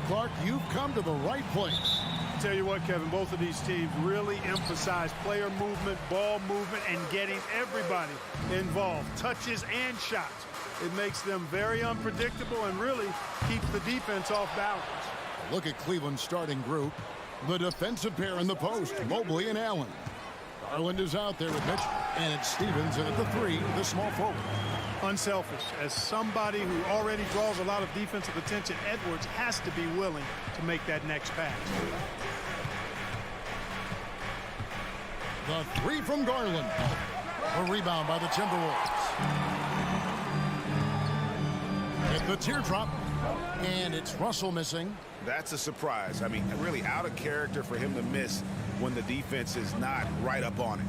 Clark, you've come to the right place. Tell you what, Kevin, both of these teams really emphasize player movement, ball movement, and getting everybody involved, touches and shots. It makes them very unpredictable and really keeps the defense off balance. Look at Cleveland's starting group. The defensive pair in the post, Mobley and Allen. Garland is out there with Mitch, and it's Stevens, and at the 3, the small forward. Unselfish. As somebody who already draws a lot of defensive attention, Edwards has to be willing to make that next pass. The 3 from Garland. A rebound by the Timberwolves. At the teardrop, and it's Russell missing. That's a surprise. I mean, really out of character for him to miss when the defense is not right up on it.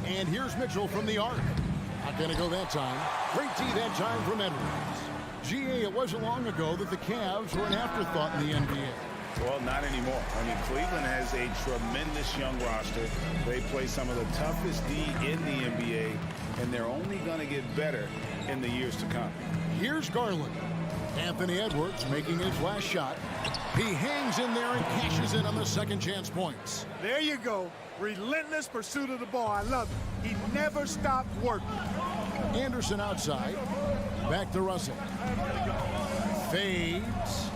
And here's Mitchell from the arc. Not going to go that time. Great D that time from Edwards. GA, it wasn't long ago that the Cavs were an afterthought in the NBA. Well, not anymore. I mean, Cleveland has a tremendous young roster. They play some of the toughest D in the NBA, and they're only going to get better in the years to come. Here's Garland. Anthony Edwards making his last shot. He hangs in there and cashes in on the second chance points. There you go. Relentless pursuit of the ball. I love it. He never stopped working. Anderson outside. Back to Russell. Fades.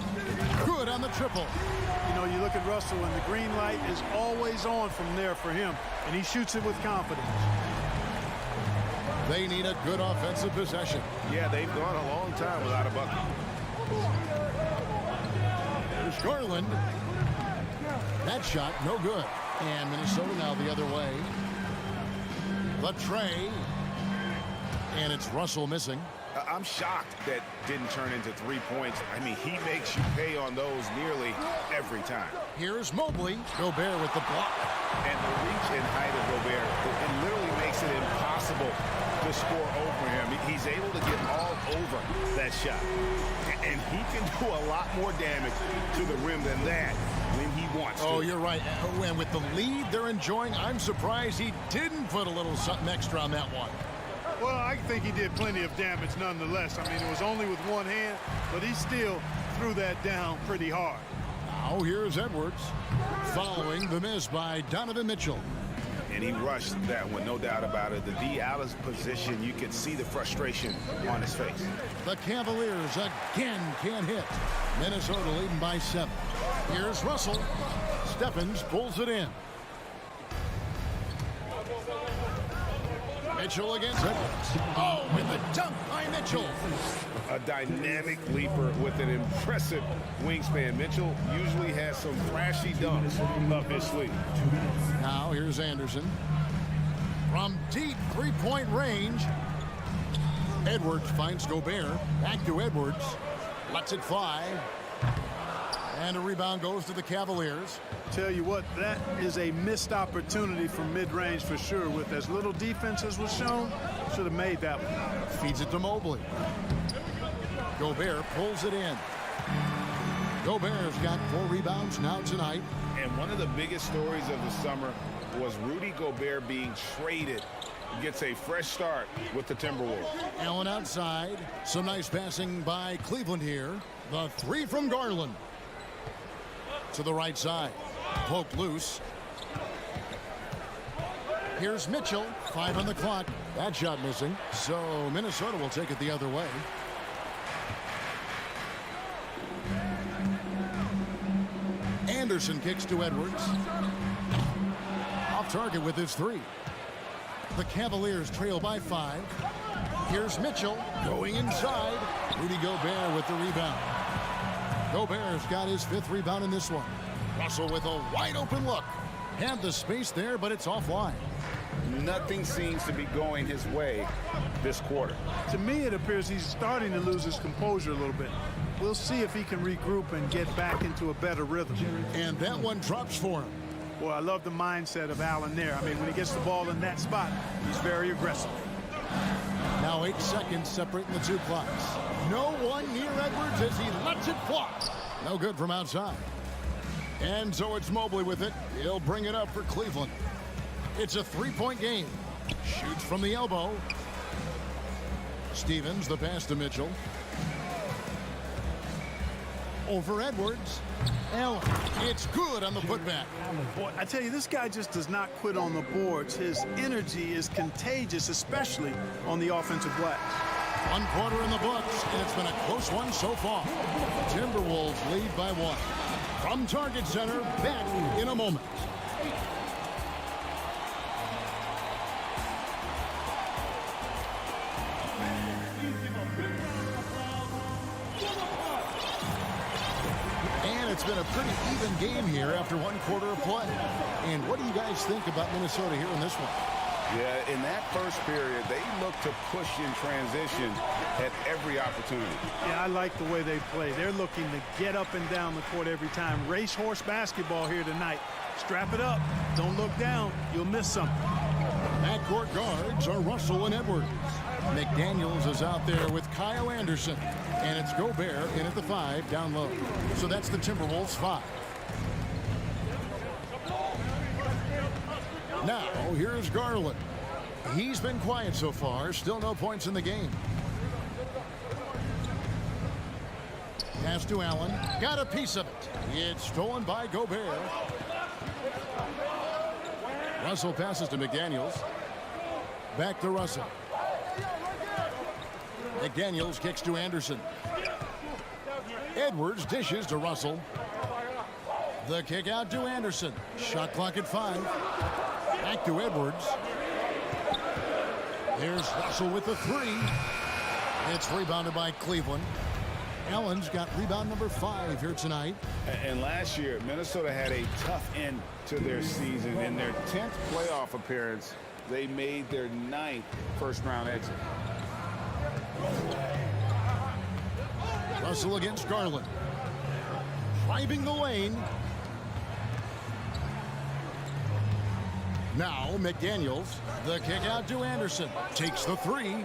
Good on the triple. You know, you look at Russell, and the green light is always on from there for him, and he shoots it with confidence. They need a good offensive possession. Yeah, they've gone a long time without a bucket. There's Garland. That shot, no good. And Minnesota now the other way. The tray. And it's Russell missing. I'm shocked that didn't turn into 3 points. I mean, he makes you pay on those nearly every time. Here's Mobley. Gobert with the block. And the reach and height of Gobert, it literally makes it impossible to score over him. He's able to get all over that shot. And he can do a lot more damage to the rim than that when he wants to. Oh, you're right. And with the lead they're enjoying, I'm surprised he didn't put a little something extra on that one. Well, I think he did plenty of damage nonetheless. I mean, it was only with one hand, but he still threw that down pretty hard. Now here's Edwards following the miss by Donovan Mitchell. And he rushed that one, no doubt about it. The D out of position, you can see the frustration on his face. The Cavaliers again can't hit. Minnesota leading by 7. Here's Russell. Stephens pulls it in. Mitchell against Edwards. Oh, with the dunk by Mitchell. A dynamic leaper with an impressive wingspan. Mitchell usually has some flashy dunks up his sleeve. Now here's Anderson. From deep three-point range. Edwards finds Gobert. Back to Edwards. Lets it fly. And a rebound goes to the Cavaliers. Tell you what, that is a missed opportunity from mid-range for sure. With as little defense as was shown, should have made that one. Feeds it to Mobley. Gobert pulls it in. Gobert's got 4 rebounds now tonight. And one of the biggest stories of the summer was Rudy Gobert being traded. Gets a fresh start with the Timberwolves. Allen outside. Some nice passing by Cleveland here. The 3 from Garland. To the right side. Poked loose. Here's Mitchell. 5 on the clock. That shot missing. So Minnesota will take it the other way. Anderson kicks to Edwards. Off target with his 3. The Cavaliers trail by 5. Here's Mitchell going inside. Rudy Gobert with the rebound. Gobert's got his 5th rebound in this one. Russell with a wide open look. Had the space there, but it's offline. Nothing seems to be going his way this quarter. To me, it appears he's starting to lose his composure a little bit. We'll see if he can regroup and get back into a better rhythm. And that one drops for him. Boy, I love the mindset of Allen there. I mean, when he gets the ball in that spot, he's very aggressive. Now 8 seconds separating the 2 clocks. No one near Edwards as he lets it fly. No good from outside. And so it's Mobley with it. He'll bring it up for Cleveland. It's a 3-point game. Shoots from the elbow. Stevens, the pass to Mitchell. over Edwards. Allen, it's good on the putback. Boy, I tell you, this guy just does not quit on the boards. His energy is contagious, especially on the offensive glass. 1 quarter in the books, and it's been a close one so far. Timberwolves lead by 1. From Target Center, back in a moment. And it's been a pretty even game here after 1 quarter of play. And what do you guys think about Minnesota here in this one? Yeah, in that first period, they look to push in transition at every opportunity. Yeah, I like the way they play. They're looking to get up and down the court every time. Racehorse basketball here tonight. Strap it up. Don't look down. You'll miss something. Backcourt guards are Russell and Edwards. McDaniels is out there with Kyle Anderson. And it's Gobert in at the 5 down low. So that's the Timberwolves 5. Now, here's Garland. He's been quiet so far. Still no points in the game. Pass to Allen. Got a piece of it. It's stolen by Gobert. Russell passes to McDaniels. Back to Russell. McDaniels kicks to Anderson. Edwards dishes to Russell. The kick out to Anderson. Shot clock at 5. Back to Edwards. There's Russell with the 3. It's rebounded by Cleveland. Allen's got rebound number 5 here tonight. And last year, Minnesota had a tough end to their season. In their 10th playoff appearance, they made their 9th first-round exit. Russell against Garland. Driving the lane. Now McDaniels. The kick out to Anderson. Takes the 3.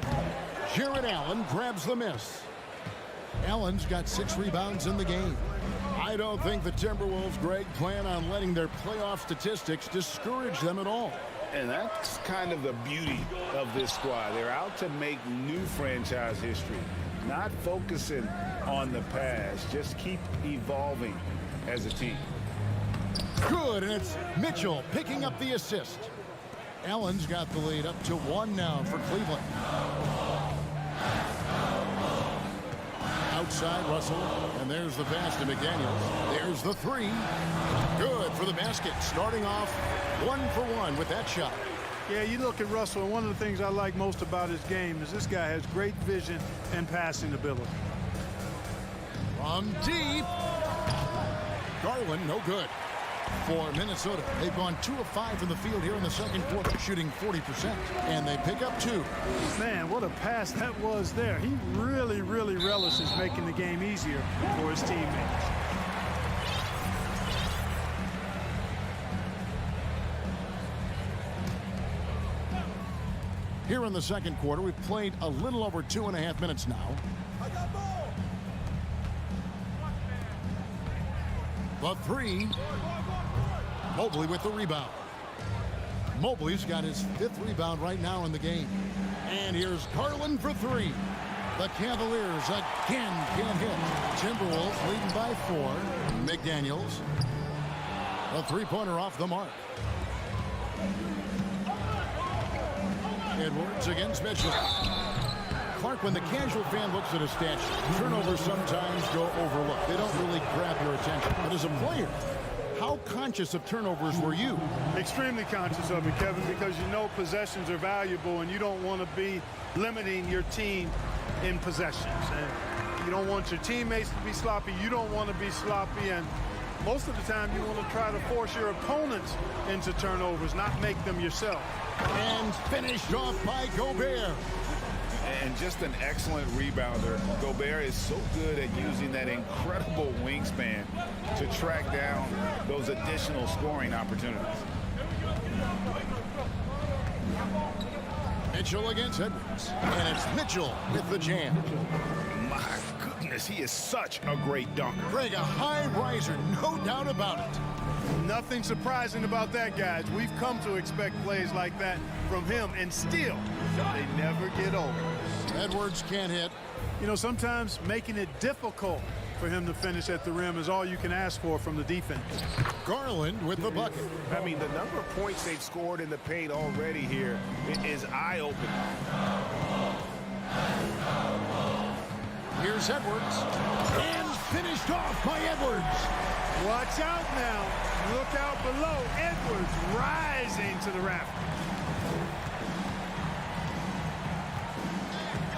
Jared Allen grabs the miss. Allen's got 6 rebounds in the game. I don't think the Timberwolves, Greg, plan on letting their playoff statistics discourage them at all. And that's kind of the beauty of this squad. They're out to make new franchise history, not focusing on the past. Just keep evolving as a team. Good, and it's Mitchell picking up the assist. Allen's got the lead up to 1 now for Cleveland. Outside Russell, and there's the pass to McDaniels. There's the 3. Good for the basket, starting off 1 for 1 with that shot. Yeah, you look at Russell, and one of the things I like most about his game is this guy has great vision and passing ability. From deep. Garland, no good. For Minnesota, they've gone 2 of 5 from the field here in the second quarter, shooting 40%, and they pick up 2. Man, what a pass that was there. He really, really relishes making the game easier for his teammates. Here in the second quarter, we've played a little over 2.5 minutes now. The 3. Mobley with the rebound. Mobley's got his 5th rebound right now in the game. And here's Garland for 3. The Cavaliers again can't hit. Timberwolves leading by 4. McDaniels. A 3-pointer off the mark. Edwards against Mitchell. Clark, when the casual fan looks at a stat, turnovers sometimes go overlooked. They don't really grab your attention. But as a player, how conscious of turnovers were you? Extremely conscious of it, Kevin, because you know possessions are valuable and you don't want to be limiting your team in possessions. And you don't want your teammates to be sloppy. You don't want to be sloppy. And most of the time you want to try to force your opponents into turnovers, not make them yourself. And finished off by Gobert. And just an excellent rebounder. Gobert is so good at using that incredible wingspan to track down those additional scoring opportunities. Mitchell against Edwards. And it's Mitchell with the jam. My goodness, he is such a great dunker. Greg, a high riser, no doubt about it. Nothing surprising about that, guys. We've come to expect plays like that from him, and still, they never get old. Edwards can't hit. You know, sometimes making it difficult for him to finish at the rim is all you can ask for from the defense. Garland with the bucket. I mean, the number of points they've scored in the paint already here is eye-opening. Here's Edwards. And finished off by Edwards. Watch out now. Look out below. Edwards rising to the raft.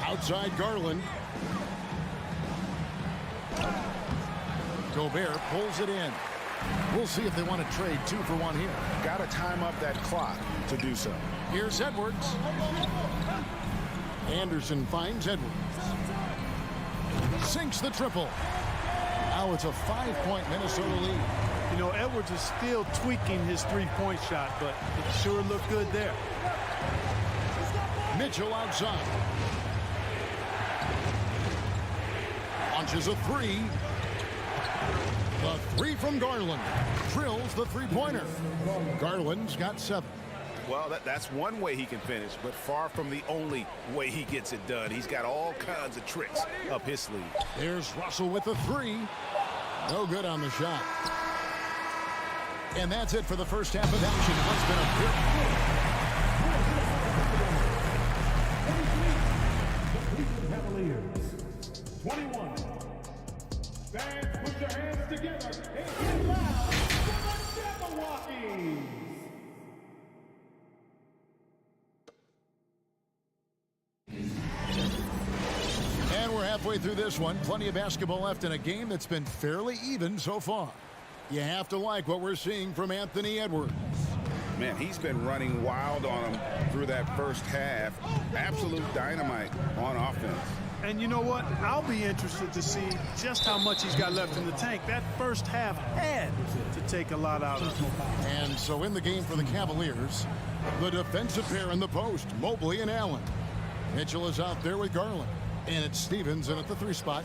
Outside Garland. Gobert pulls it in. We'll see if they want to trade 2 for 1 here. Got to time up that clock to do so. Here's Edwards. Anderson finds Edwards. Sinks the triple. Now it's a 5-point Minnesota lead. You know, Edwards is still tweaking his three-point shot, but it sure looked good there. Mitchell outside. Launches a 3. The 3 from Garland. Drills the three-pointer. Garland's got 7. Well, that's one way he can finish, but far from the only way he gets it done. He's got all kinds of tricks up his sleeve. There's Russell with the 3. No good on the shot. And that's it for the first half of action. What's been a Cavaliers, 21. Fans, put your hands together and get loud for the Jabberwockies. And we're halfway through this one. Plenty of basketball left in a game that's been fairly even so far. You have to like what we're seeing from Anthony Edwards. Man, he's been running wild on him through that first half. Absolute dynamite on offense. And you know what? I'll be interested to see just how much he's got left in the tank. That first half had to take a lot out of him. And so in the game for the Cavaliers, the defensive pair in the post, Mobley and Allen. Mitchell is out there with Garland. And it's Stevens in at the 3 spot.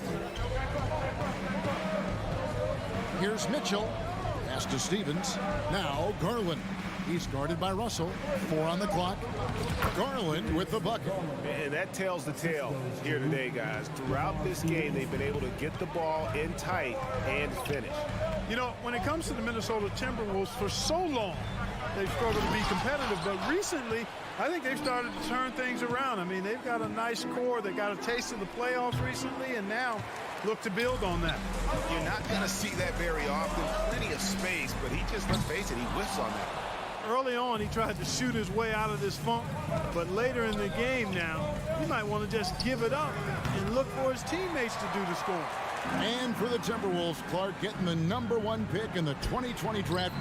Here's Mitchell. Pass to Stevens. Now Garland. He's guarded by Russell. 4 on the clock. Garland with the bucket. And that tells the tale here today, guys. Throughout this game, they've been able to get the ball in tight and finish. You know, when it comes to the Minnesota Timberwolves, for so long, they've struggled to be competitive. But recently, I think they've started to turn things around. I mean, they've got a nice core. They got a taste of the playoffs recently, and now look to build on that. You're not going to see that very often. Plenty of space, but he just, let's face it, he whiffs on that. Early on, he tried to shoot his way out of this funk, but later in the game now, he might want to just give it up and look for his teammates to do the scoring. And for the Timberwolves, Clark getting the #1 pick in the 2020 draft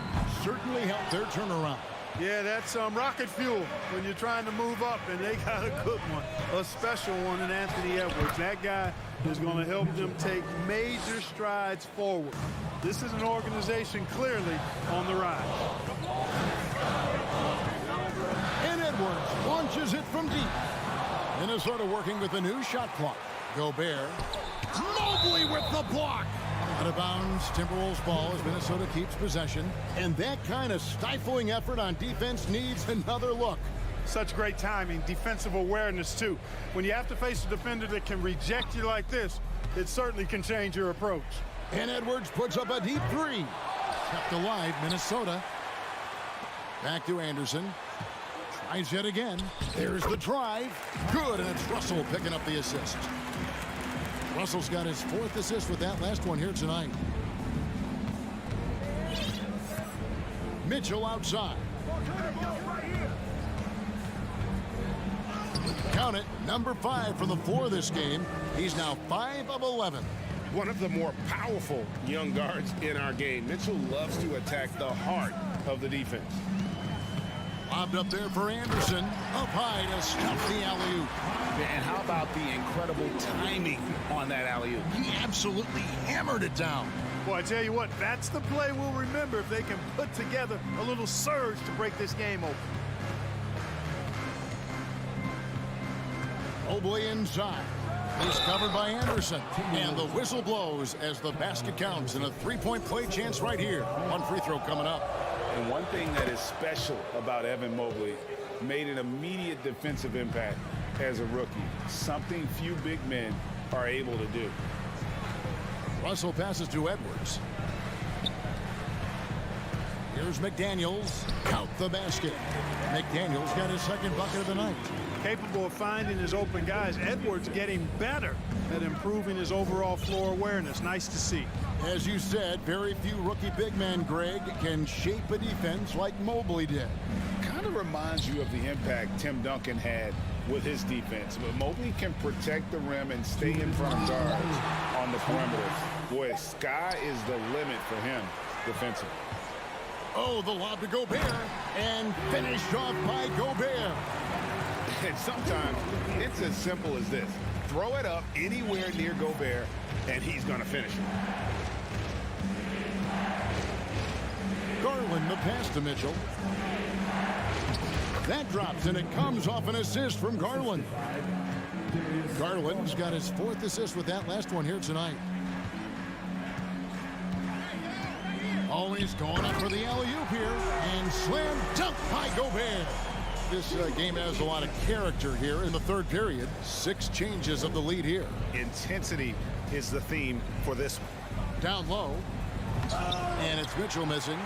certainly helped their turnaround. Yeah, that's rocket fuel when you're trying to move up, and they got a good one, a special one in Anthony Edwards. That guy is going to help them take major strides forward. This is an organization clearly on the rise. And Edwards launches it from deep. Minnesota working with a new shot clock. Gobert. Mobley with the block. Out of bounds, Timberwolves ball as Minnesota keeps possession. And that kind of stifling effort on defense needs another look. Such great timing, defensive awareness too. When you have to face a defender that can reject you like this, it certainly can change your approach. And Edwards puts up a deep 3. Kept alive, Minnesota. Back to Anderson. Tries yet again. There's the drive. Good, and it's Russell picking up the assist. Russell's got his 4th assist with that last one here tonight. Mitchell outside. Count it, #5 from the floor this game. He's now 5 of 11. One of the more powerful young guards in our game. Mitchell loves to attack the heart of the defense. Lobbed up there for Anderson. Up high to stuff the alley-oop. And how about the incredible timing on that alley-oop? He absolutely hammered it down. Boy, I tell you what, that's the play we'll remember if they can put together a little surge to break this game open. Mobley inside. He's covered by Anderson. And the whistle blows as the basket counts and a 3-point play chance right here. 1 free throw coming up. And one thing that is special about Evan Mobley, made an immediate defensive impact as a rookie. Something few big men are able to do. Russell passes to Edwards. Here's McDaniels. Count the basket. McDaniels got his second bucket of the night. Capable of finding his open guys. Edwards getting better at improving his overall floor awareness. Nice to see. As you said, very few rookie big men, Greg, can shape a defense like Mobley did. Kind of reminds you of the impact Tim Duncan had with his defense. But Mobley can protect the rim and stay in front of guards on the perimeter. Boy, sky is the limit for him defensively. Oh, the lob to Gobert, and finished off by Gobert. And sometimes it's as simple as this. Throw it up anywhere near Gobert, and he's going to finish it. Garland, the pass to Mitchell. That drops, and it comes off an assist from Garland. Garland's got his 4th assist with that last one here tonight. Always going up for the alley-oop here, and slam dunk by Gobert. This game has a lot of character here in the third period. 6 changes of the lead here. Intensity is the theme for this one. Down low, and it's Mitchell missing.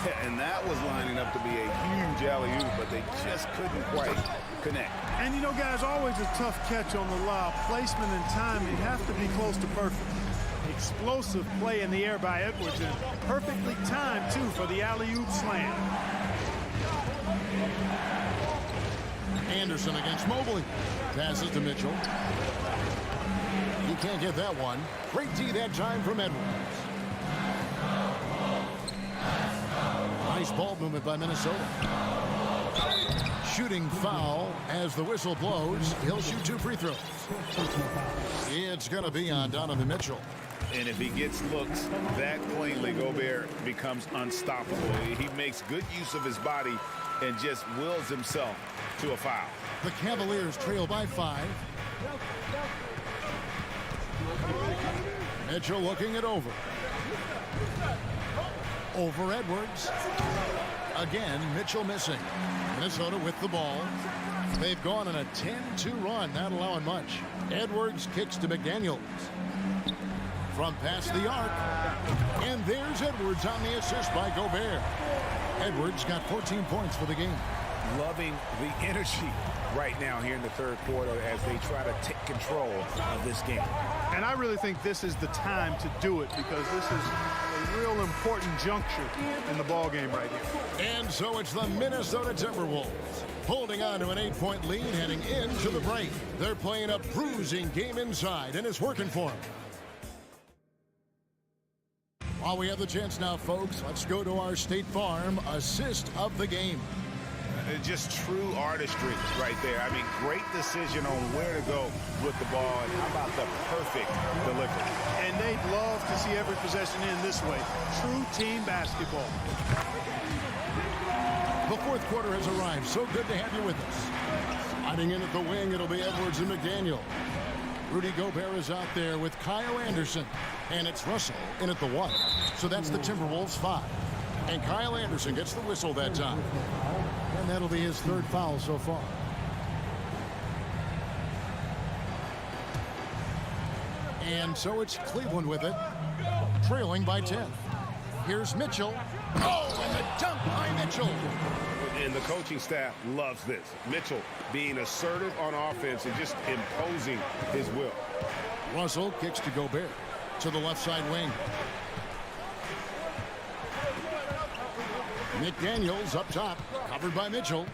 Yeah, and that was lining up to be a huge alley-oop, but they just couldn't quite connect. And you know, guys, always a tough catch on the lob. Placement and timing have to be close to perfect. Explosive play in the air by Edwards, and perfectly timed, too, for the alley-oop slam. Anderson against Mobley. Passes to Mitchell. He can't get that one. Great D that time from Edwards. Nice ball movement by Minnesota. Shooting foul as the whistle blows. He'll shoot 2 free throws. It's going to be on Donovan Mitchell. And if he gets looks that cleanly, Gobert becomes unstoppable. He makes good use of his body and just wills himself to a foul. The Cavaliers trail by 5. Mitchell looking it over. Over Edwards. Again, Mitchell missing. Minnesota with the ball. They've gone on a 10-2 run, not allowing much. Edwards kicks to McDaniels. From past the arc. And there's Edwards on the assist by Gobert. Edwards got 14 points for the game. Loving the energy right now here in the third quarter as they try to take control of this game. And I really think this is the time to do it, because this is a real important juncture in the ball game right here. And so it's the Minnesota Timberwolves holding on to an 8-point lead heading into the break. They're playing a bruising game inside, and it's working for them. While we have the chance now, folks, let's go to our State Farm assist of the game. Just true artistry right there. I mean, great decision on where to go with the ball, and how about the perfect delivery. And they'd love to see every possession in this way. True team basketball. The fourth quarter has arrived. So good to have you with us. Sliding in at the wing, it'll be Edwards and McDaniel. Rudy Gobert is out there with Kyle Anderson. And it's Russell in at the 1. So that's the Timberwolves 5. And Kyle Anderson gets the whistle that time. And that'll be his 3rd foul so far. And so it's Cleveland with it, trailing by 10. Here's Mitchell. Oh, and the dunk by Mitchell. And the coaching staff loves this. Mitchell being assertive on offense and just imposing his will. Russell kicks to Gobert to the left side wing. McDaniels up top, covered by Mitchell.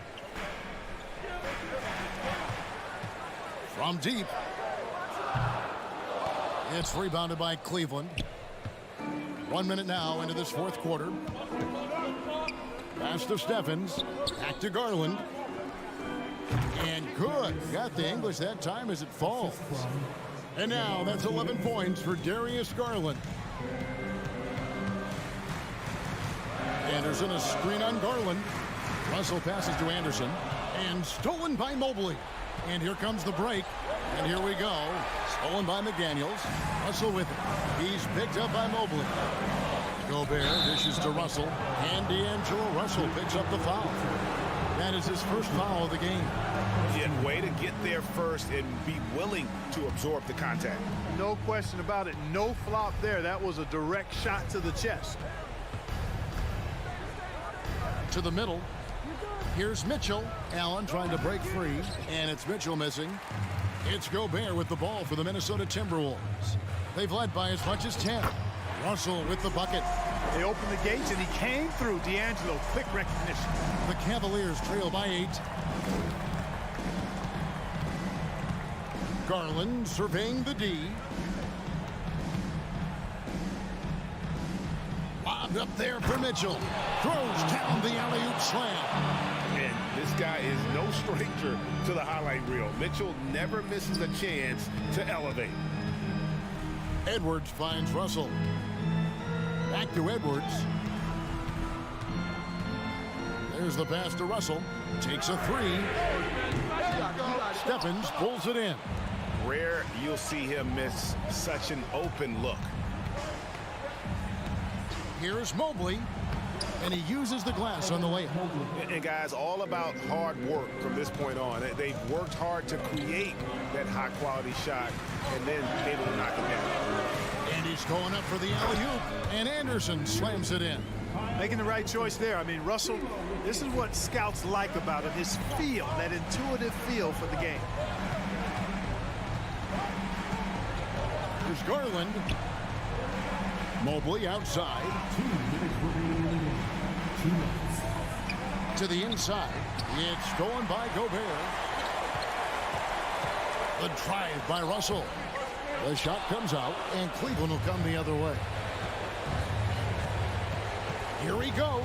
From deep. It's rebounded by Cleveland. 1 minute now into this fourth quarter. Pass to Steffens. Back to Garland. And good. Got the English that time as it falls. And now that's 11 points for Darius Garland. Anderson, a screen on Garland. Russell passes to Anderson. And stolen by Mobley. And here comes the break. And here we go. Stolen by McDaniels. Russell with it. He's picked up by Mobley. Gobert dishes to Russell. And D'Angelo Russell picks up the foul. That is his first foul of the game. Yeah, way to get there first and be willing to absorb the contact. No question about it. No flop there. That was a direct shot to the chest. To the middle. Here's Mitchell. Allen trying to break free, and it's Mitchell missing. It's Gobert with the ball for the Minnesota Timberwolves. They've led by as much as 10. Russell with the bucket. They opened the gates, and he came through. D'Angelo, quick recognition. The Cavaliers trail by 8. Garland surveying the D. Lobbed up there for Mitchell. Throws down the alley-oop slam. And this guy is no stranger to the highlight reel. Mitchell never misses a chance to elevate. Edwards finds Russell. Back to Edwards. There's the pass to Russell. Takes a 3. Stephens pulls it in. Rare you'll see him miss such an open look. Here's Mobley, and he uses the glass on the layup. And guys, all about hard work from this point on. They've worked hard to create that high-quality shot and then able to knock it down. And he's going up for the alley-oop, and Anderson slams it in. Making the right choice there. I mean, Russell, this is what scouts like about him, his feel, that intuitive feel for the game. Here's Garland. Mobley outside. 2 minutes remaining. 2 minutes. To the inside. It's stolen by Gobert. The drive by Russell. The shot comes out, and Cleveland will come the other way. Here he goes.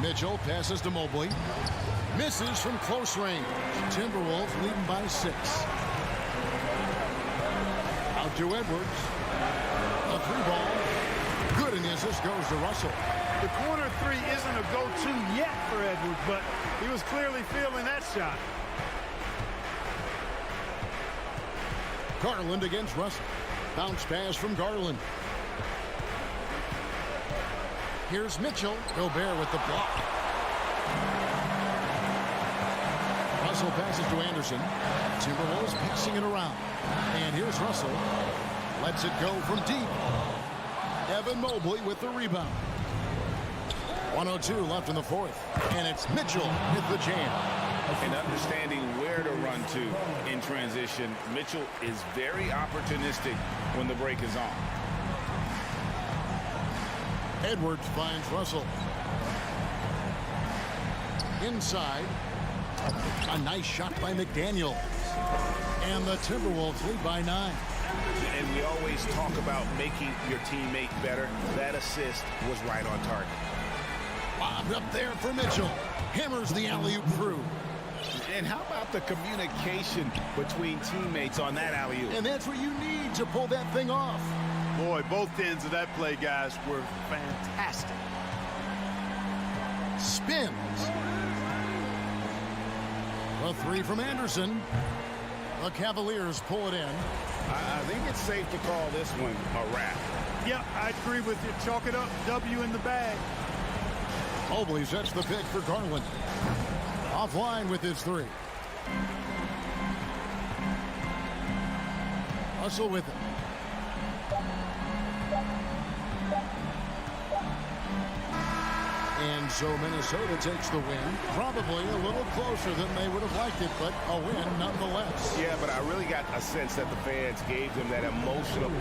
Mitchell passes to Mobley. Misses from close range. Timberwolves leading by 6. Out to Edwards. A 3-ball. Good, and the assist goes to Russell. The corner 3 isn't a go-to yet for Edwards, but he was clearly feeling that shot. Garland against Russell. Bounce pass from Garland. Here's Mitchell. Gobert with the block. Russell passes to Anderson. Timberwolves passing it around. And here's Russell. Lets it go from deep. Evan Mobley with the rebound. 1:02 left in the 4th. And it's Mitchell with the jam. And understanding where to run to in transition, Mitchell is very opportunistic when the break is on. Edwards finds Russell. Inside. A nice shot by McDaniel. And the Timberwolves lead by 9. And we always talk about making your teammate better. That assist was right on target. Lobbed up there for Mitchell. Hammers the alley-oop through. And how about the communication between teammates on that alley-oop? And that's what you need to pull that thing off. Boy, both ends of that play, guys, were fantastic. Spins. A 3 from Anderson. The Cavaliers pull it in. I think it's safe to call this one a wrap. Yep, I agree with you. Chalk it up. W in the bag. Mobley sets the pick for Garland. Offline with his 3. Russell with it. And so Minnesota takes the win. Probably a little closer than they would have liked it, but a win nonetheless. Yeah, but I really got a sense that the fans gave them that emotional...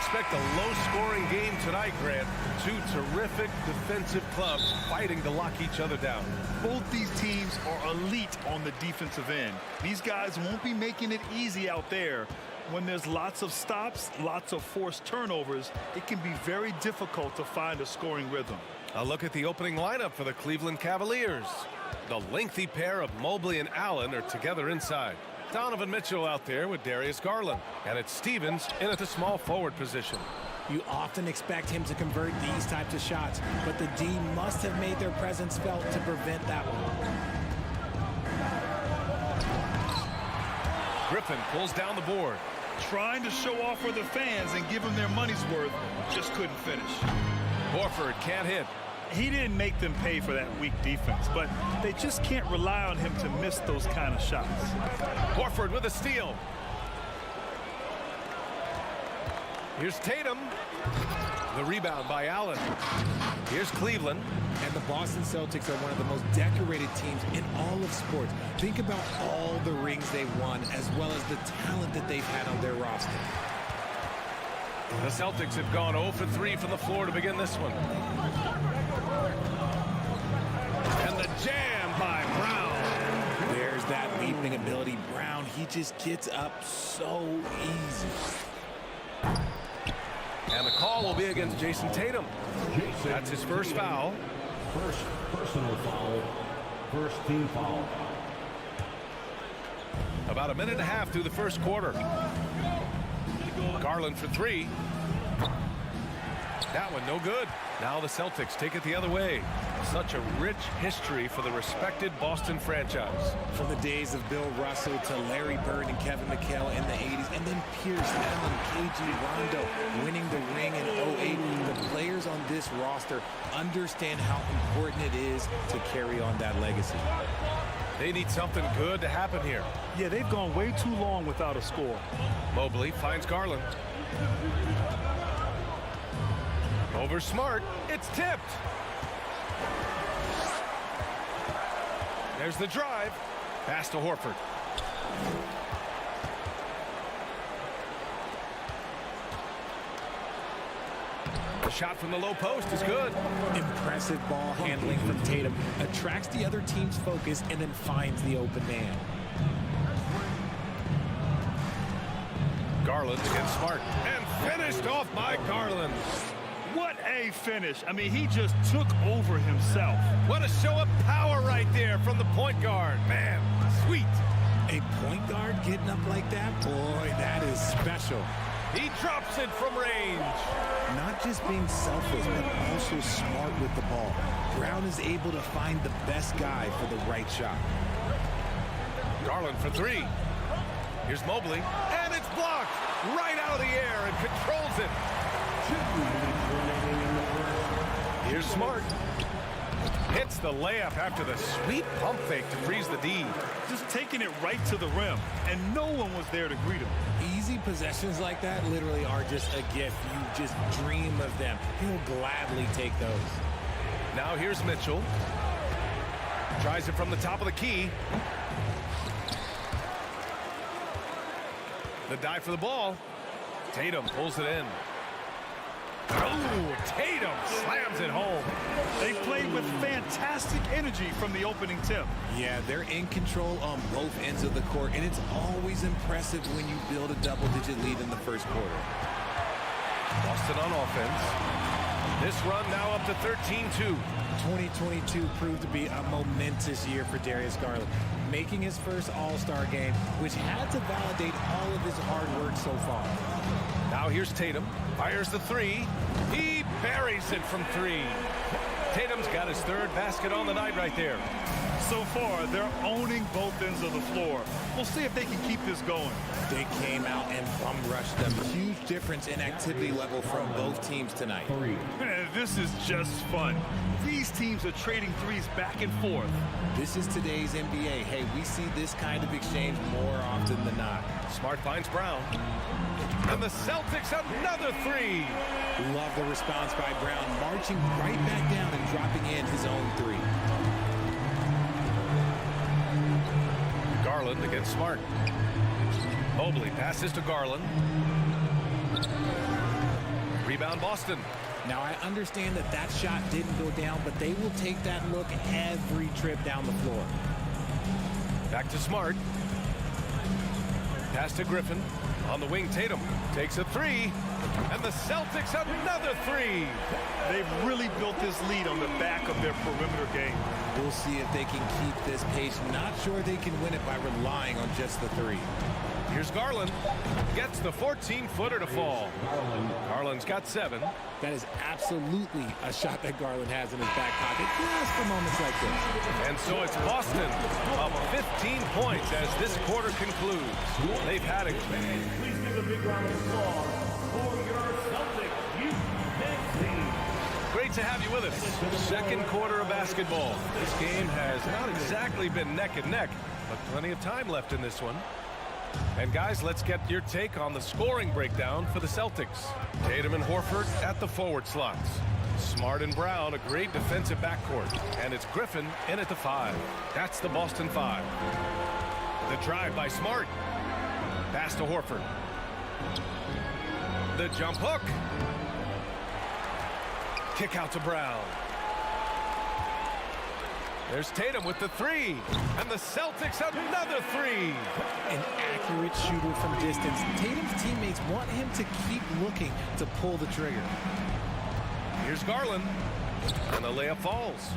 Expect a low-scoring game tonight, Grant. Two terrific defensive clubs fighting to lock each other down. Both these teams are elite on the defensive end. These guys won't be making it easy out there. When there's lots of stops, lots of forced turnovers, it can be very difficult to find a scoring rhythm. A look at the opening lineup for the Cleveland Cavaliers. The lengthy pair of Mobley and Allen are together inside. Donovan Mitchell out there with Darius Garland. And it's Stevens in at the small forward position. You often expect him to convert these types of shots, but the D must have made their presence felt to prevent that one. Griffin pulls down the board. Trying to show off for the fans and give them their money's worth, just couldn't finish. Horford can't hit. He didn't make them pay for that weak defense, but they just can't rely on him to miss those kind of shots. Horford with a steal. Here's Tatum. The rebound by Allen. Here's Cleveland. And the Boston Celtics are one of the most decorated teams in all of sports. Think about all the rings they've won, as well as the talent that they've had on their roster. The Celtics have gone 0 for 3 from the floor to begin this one. And the jam by Brown. There's that leaping ability. Brown, he just gets up so easy. And the call will be against Jason Tatum. That's his first foul. First personal foul. First team foul. About a minute and a half through the first quarter. Garland for three. That one no good. Now the Celtics take it the other way. Such a rich history for the respected Boston franchise. From the days of Bill Russell to Larry Bird and Kevin McHale in the 80s, and then Pierce, Allen, KG, Rondo winning the ring in 08. The players on this roster understand how important it is to carry on that legacy. They need something good to happen here. Yeah, they've gone way too long without a score. Mobley finds Garland. Over Smart. It's tipped. There's the drive. Pass to Horford. The shot from the low post is good. Impressive ball handling from Tatum. Attracts the other team's focus and then finds the open man. Garland against Smart. And finished off by Garland. What a finish. I mean, he just took over himself. What a show of power right there from the point guard. Man, sweet. A point guard getting up like that? Boy, that is special. He drops it from range. Not just being selfless, but also smart with the ball. Brown is able to find the best guy for the right shot. Garland for three. Here's Mobley, and it's blocked right out of the air and controls it. Here's Smart. Hits the layup after the sweet pump fake to freeze the D. Just taking it right to the rim, and no one was there to greet him. Easy possessions like that literally are just a gift. You just dream of them. He'll gladly take those. Now here's Mitchell. Tries it from the top of the key. The dive for the ball. Tatum pulls it in. Oh, Tatum slams it home. They played with fantastic energy from the opening tip. Yeah, they're in control on both ends of the court, and it's always impressive when you build a double-digit lead in the first quarter. Boston on offense. This run now up to 13-2. 2022 proved to be a momentous year for Darius Garland, making his first All-Star game, which had to validate all of his hard work so far. Now here's Tatum. Fires the three. He buries it from three. Tatum's got his third basket on the night right there. So far, they're owning both ends of the floor. We'll see if they can keep this going. They came out and bum rushed them. Huge difference in activity level from both teams tonight. Man, this is just fun. These teams are trading threes back and forth. This is today's NBA. Hey, we see this kind of exchange more often than not. Smart finds Brown. And the Celtics another three. Love the response by Brown, marching right back down and dropping in his own three. Garland against Smart. Mobley passes to Garland. Rebound Boston. Now, I understand that that shot didn't go down, but they will take that look every trip down the floor. Back to Smart. Pass to Griffin. On the wing, Tatum takes a three. And the Celtics another three. They've really built this lead on the back of their perimeter game. We'll see if they can keep this pace. Not sure they can win it by relying on just the three. Here's Garland. Gets the 14-footer to fall. Garland's got 7. That is absolutely a shot that Garland has in his back pocket just for moments like this. And so it's Boston up 15 points as this quarter concludes. They've had it. Please give a big round of applause for your Celtics team. Great to have you with us. Second quarter of basketball. This game has not exactly been neck and neck, but plenty of time left in this one. And guys, let's get your take on the scoring breakdown for the Celtics. Tatum and Horford at the forward slots. Smart and Brown, a great defensive backcourt. And it's Griffin in at the 5. That's the Boston 5. The drive by Smart. Pass to Horford. The jump hook. Kick out to Brown. There's Tatum with the 3. And the Celtics another 3. An accurate shooter from distance. Tatum's teammates want him to keep looking to pull the trigger. Here's Garland. And the layup falls.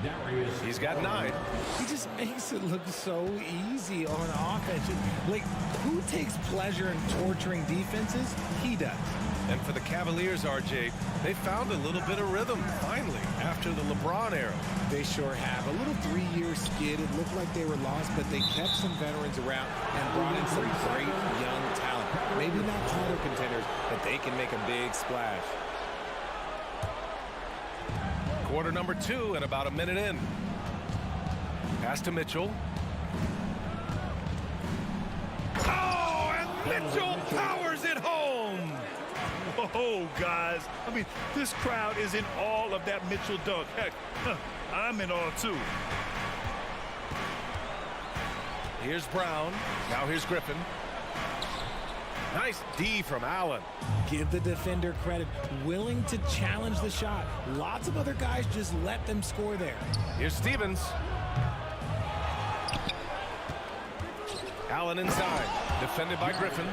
He's got 9. He just makes it look so easy on offense. Like, who takes pleasure in torturing defenses? He does. And for the Cavaliers, RJ, they found a little bit of rhythm, finally, after the LeBron era. They sure have. A little 3-year skid. It looked like they were lost, but they kept some veterans around and brought in some great young talent. Maybe not title contenders, but they can make a big splash. Quarter number 2 and about a minute in. Pass to Mitchell. Oh, and Mitchell powers it home. Oh, guys. I mean, this crowd is in awe of that Mitchell dunk. Heck, I'm in awe, too. Here's Brown. Now here's Griffin. Nice D from Allen. Give the defender credit, willing to challenge the shot. Lots of other guys just let them score there. Here's Stevens. Allen inside, defended by Griffin.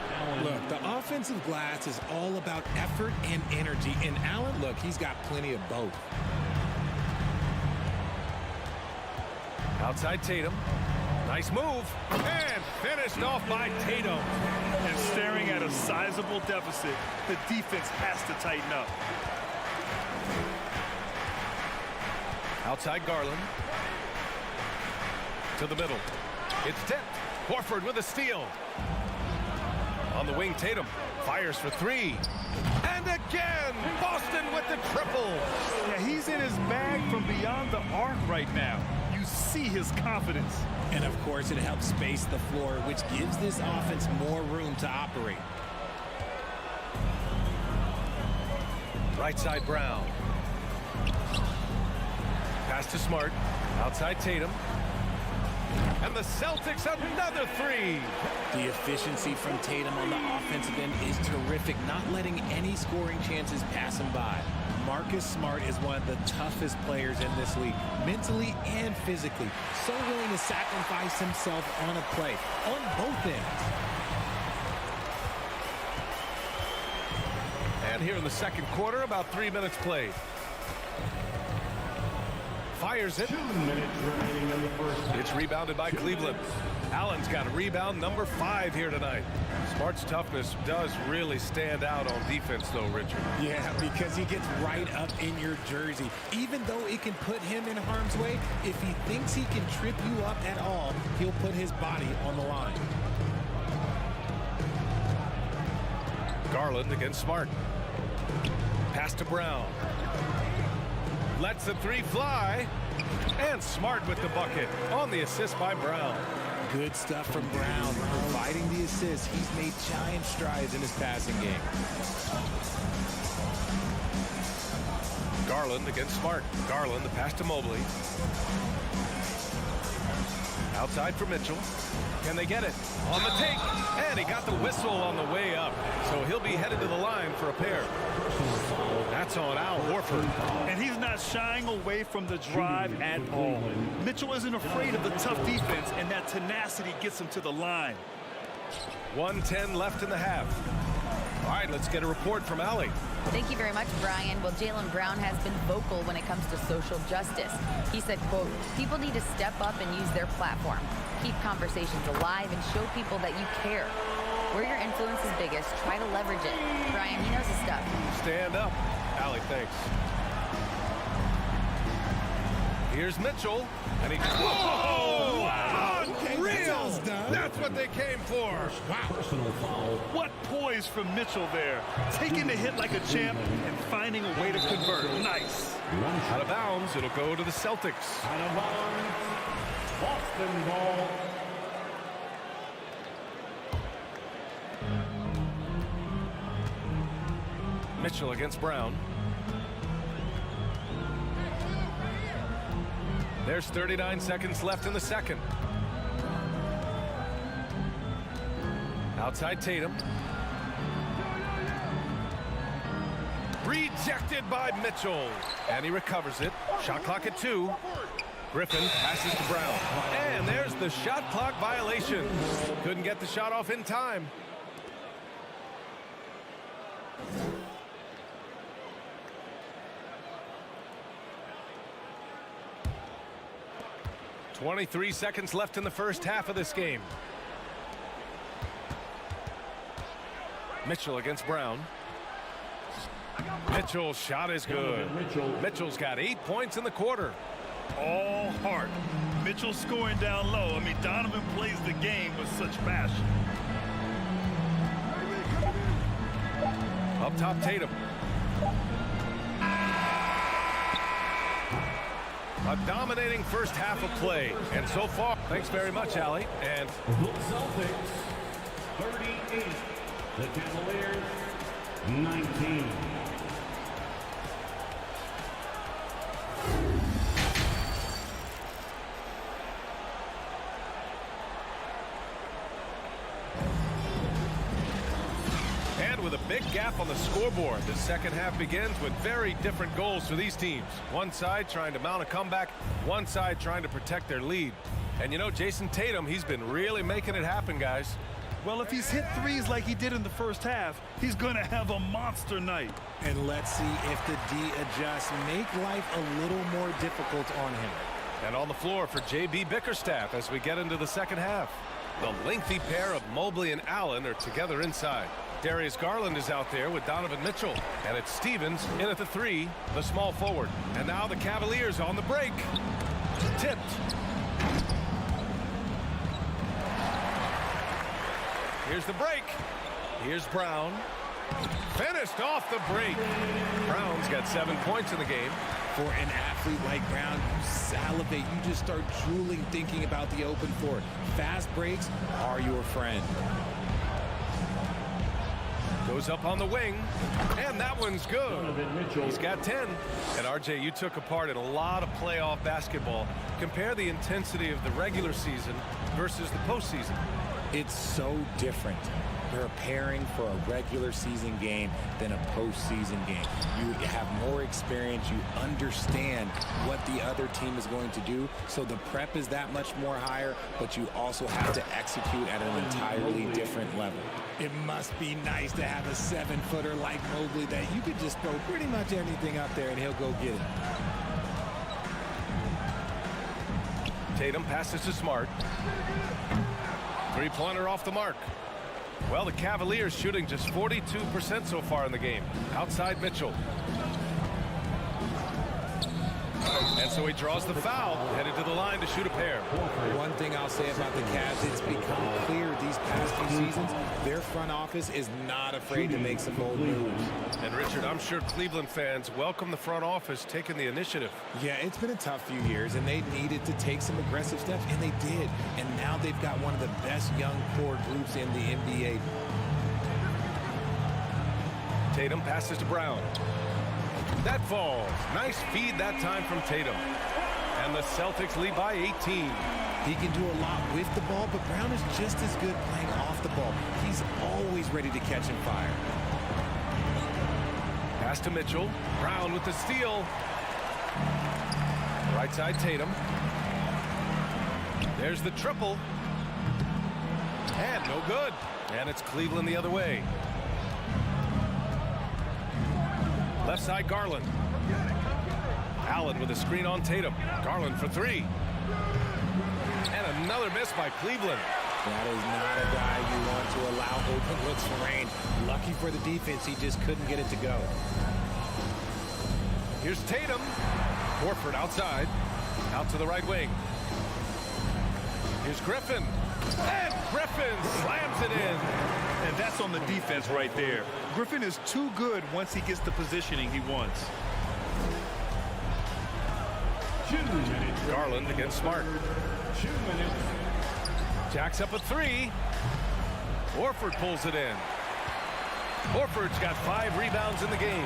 Look, the offensive glass is all about effort and energy. And Allen, look, he's got plenty of both. Outside Tatum. Nice move. And finished off by Tatum. And staring at a sizable deficit, the defense has to tighten up. Outside Garland. To the middle. It's tipped. Horford with a steal. On the wing, Tatum fires for three. And again, Boston with the triple. Yeah, he's in his bag from beyond the arc right now. You see his confidence. And of course, it helps space the floor, which gives this offense more room to operate. Right side Brown. Pass to Smart. Outside Tatum. And the Celtics another three. The efficiency from Tatum on the offensive end is terrific, not letting any scoring chances pass him by. Marcus Smart is one of the toughest players in this league, mentally and physically. So willing to sacrifice himself on a play, on both ends. And here in the second quarter, about 3 minutes played. Fires it. 2 minutes remaining in the first half. It's rebounded by Cleveland. Allen's got a rebound number 5 here tonight. Smart's toughness does really stand out on defense, though, Richard. Yeah, because he gets right up in your jersey. Even though it can put him in harm's way, if he thinks he can trip you up at all, he'll put his body on the line. Garland against Smart. Pass to Brown. Lets the three fly. And Smart with the bucket on the assist by Brown. Good stuff from Brown. Providing the assist, he's made giant strides in his passing game. Garland against Smart. Garland, the pass to Mobley. Outside for Mitchell. Can they get it? On the take. And he got the whistle on the way up. So he'll be headed to the line for a pair. That's on Al Horford. And he's not shying away from the drive at all. Mitchell isn't afraid of the tough defense, and that tenacity gets him to the line. 1:10 left in the half. All right, let's get a report from Allie. Thank you very much, Brian. Well, Jaylen Brown has been vocal when it comes to social justice. He said, quote, people need to step up and use their platform. Keep conversations alive and show people that you care. Where your influence is biggest, try to leverage it. Brian, he knows his stuff. Stand up. Allie, thanks. Here's Mitchell. And he... Whoa! Wow! Unreal! That's what they came for. Personal foul. What poise from Mitchell there. Taking the hit like a champ and finding a way to convert. Nice. Out of bounds, it'll go to the Celtics. Out of bounds. Boston ball. Mitchell against Brown. There's 39 seconds left in the second. Outside Tatum. Rejected by Mitchell. And he recovers it. Shot clock at 2. Griffin passes to Brown. And there's the shot clock violation. Couldn't get the shot off in time. .23 seconds left in the first half of this game. Mitchell against Brown. Mitchell's shot is good. Mitchell's got 8 points in the quarter. All heart. Mitchell scoring down low. I mean, Donovan plays the game with such passion. Up top, Tatum. A dominating first half of play. And so far, thanks very much, Allie. And The Celtics, 38. The Cavaliers, 19. half on the scoreboard. The second half begins with very different goals for these teams. One side trying to mount a comeback, one side trying to protect their lead. And you know, Jason Tatum, he's been really making it happen, guys. Well, if he's hit threes like he did in the first half, he's going to have a monster night. And let's see if the D adjusts, make life a little more difficult on him. And on the floor for J.B. Bickerstaff as we get into the second half. The lengthy pair of Mobley and Allen are together inside. Darius Garland is out there with Donovan Mitchell. And it's Stevens in at the 3, the small forward. And now the Cavaliers on the break. Tipped. Here's the break. Here's Brown. Finished off the break. Brown's got 7 points in the game. For an athlete like Brown, you salivate. You just start drooling thinking about the open floor. Fast breaks are your friend. Goes up on the wing, and that one's good. He's got 10. And RJ, you took a part in a lot of playoff basketball. Compare the intensity of the regular season versus the postseason. It's so different preparing for a regular season game than a postseason game. You have more experience. You understand what the other team is going to do. So the prep is that much more higher, but you also have to execute at an entirely different level. It must be nice to have a 7-footer like Mobley that you could just throw pretty much anything up there and he'll go get it. Tatum passes to Smart. Three-pointer off the mark. Well, the Cavaliers shooting just 42% so far in the game. Outside Mitchell. And so he draws the foul, headed to the line to shoot a pair. One thing I'll say about the Cavs, it's become clear these past few seasons, their front office is not afraid to make some bold moves. And Richard, I'm sure Cleveland fans welcome the front office taking the initiative. Yeah, it's been a tough few years, and they needed to take some aggressive steps, and they did. And now they've got one of the best young core groups in the NBA. Tatum passes to Brown. That falls. Nice feed that time from Tatum. And the Celtics lead by 18. He can do a lot with the ball, but Brown is just as good playing off the ball. He's always ready to catch and fire. Pass to Mitchell. Brown with the steal. Right side Tatum. There's the triple. And no good. And it's Cleveland the other way. Left side Garland. Allen with a screen on Tatum. Garland for 3. And another miss by Cleveland. That is not a guy you want to allow open looks for rain. Lucky for the defense, he just couldn't get it to go. Here's Tatum. Horford outside. Out to the right wing. Here's Griffin. And Griffin slams it in. And that's on the defense right there. Griffin is too good once he gets the positioning he wants. Garland against Smart. 2 minutes. Jacks up a 3. Horford pulls it in. Horford's got 5 rebounds in the game.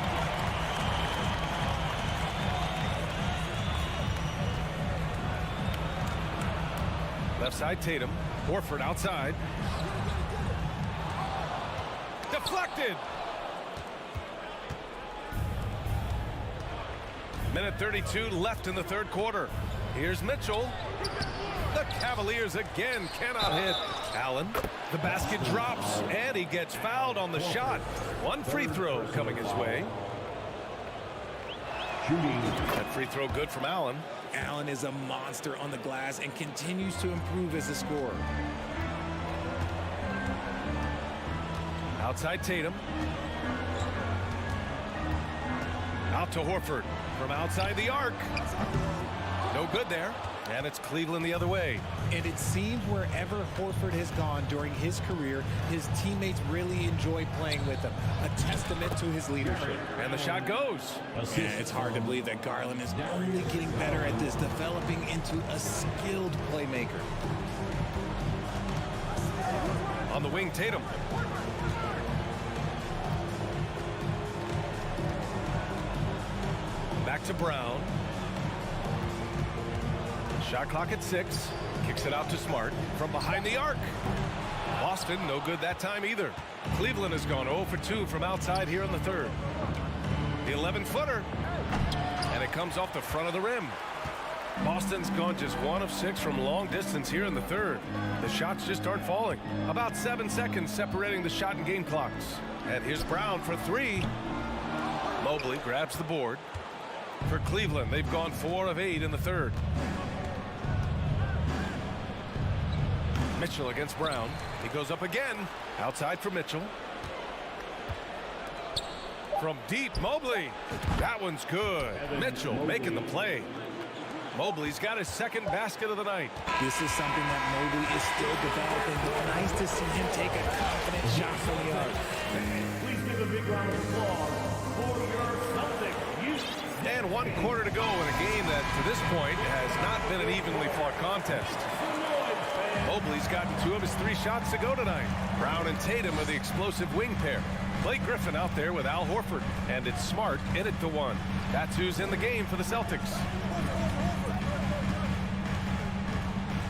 Left side Tatum. Horford outside. Deflected. Minute 32 left in the third quarter. Here's Mitchell. The Cavaliers again cannot hit. Allen, the basket drops, and he gets fouled on the shot. One free throw coming his way. That free throw good from Allen. Allen is a monster on the glass and continues to improve as a scorer. Outside Tatum. Out to Horford from outside the arc. No good there. And it's Cleveland the other way. And it seems wherever Horford has gone during his career, his teammates really enjoy playing with him. A testament to his leadership. And the shot goes. Yeah, it's hard to believe that Garland is only getting better at this, developing into a skilled playmaker. On the wing, Tatum. Back to Brown. Shot clock at 6. Kicks it out to Smart from behind the arc. Boston, no good that time either. Cleveland has gone 0 for 2 from outside here in the third. The 11-footer. And it comes off the front of the rim. Boston's gone just 1 of 6 from long distance here in the third. The shots just aren't falling. About 7 seconds separating the shot and game clocks. And here's Brown for 3. Mobley grabs the board. For Cleveland, they've gone 4 of 8 in the third. Mitchell against Brown. He goes up again. Outside for Mitchell. From deep, Mobley. That one's good. Mitchell making the play. Mobley's got his second basket of the night. This is something that Mobley is still developing. It's nice to see him take a confident shot from the arc. Please give a big round of applause for your Celtics. And 1 quarter to go in a game that, to this point, has not been an evenly fought contest. Mobley's gotten 2 of his 3 shots to go tonight. Brown and Tatum are the explosive wing pair. Blake Griffin out there with Al Horford. And it's Smart in it to 1. That's who's in the game for the Celtics.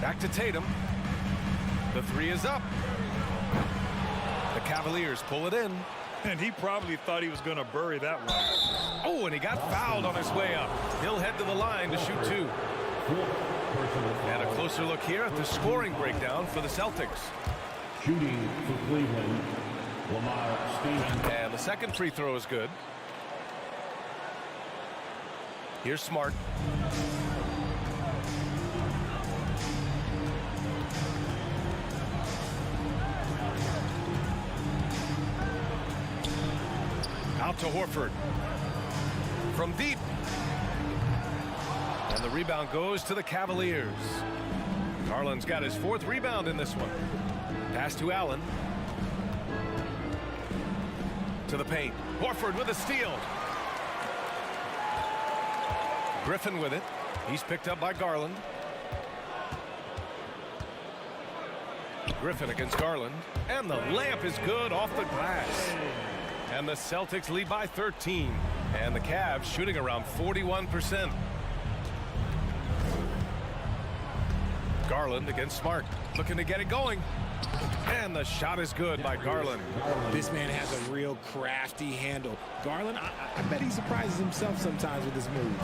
Back to Tatum. The 3 is up. The Cavaliers pull it in. And he probably thought he was going to bury that one. Oh, and he got fouled on his way up. He'll head to the line to shoot 2. And a closer look here at the scoring breakdown for the Celtics. Shooting for Cleveland, Lamar Stevens. And the second free throw is good. Here's Smart. Out to Horford. From deep. And the rebound goes to the Cavaliers. Garland's got his 4th rebound in this one. Pass to Allen. To the paint. Horford with a steal. Griffin with it. He's picked up by Garland. Griffin against Garland. And the layup is good off the glass. And the Celtics lead by 13. And the Cavs shooting around 41%. Garland against Smart. Looking to get it going. And the shot is good by Garland. This man has a real crafty handle. Garland, I bet he surprises himself sometimes with his moves.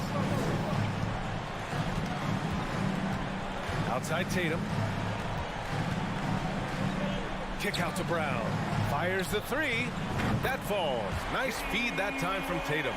Outside Tatum. Kick out to Brown. Fires the 3. That falls. Nice feed that time from Tatum.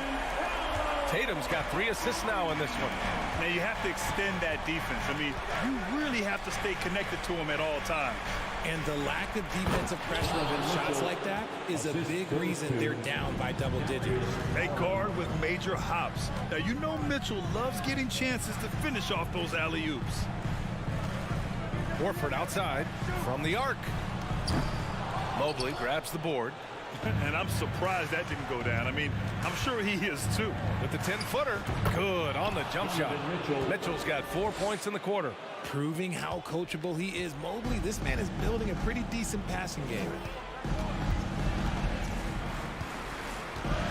Tatum's got 3 assists now in this one. Now you have to extend that defense. I mean, you really have to stay connected to him at all times. And the lack of defensive pressure of shots like that is a big reason they're down by double digits. They guard with major hops. Now you know Mitchell loves getting chances to finish off those alley-oops. Horford outside from the arc. Mobley grabs the board. And I'm surprised that didn't go down. I mean, I'm sure he is too. With the 10-footer. Good on the jump shot. Mitchell's got 4 points in the quarter. Proving how coachable he is. Mobley, this man is building a pretty decent passing game.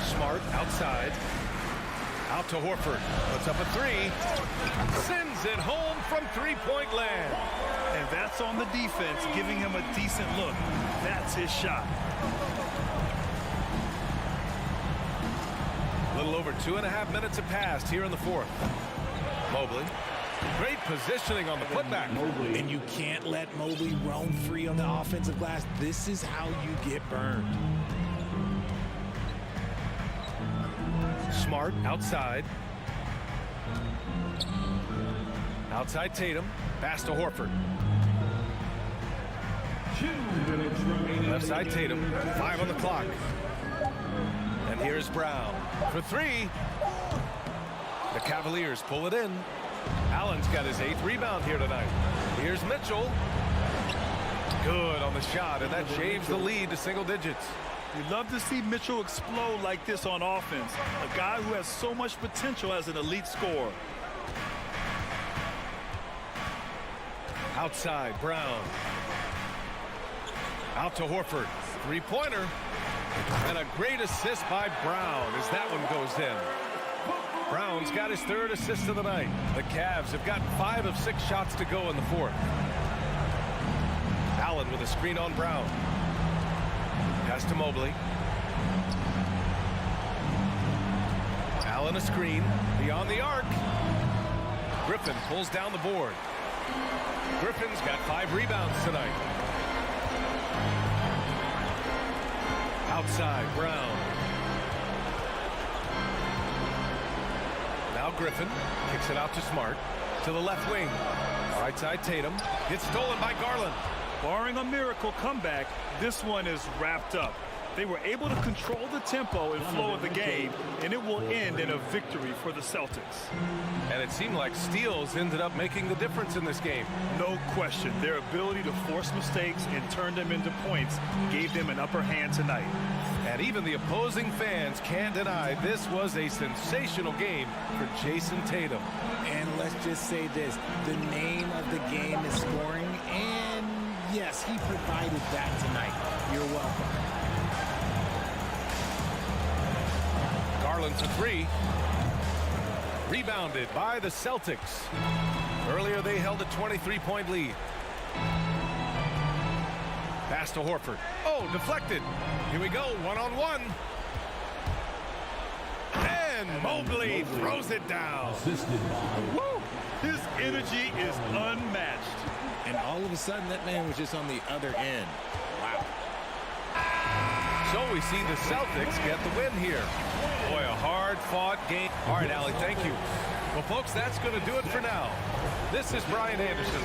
Smart outside. Out to Horford. Puts up a 3. Sends it home from 3-point land. And that's on the defense, giving him a decent look. That's his shot. A little over 2.5 minutes have passed here in the 4th. Mobley. Great positioning on the putback. And you can't let Mobley roam free on the offensive glass. This is how you get burned. Smart outside. Outside Tatum. Pass to Horford. 2 minutes remaining. Left side Tatum. 5 on the clock. And here's Brown for 3. The Cavaliers pull it in. Allen's got his 8th rebound here tonight. Here's Mitchell. Good on the shot, and that shaves the lead to single digits. You'd love to see Mitchell explode like this on offense. A guy who has so much potential as an elite scorer. Outside, Brown. Out to Horford. 3-pointer. And a great assist by Brown as that one goes in. Brown's got his 3rd assist of the night. The Cavs have got 5 of 6 shots to go in the 4th. Allen Allen with a screen on Brown. Pass to Mobley. Allen a screen. Beyond the arc. Griffin pulls down the board. Griffin's got 5 rebounds tonight. Outside, Brown. Now Griffin kicks it out to Smart. To the left wing. Right side, Tatum. It's stolen by Garland. Barring a miracle comeback, this one is wrapped up. They were able to control the tempo and flow of the game, and it will end in a victory for the Celtics. And it seemed like steals ended up making the difference in this game. No question. Their ability to force mistakes and turn them into points gave them an upper hand tonight. And even the opposing fans can't deny this was a sensational game for Jason Tatum. And let's just say this, the name of the game is scoring, and yes, he provided that tonight. You're welcome. Garland for 3. Rebounded by the Celtics. Earlier they held a 23-point lead. Pass to Horford. Oh, deflected. Here we go, one-on-one. And Mobley throws it down. Woo! His energy is unmatched. And all of a sudden, that man was just on the other end. Wow. So we see the Celtics get the win here. Boy, a hard-fought game. All right, Allie, thank you. Well, folks, that's going to do it for now. This is Brian Anderson.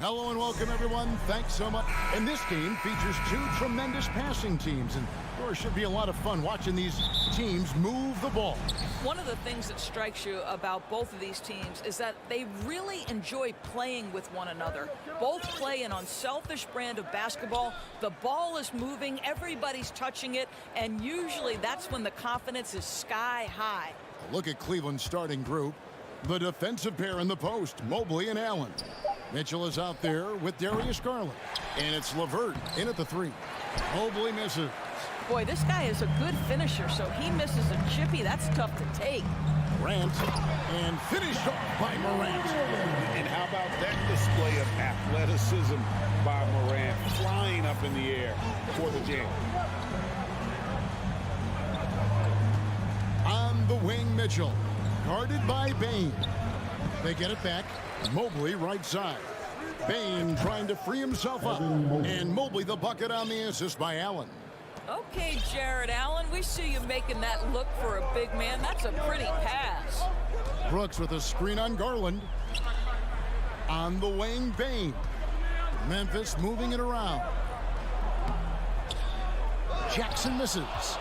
Hello and welcome, everyone. Thanks so much. And this game features two tremendous passing teams, and there should be a lot of fun watching these teams move the ball. One of the things that strikes you about both of these teams is that they really enjoy playing with one another. Both play an unselfish brand of basketball. The ball is moving, everybody's touching it, and usually that's when the confidence is sky high. Look at Cleveland's starting group. The defensive pair in the post, Mobley and Allen. Mitchell is out there with Darius Garland. And it's LeVert in at the 3. Mobley misses. Boy, this guy is a good finisher, so he misses a chippy. That's tough to take. Morant, and finished off by Morant. And how about that display of athleticism by Morant, flying up in the air for the jam. On the wing, Mitchell, guarded by Bane. They get it back. Mobley right side. Bane trying to free himself up. And Mobley the bucket on the assist by Allen. Okay, Jared Allen, we see you making that look for a big man. That's a pretty pass. Brooks with a screen on Garland. On the wing, Bane. Memphis moving it around. Jackson misses.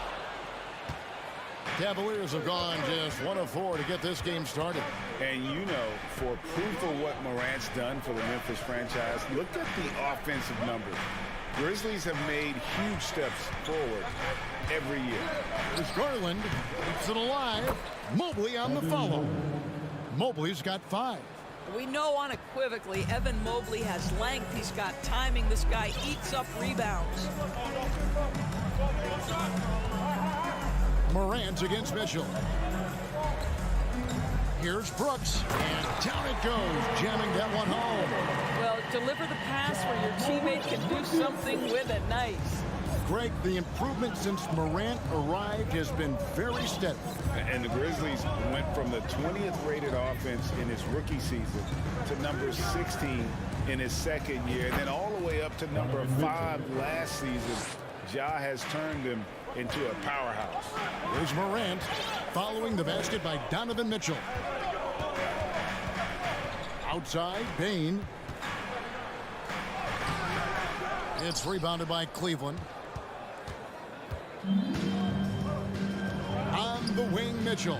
Cavaliers have gone just 1 of 4 to get this game started. And you know, for proof of what Morant's done for the Memphis franchise, look at the offensive numbers. Grizzlies have made huge steps forward every year. It's Garland keeps it alive. Mobley on the follow. Mobley's got 5. We know unequivocally Evan Mobley has length. He's got timing. This guy eats up rebounds. Morant against Mitchell. Here's Brooks, and down it goes, jamming that one home. Well, deliver the pass where your teammate can do something with it. Nice. Greg, the improvement since Morant arrived has been very steady. And the Grizzlies went from the 20th rated offense in his rookie season to number 16 in his second year, and then all the way up to number 5 last season. Ja has turned them into a powerhouse. Here's Morant following the basket by Donovan Mitchell. Outside, Bane. It's rebounded by Cleveland. On the wing, Mitchell.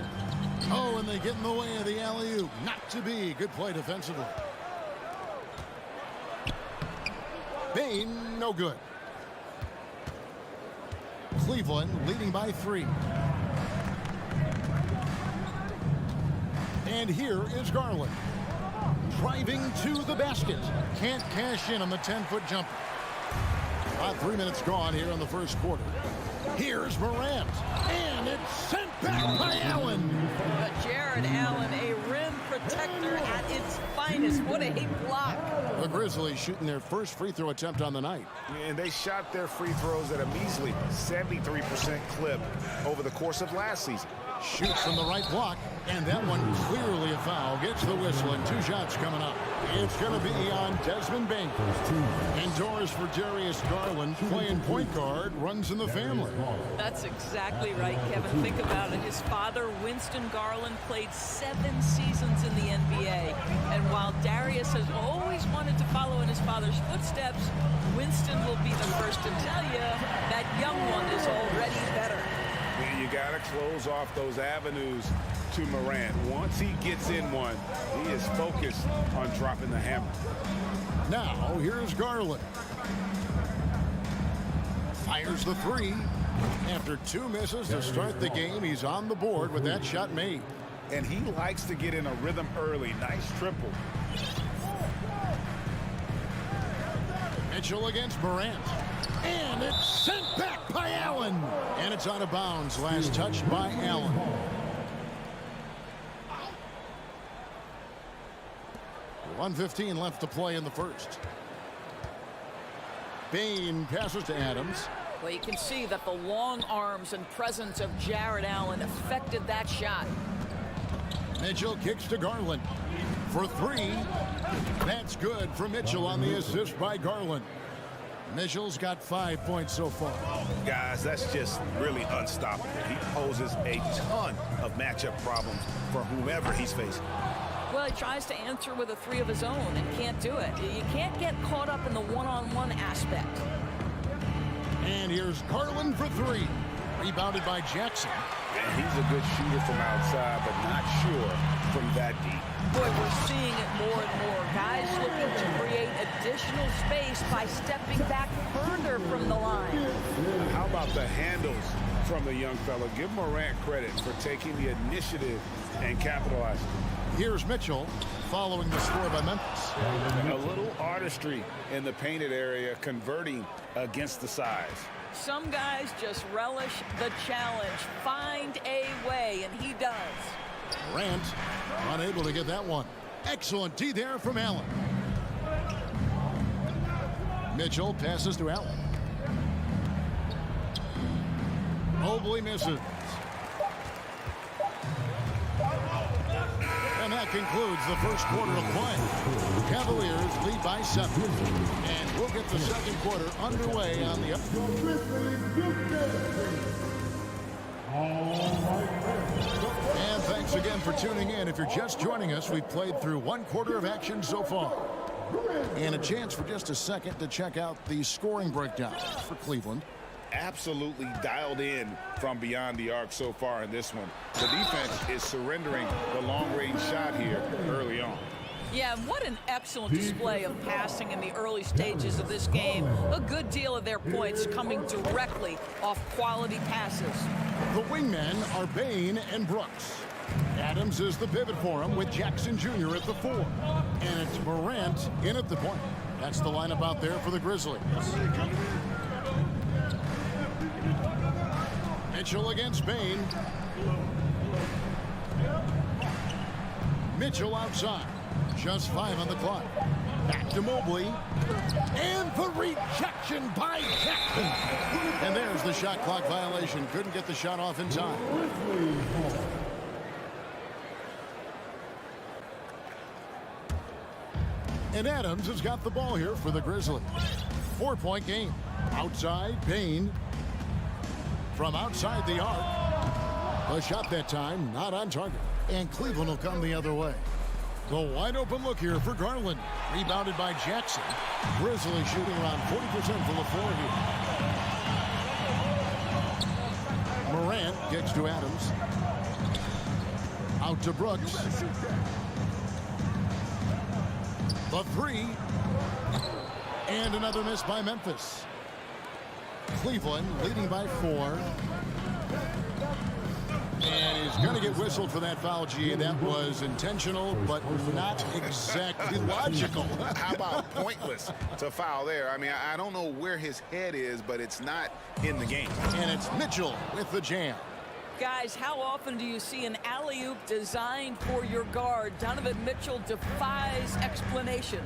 Oh, and they get in the way of the alley-oop. Not to be. Good play defensively. Bane, no good. Cleveland leading by 3. And here is Garland. Driving to the basket. Can't cash in on the 10-foot jumper. About 3 minutes gone here in the first quarter. Here's Morant. And it's sent back by Allen. But Jared Allen, a rim protector at its finest. What a block. The Grizzlies shooting their first free throw attempt on the night. And they shot their free throws at a measly 73% clip over the course of last season. Shoots from the right block, and that one clearly a foul. Gets the whistle, and 2 shots coming up. It's going to be on Desmond Bane. Indoors for Darius Garland, playing point guard, runs in the family. That's exactly right, Kevin. Think about it. His father, Winston Garland, played 7 seasons in the NBA. And while Darius has always wanted to follow in his father's footsteps, Winston will be the first to tell you that young one is already better. You got to close off those avenues to Morant. Once he gets in one, he is focused on dropping the hammer. Now, here's Garland. Fires the 3. After 2 misses to start the game, he's on the board with that shot made. And he likes to get in a rhythm early. Nice triple. Mitchell against Morant. And it's sent back by Allen. And it's out of bounds. Last touch by Allen. .115 left to play in the first. Bane passes to Adams. Well, you can see that the long arms and presence of Jared Allen affected that shot. Mitchell kicks to Garland for 3. That's good for Mitchell on the assist by Garland. Mitchell's got 5 points so far. Guys, that's just really unstoppable. He poses a ton of matchup problems for whomever he's facing. Well, he tries to answer with a three of his own and can't do it. You can't get caught up in the one-on-one aspect. And here's Garland for three. Rebounded by Jackson. And he's a good shooter from outside, but not sure from that deep. Boy, we're seeing it more and more. Guys looking to create additional space by stepping back further from the line. How about the handles from the young fella? Give Morant credit for taking the initiative and capitalizing. Here's Mitchell following the score by Memphis. A little artistry in the painted area, converting against the size. Some guys just relish the challenge. Find a way, and he does. Morant unable to get that one. Excellent D there from Allen. Mitchell passes to Allen. Mobley misses. And that concludes the first quarter of play. Cavaliers lead by 7. And we'll get the second quarter underway on the And thanks again for tuning in. If you're just joining us, we've played through one quarter of action so far. And a chance for just a second to check out the scoring breakdown for Cleveland. Absolutely dialed in from beyond the arc so far in this one. The defense is surrendering the long-range shot here early on. Yeah, what an excellent display of passing in the early stages of this game. A good deal of their points coming directly off quality passes. The wingmen are Bain and Brooks. Adams is the pivot for him with Jackson Jr. at the 4. And it's Morant in at the point. That's the lineup out there for the Grizzlies. Mitchell against Bain. Mitchell outside. Just 5 on the clock. Back to Mobley. And the rejection by Jackson. And there's the shot clock violation. Couldn't get the shot off in time. And Adams has got the ball here for the Grizzlies. 4-point game. Outside, Bain. From outside the arc. The shot that time, not on target. And Cleveland will come the other way. The wide open look here for Garland. Rebounded by Jackson. Grizzlies shooting around 40% from the floor here. Morant gets to Adams. Out to Brooks. The 3. And another miss by Memphis. Cleveland leading by 4. And he's going to get whistled for that foul, G. That was intentional, but not exactly logical. How about pointless to foul there? I mean, I don't know where his head is, but it's not in the game. And it's Mitchell with the jam. Guys, how often do you see an alley-oop designed for your guard? Donovan Mitchell defies explanation.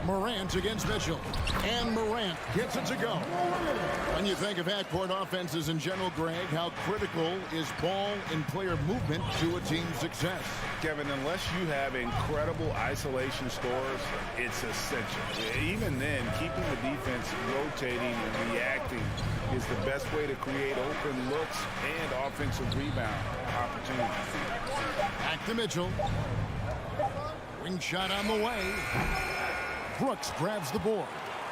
Morant against Mitchell. And Morant gets it to go. When you think of half-court offenses in general, Greg, how critical is ball and player movement to a team's success? Kevin, unless you have incredible isolation scores, it's essential. Even then, keeping the defense rotating and reacting is the best way to create open looks and offensive rebound opportunities. Back to Mitchell. Ring shot on the way. Brooks grabs the board.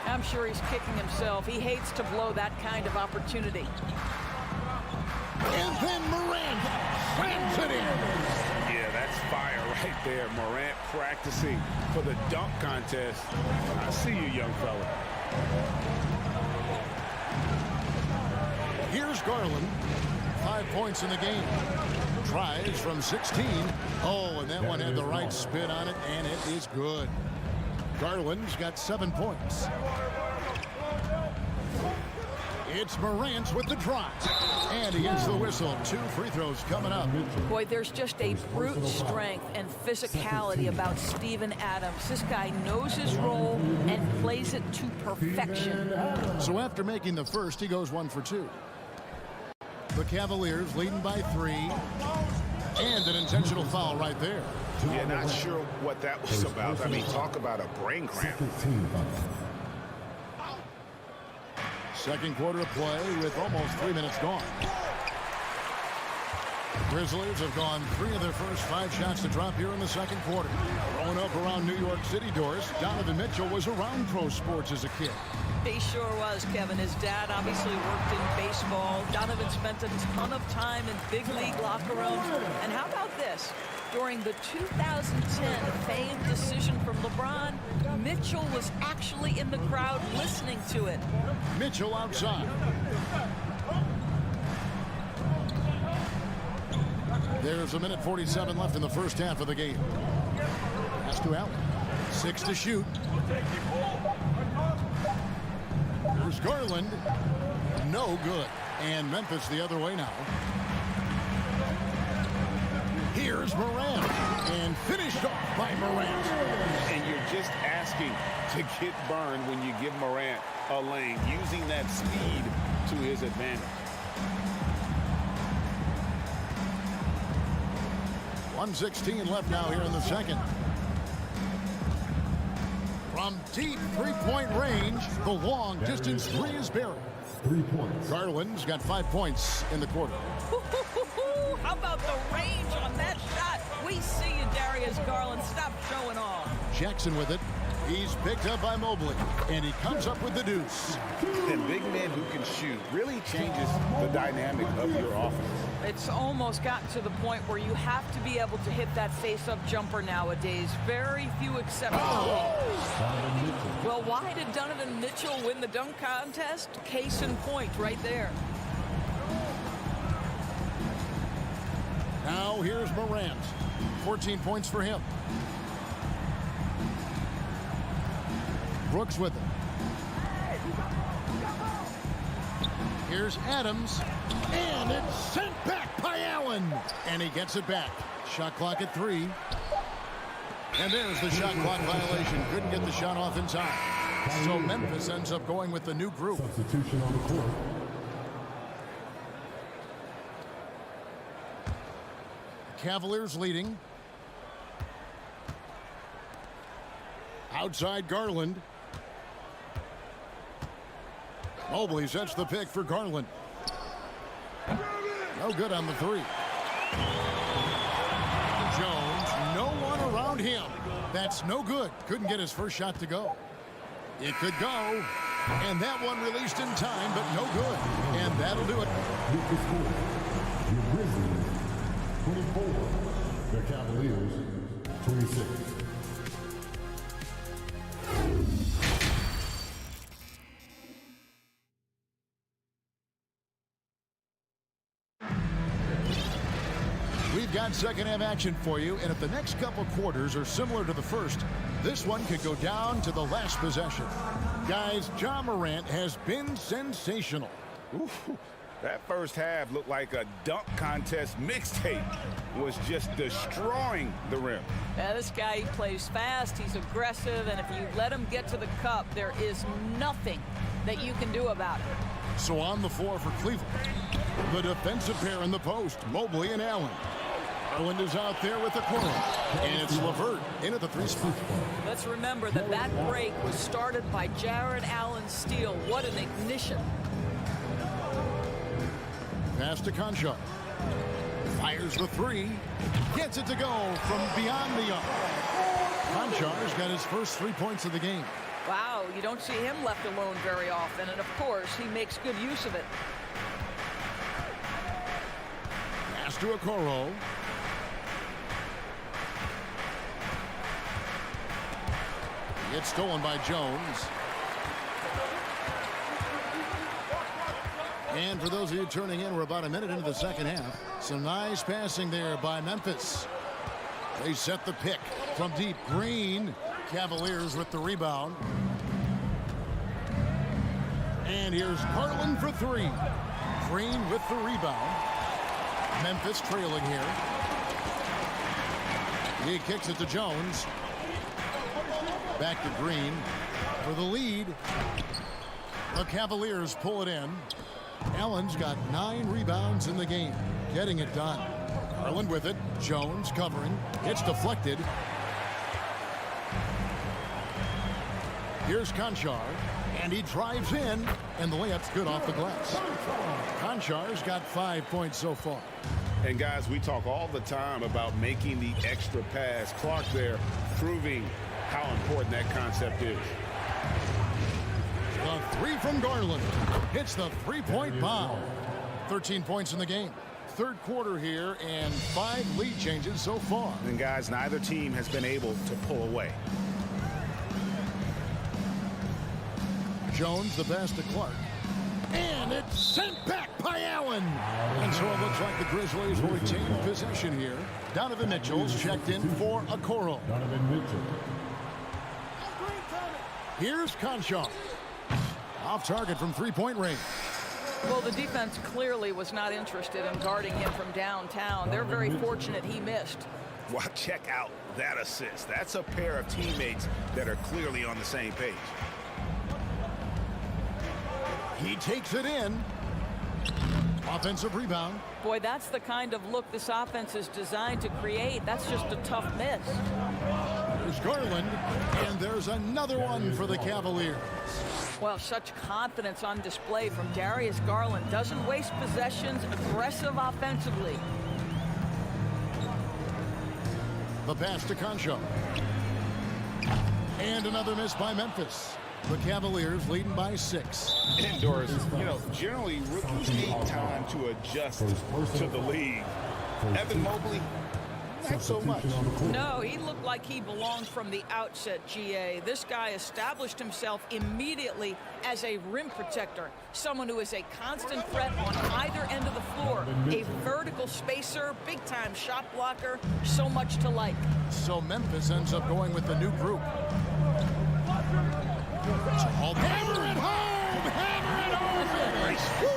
I'm sure he's kicking himself. He hates to blow that kind of opportunity. And then Morant slams it in. Yeah, that's fire right there. Morant practicing for the dunk contest. I see you, young fella. Here's Garland. 5 points in the game. Tries from 16. Oh, and that one had the right spin on it, and it is good. Garland's got 7 points. It's Morant with the drive. And he gets the whistle. 2 free throws coming up. Boy, there's just a brute strength and physicality about Steven Adams. This guy knows his role and plays it to perfection. So after making the first, he goes 1 for 2. The Cavaliers leading by 3. And an intentional foul right there. Yeah, not sure what that was about. I mean, talk about a brain cramp. Second quarter of play with almost 3 minutes gone. Grizzlies have gone 3 of their first 5 shots to drop here in the second quarter. Growing up around New York City doors, Donovan Mitchell was around pro sports as a kid. He sure was, Kevin. His dad obviously worked in baseball. Donovan spent a ton of time in big league locker rooms. And how about this? During the 2010 famed decision from LeBron, Mitchell was actually in the crowd listening to it. Mitchell outside. There's a minute 47 left in the first half of the game. Pass to Allen. 6 to shoot. Here's Garland. No good. And Memphis the other way now. Here's Morant. And finished off by Morant. And you're just asking to get burned when you give Morant a lane, using that speed to his advantage. 1:16 left now here in the second. From deep three-point range, the long-distance three is buried. 3 points. Garland's got 5 points in the quarter. How about the range on that shot? We see you, Darius Garland. Stop showing off. Jackson with it. He's picked up by Mobley, and he comes up with the deuce. And big man who can shoot really changes the dynamic of your offense. It's almost gotten to the point where you have to be able to hit that face-up jumper nowadays. Very few exceptions. Well, why did Donovan Mitchell win the dunk contest? Case in point right there. Now here's Morant. 14 points for him. Brooks with it. Here's Adams. And it's sent back by Allen. And he gets it back. Shot clock at 3. And there's the shot clock violation. Couldn't get the shot off in time. So Memphis ends up going with the new group. Substitution on the court. Cavaliers leading. Outside Garland. Mobley sets the pick for Garland. No good on the 3. Jones, no one around him. That's no good. Couldn't get his first shot to go. It could go. And that one released in time, but no good. And that'll do it. With the score, the Grizzlies 24, the Cavaliers 26. We've got second half action for you, and if the next couple quarters are similar to the first, this one could go down to the last possession. Guys, Ja Morant has been sensational. Ooh, that first half looked like a dunk contest mixtape. Was just destroying the rim. Yeah, this guy, he plays fast, he's aggressive, and if you let him get to the cup, there is nothing that you can do about it. So on the floor for Cleveland, the defensive pair in the post, Mobley and Allen. Garland is out there with the corner, and it's LeVert in at the 3 spot. Let's remember that that break was started by Jared Allen's steal. What an ignition. Pass to Conchar. Fires the 3. Gets it to go from beyond the arc. Conchar's got his first 3 points of the game. Wow, you don't see him left alone very often, and of course, he makes good use of it. Pass to Okoro. It's stolen by Jones. And for those of you turning in, we're about a minute into the second half. Some nice passing there by Memphis. They set the pick from deep. Green. Cavaliers with the rebound. And here's Garland for 3. Green with the rebound. Memphis trailing here. He kicks it to Jones. Back to Green for the lead. The Cavaliers pull it in. Allen's got 9 rebounds in the game. Getting it done. Garland with it. Jones covering. It's deflected. Here's Conchar. And he drives in. And the layup's good off the glass. Conchar's got 5 points so far. And guys, we talk all the time about making the extra pass. Clark there proving how important that concept is. The three from Garland hits the three-point bomb. 13 points in the game. Third quarter here and 5 lead changes so far. And guys, neither team has been able to pull away. Jones the pass to Clark. And it's sent back by Allen. And so it looks like the Grizzlies will retain possession here. Donovan Mitchell's checked in for Okoro. Donovan Mitchell. Here's Conchal. Off target from three-point range. Well, the defense clearly was not interested in guarding him from downtown. They're very fortunate he missed. Well, check out that assist. That's a pair of teammates that are clearly on the same page. He takes it in. Offensive rebound. Boy, that's the kind of look this offense is designed to create. That's just a tough miss. There's Garland, and there's another one for the Cavaliers. Well, such confidence on display from Darius Garland. Doesn't waste possessions, aggressive offensively. The pass to Concho. And another miss by Memphis. The Cavaliers leading by 6. Indoors, you know, generally rookies need time to adjust to the league. Evan Mobley, not so much. No, he looked like he belonged from the outset, GA. This guy established himself immediately as a rim protector, someone who is a constant threat on either end of the floor, a vertical spacer, big-time shot blocker, so much to like. So Memphis ends up going with the new group. Hammer it home! Hammer it home!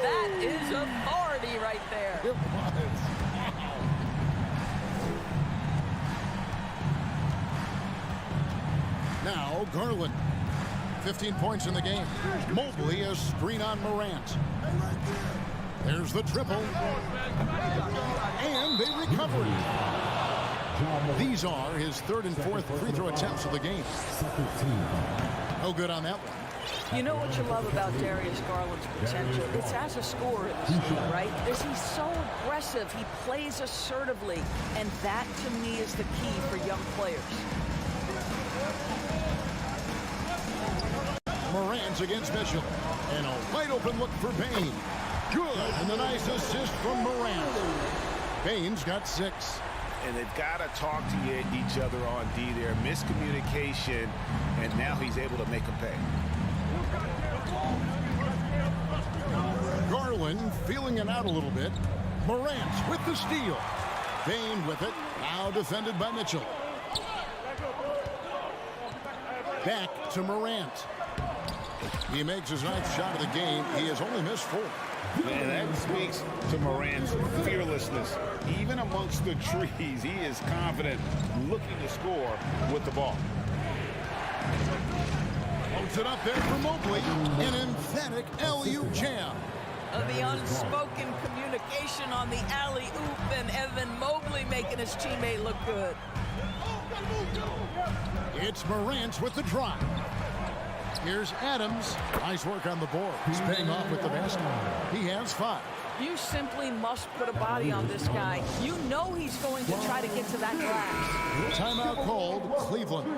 That is authority right there. It was. Now Garland. 15 points in the game. Mobley a screen on Morant. There's the triple. And they recover it. These are his third and fourth free throw attempts of the game. No good on that one. You know what you love about Darius Garland's potential? It's as a scorer in this game, right? Is he's so aggressive, he plays assertively, and that to me is the key for young players. Morant against Mitchell. And a wide open look for Bain. Good. And the nice assist from Morant. Bain's got 6. And they've got to talk to each other on D there. Miscommunication, and now he's able to make a pay. Garland feeling it out a little bit. Morant with the steal. Bain with it. Now defended by Mitchell. Back to Morant. He makes his 9th shot of the game. He has only missed 4. Man, that speaks to Morant's fearlessness. Even amongst the trees, he is confident, looking to score with the ball. Holds it up there for Mobley. An emphatic alley-oop jam. The unspoken communication on the alley-oop, and Evan Mobley making his teammate look good. It's Morant with the drive. Here's Adams. Nice work on the board. He's paying off with the basket. He has 5. You simply must put a body on this guy. You know he's going to try to get to that glass. Timeout called, Cleveland.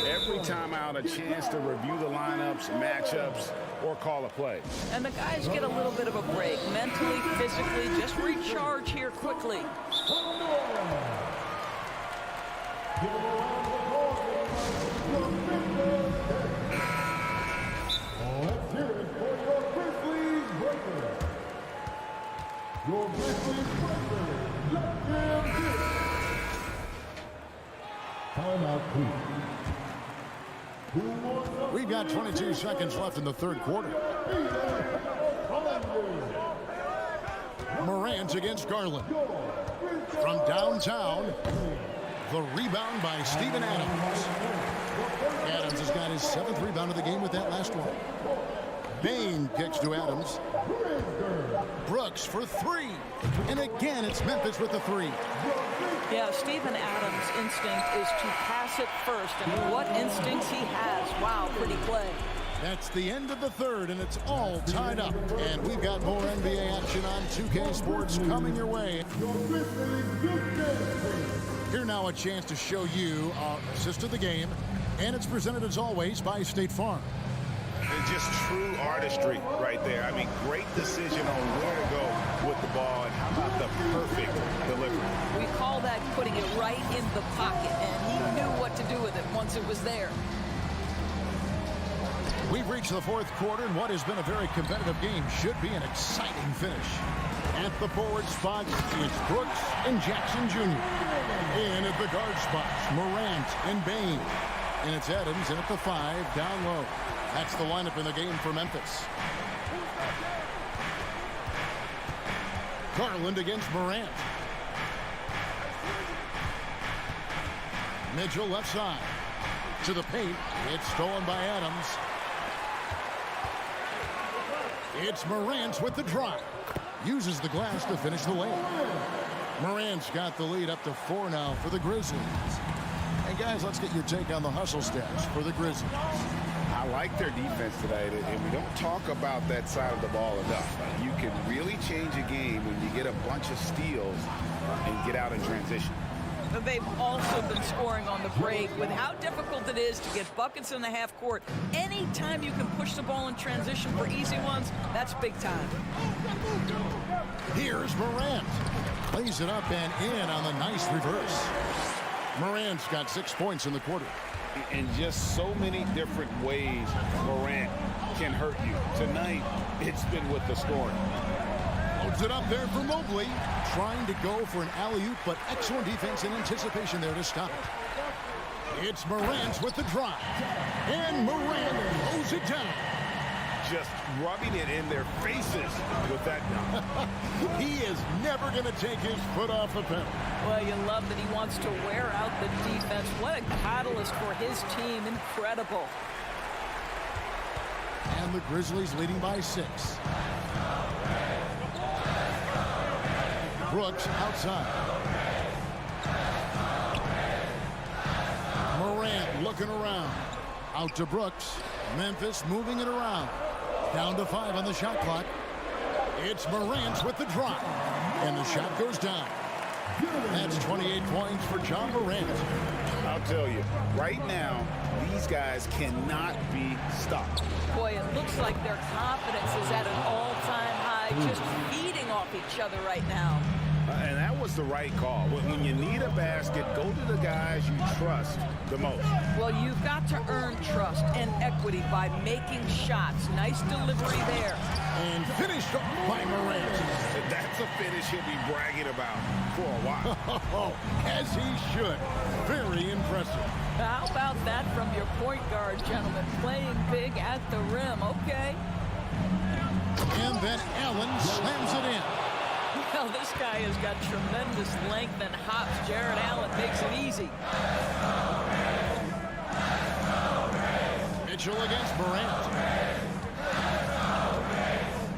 Every timeout, a chance to review the lineups, matchups, or call a play. And the guys get a little bit of a break. Mentally, physically, just recharge here quickly. Let's hear it for your Grizzlies breaker. Your Grizzlies breaker. Let him hit. Timeout, please. We've got 22 seconds left in the third quarter. Morant against Garland. From downtown, the rebound by Steven Adams. Adams has got his 7th rebound of the game with that last one. Bain kicks to Adams. Brooks for 3. And again, it's Memphis with the 3. Yeah, Steven Adams' instinct is to pass it first. And what instincts he has. Wow, pretty play. That's the end of the third, and it's all tied up. And we've got more NBA action on 2K Sports coming your way. Here now a chance to show you our assist of the game, and it's presented as always by State Farm. And just true artistry right there. I mean, great decision on where to go with the ball, and how about the perfect delivery? We call that putting it right in the pocket, and he knew what to do with it once it was there. We've reached the fourth quarter, and what has been a very competitive game should be an exciting finish. At the forward spot, it's Brooks and Jackson Jr. In at the guard spots, Morant and Bain. And it's Adams in at the 5, down low. That's the lineup in the game for Memphis. Garland against Morant. Mitchell left side. To the paint. It's stolen by Adams. It's Morant with the drive. Uses the glass to finish the layup. Morant's got the lead up to 4 now for the Grizzlies. And guys, let's get your take on the hustle stats for the Grizzlies. I like their defense tonight, and we don't talk about that side of the ball enough. You can really change a game when you get a bunch of steals and get out in transition. They've also been scoring on the break. With how difficult it is to get buckets in the half court, anytime you can push the ball in transition for easy ones, that's big time. Here's Morant. Plays it up and in on the nice reverse. Morant's got 6 points in the quarter. And just so many different ways Morant can hurt you. Tonight, it's been with the scoring. Loads it up there for Mobley. Trying to go for an alley-oop, but excellent defense and anticipation there to stop it. It's Morant with the drive. And Morant throws it down. Just rubbing it in their faces with that dunk. He is never going to take his foot off the pedal. Well, you love that he wants to wear out the defense. What a catalyst for his team. Incredible. And the Grizzlies leading by 6. Brooks outside. Morant looking around. Out to Brooks. Memphis moving it around. Down to 5 on the shot clock. It's Morant with the drop. And the shot goes down. That's 28 points for John Morant. I'll tell you, right now, these guys cannot be stopped. Boy, it looks like their confidence is at an all-time high, just feeding off each other right now. And that was the right call. When you need a basket, go to the guys you trust the most. Well, you've got to earn trust and equity by making shots. Nice delivery there. And finished by Morant. That's a finish he'll be bragging about for a while. As he should. Very impressive. How about that from your point guard, gentlemen? Playing big at the rim. Okay. And then Allen slams it in. Well, this guy has got tremendous length and hops. Jared Allen makes it easy. Mitchell against Morant.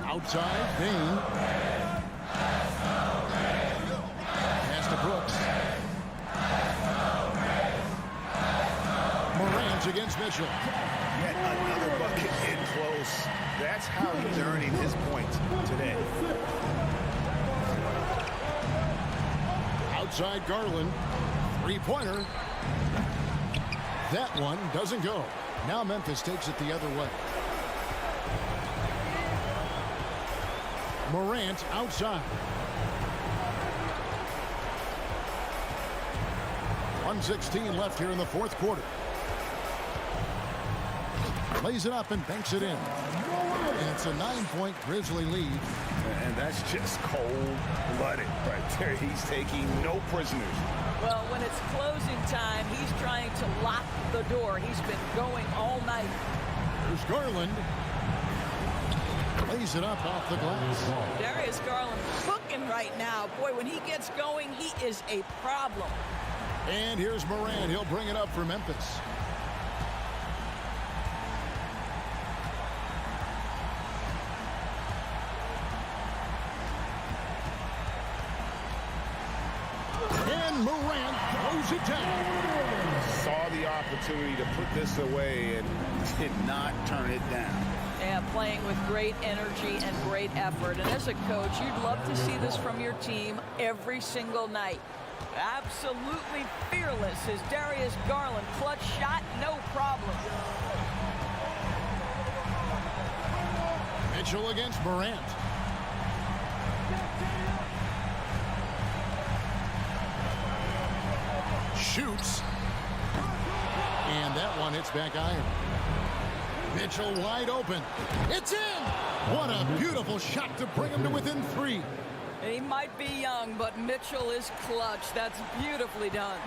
Outside, Bain. Pass to Brooks. Morant against Mitchell. Yet another bucket in close. That's how he's earning his points today. Outside Garland. Three-pointer. That one doesn't go. Now Memphis takes it the other way. Morant outside. 1:16 left here in the fourth quarter. Lays it up and banks it in. And it's a 9-point Grizzly lead. And that's just cold-blooded right there. He's taking no prisoners. Well, when it's closing time, he's trying to lock the door. He's been going all night. There's Garland. Lays it up off the glass. Darius Garland cooking right now. Boy, when he gets going, he is a problem. And here's Morant. He'll bring it up for Memphis. And Morant throws it down. Saw the opportunity to put this away and did not turn it down. Yeah, playing with great energy and great effort. And as a coach, you'd love to see this from your team every single night. Absolutely fearless is Darius Garland. Clutch shot, no problem. Mitchell against Morant. Shoots. And that one hits back iron. Mitchell wide open. It's in! What a beautiful shot to bring him to within 3. He might be young, but Mitchell is clutch. That's beautifully done.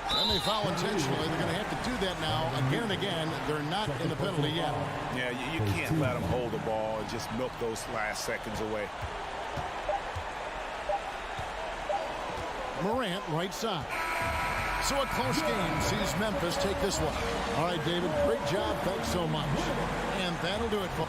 And they foul intentionally. They're going to have to do that now again and again. They're not in the penalty yet. Yeah, you can't let them hold the ball and just milk those last seconds away. Morant right side. So a close game sees Memphis take this one. All right, David, great job. Thanks so much. And that'll do it for...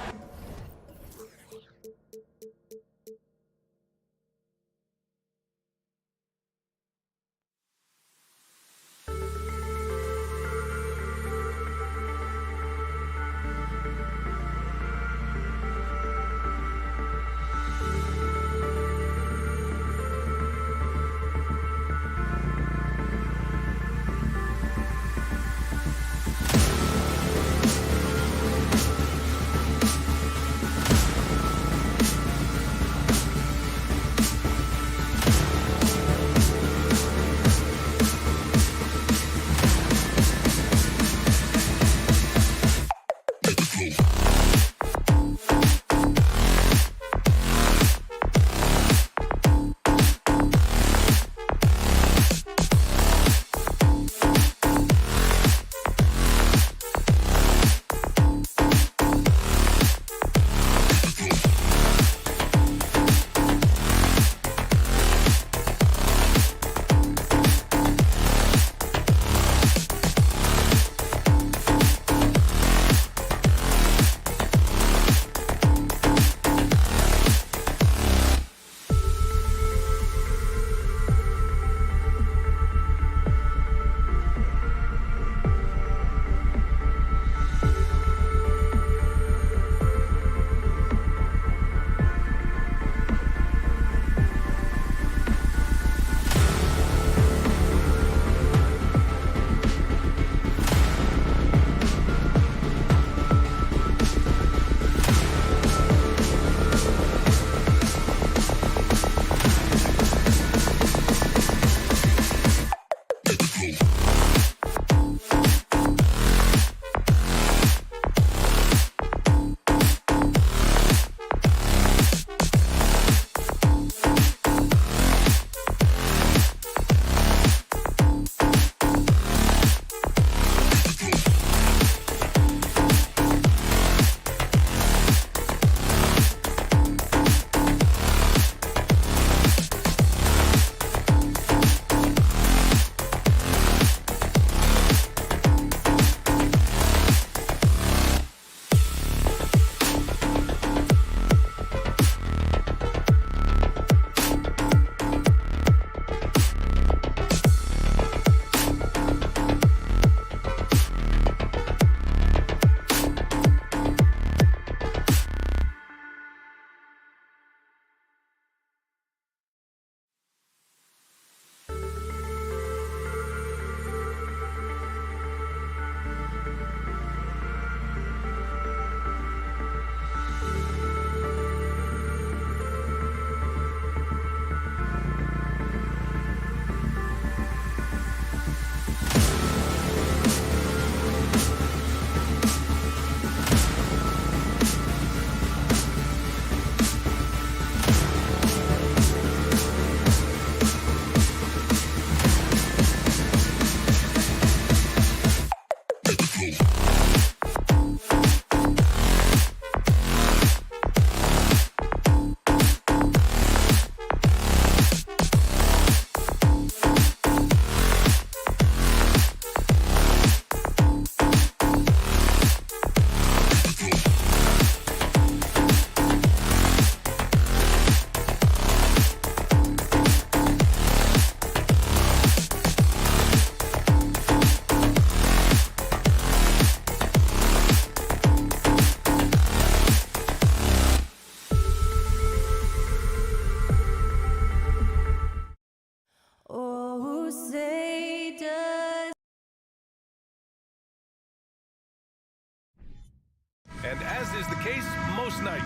as is the case most nights.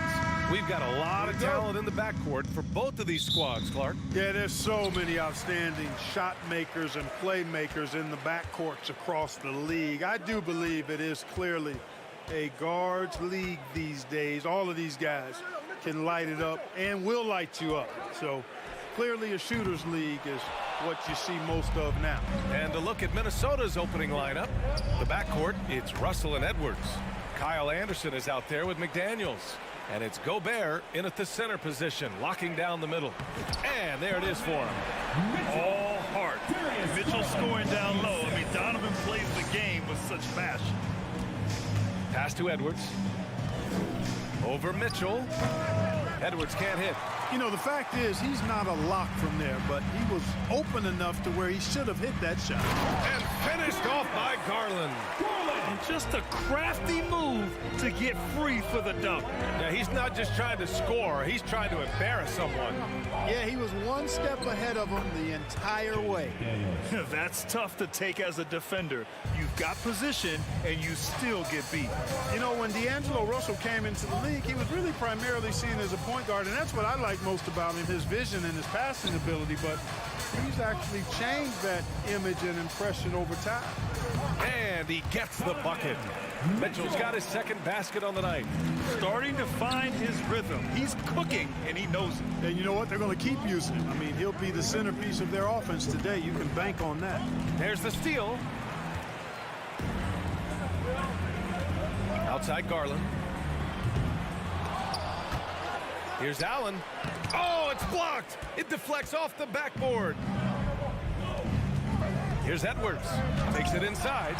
We've got a lot of talent in the backcourt for both of these squads, Clark. Yeah, there's so many outstanding shot makers and playmakers in the backcourts across the league. I do believe it is clearly a guards league these days. All of these guys can light it up and will light you up. So clearly a shooters league is what you see most of now. And to look at Minnesota's opening lineup, the backcourt, it's Russell and Edwards. Kyle Anderson is out there with McDaniels. And it's Gobert in at the center position, locking down the middle. And there it is for him. All heart. Mitchell scoring down low. I mean, Donovan plays the game with such passion. Pass to Edwards. Over Mitchell. Edwards can't hit. You know, the fact is he's not a lock from there, but he was open enough to where he should have hit that shot. And finished off by Garland. And just a crafty move to get free for the dunk. Now, he's not just trying to score. He's trying to embarrass someone. Yeah, he was one step ahead of him the entire way. That's tough to take as a defender. You've got position, and you still get beat. You know, when D'Angelo Russell came into the league, he was really primarily seen as a point guard, and that's what I like most about him, his vision and his passing ability, but he's actually changed that image and impression over time. And he gets the bucket. Mitchell's got his second basket on the night. Starting to find his rhythm. He's cooking, and he knows it. And you know what? They're going to keep using him. I mean, he'll be the centerpiece of their offense today. You can bank on that. There's the steal. Outside Garland. Here's Allen. Oh, it's blocked. It deflects off the backboard. Here's Edwards. Takes it inside.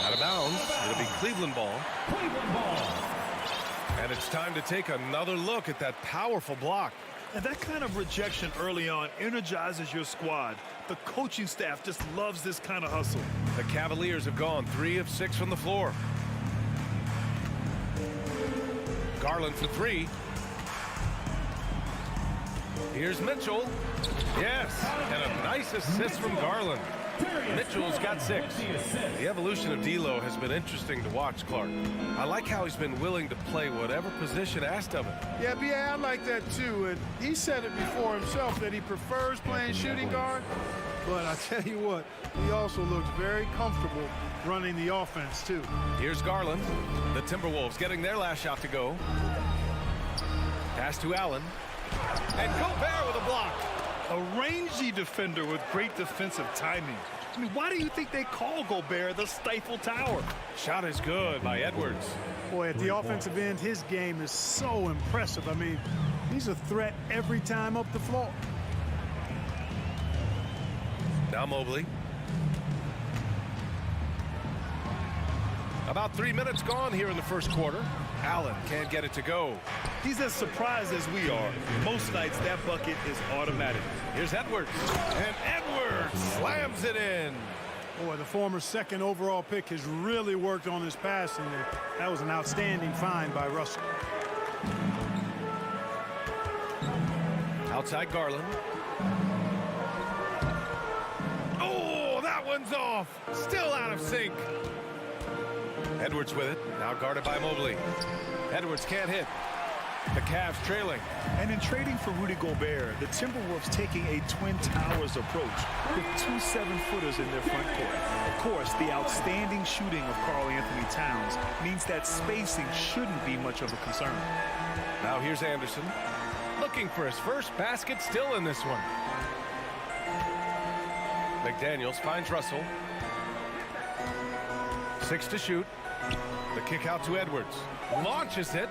Out of bounds. It'll be Cleveland ball. And it's time to take another look at that powerful block. And that kind of rejection early on energizes your squad. The coaching staff just loves this kind of hustle. The Cavaliers have gone 3 of 6 from the floor. Garland for 3. Here's Mitchell. Yes, and a nice assist from Garland. Mitchell's got 6. The evolution of D'Lo has been interesting to watch, Clark. I like how he's been willing to play whatever position asked of him. Yeah, B.A., I like that too. And he said it before himself that he prefers playing shooting guard. But I tell you what, he also looks very comfortable running the offense too. Here's Garland. The Timberwolves getting their last shot to go. Pass to Allen. And Gobert with a block. A rangy defender with great defensive timing. I mean, why do you think they call Gobert the Stifle Tower? Shot is good by Edwards. Boy, at the offensive end, his game is so impressive. I mean, he's a threat every time up the floor. Now Mobley. About 3 minutes gone here in the first quarter. Allen can't get it to go. He's as surprised as we are. Most nights, that bucket is automatic. Here's Edwards. And Edwards slams it in. Boy, the former second overall pick has really worked on his passing. That was an outstanding find by Russell. Outside Garland. Oh, that one's off. Still out of sync. Edwards with it. Now guarded by Mobley. Edwards can't hit. The Cavs trailing. And in trading for Rudy Gobert, the Timberwolves taking a Twin Towers approach with 2 7-footers in their front court. Of course, the outstanding shooting of Karl Anthony Towns means that spacing shouldn't be much of a concern. Now here's Anderson. Looking for his first basket, still in this one. McDaniels finds Russell. 6 to shoot. The kick out to Edwards. Launches it.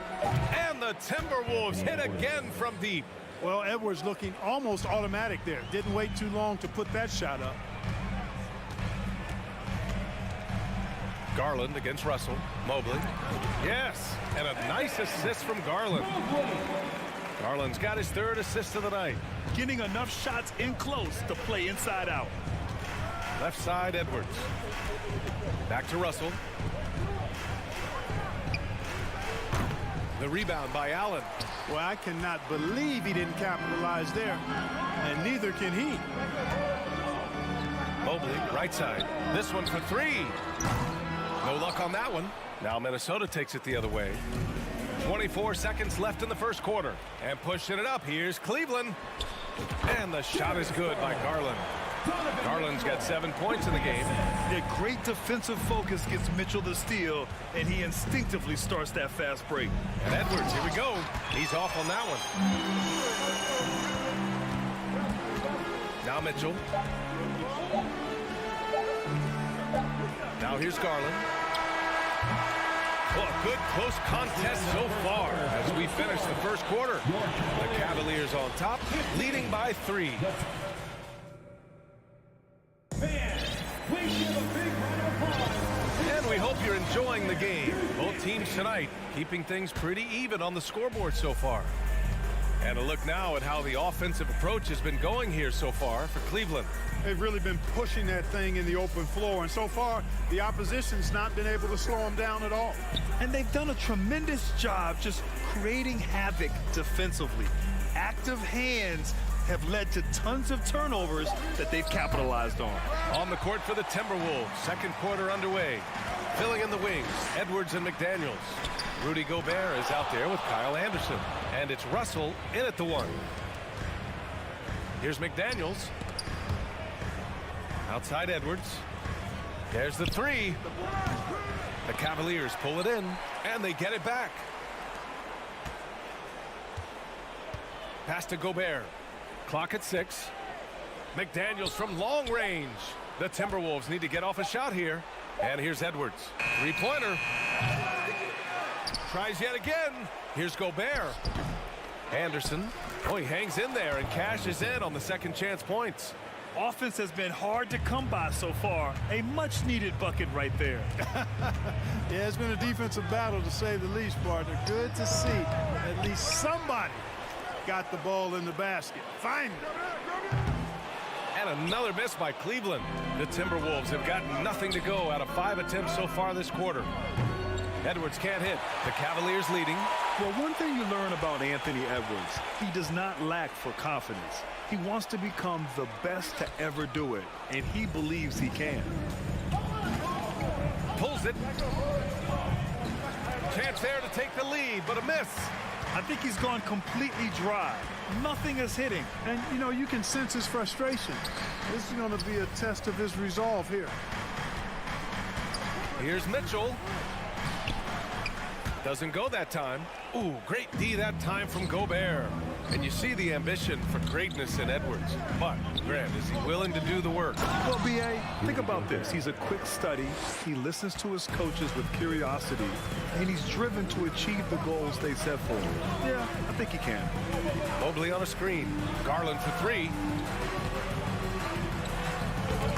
And the Timberwolves hit again from deep. Well, Edwards looking almost automatic there. Didn't wait too long to put that shot up. Garland against Russell. Mobley. Yes. And a nice assist from Garland. Garland's got his 3rd assist of the night. Getting enough shots in close to play inside out. Left side, Edwards. Back to Russell. The rebound by Allen. Well, I cannot believe he didn't capitalize there. And neither can he. Mobley, right side. This one for 3. No luck on that one. Now Minnesota takes it the other way. 24 seconds left in the first quarter. And pushing it up, here's Cleveland. And the shot is good by Garland. Garland's got 7 points in the game. Yeah, great defensive focus gets Mitchell the steal, and he instinctively starts that fast break. And Edwards, here we go. He's off on that one. Now Mitchell. Now here's Garland. Well, a good close contest so far as we finish the first quarter. The Cavaliers on top, leading by 3. And we hope you're enjoying the game. Both teams tonight keeping things pretty even on the scoreboard so far. And a look now at how the offensive approach has been going here so far for Cleveland. They've really been pushing that thing in the open floor, and so far the opposition's not been able to slow them down at all. And they've done a tremendous job just creating havoc defensively. Active hands have led to tons of turnovers that they've capitalized on. On the court for the Timberwolves, second quarter underway. Filling in the wings, Edwards and McDaniels. Rudy Gobert is out there with Kyle Anderson. And it's Russell in at the 1. Here's McDaniels. Outside Edwards. There's the 3. The Cavaliers pull it in, and they get it back. Pass to Gobert. Clock at 6. McDaniels from long range. The Timberwolves need to get off a shot here. And here's Edwards. 3-pointer. Tries yet again. Here's Gobert. Anderson. Oh, he hangs in there and cashes in on the second chance points. Offense has been hard to come by so far. A much-needed bucket right there. Yeah, it's been a defensive battle to say the least, partner. Good to see at least somebody got the ball in the basket. Finally. And another miss by Cleveland. The Timberwolves have gotten nothing to go out of 5 attempts so far this quarter. Edwards can't hit. The Cavaliers leading. Well, one thing you learn about Anthony Edwards, he does not lack for confidence. He wants to become the best to ever do it, and he believes he can. Pulls it. Chance there to take the lead, but a miss. I think he's gone completely dry. Nothing is hitting. And, you know, you can sense his frustration. This is going to be a test of his resolve here. Here's Mitchell. Doesn't go that time. Ooh, great D that time from Gobert. And you see the ambition for greatness in Edwards. But, Grant, is he willing to do the work? Well, B.A., think about this. He's a quick study. He listens to his coaches with curiosity. And he's driven to achieve the goals they set for him. Yeah, I think he can. Mobley on a screen. Garland for 3.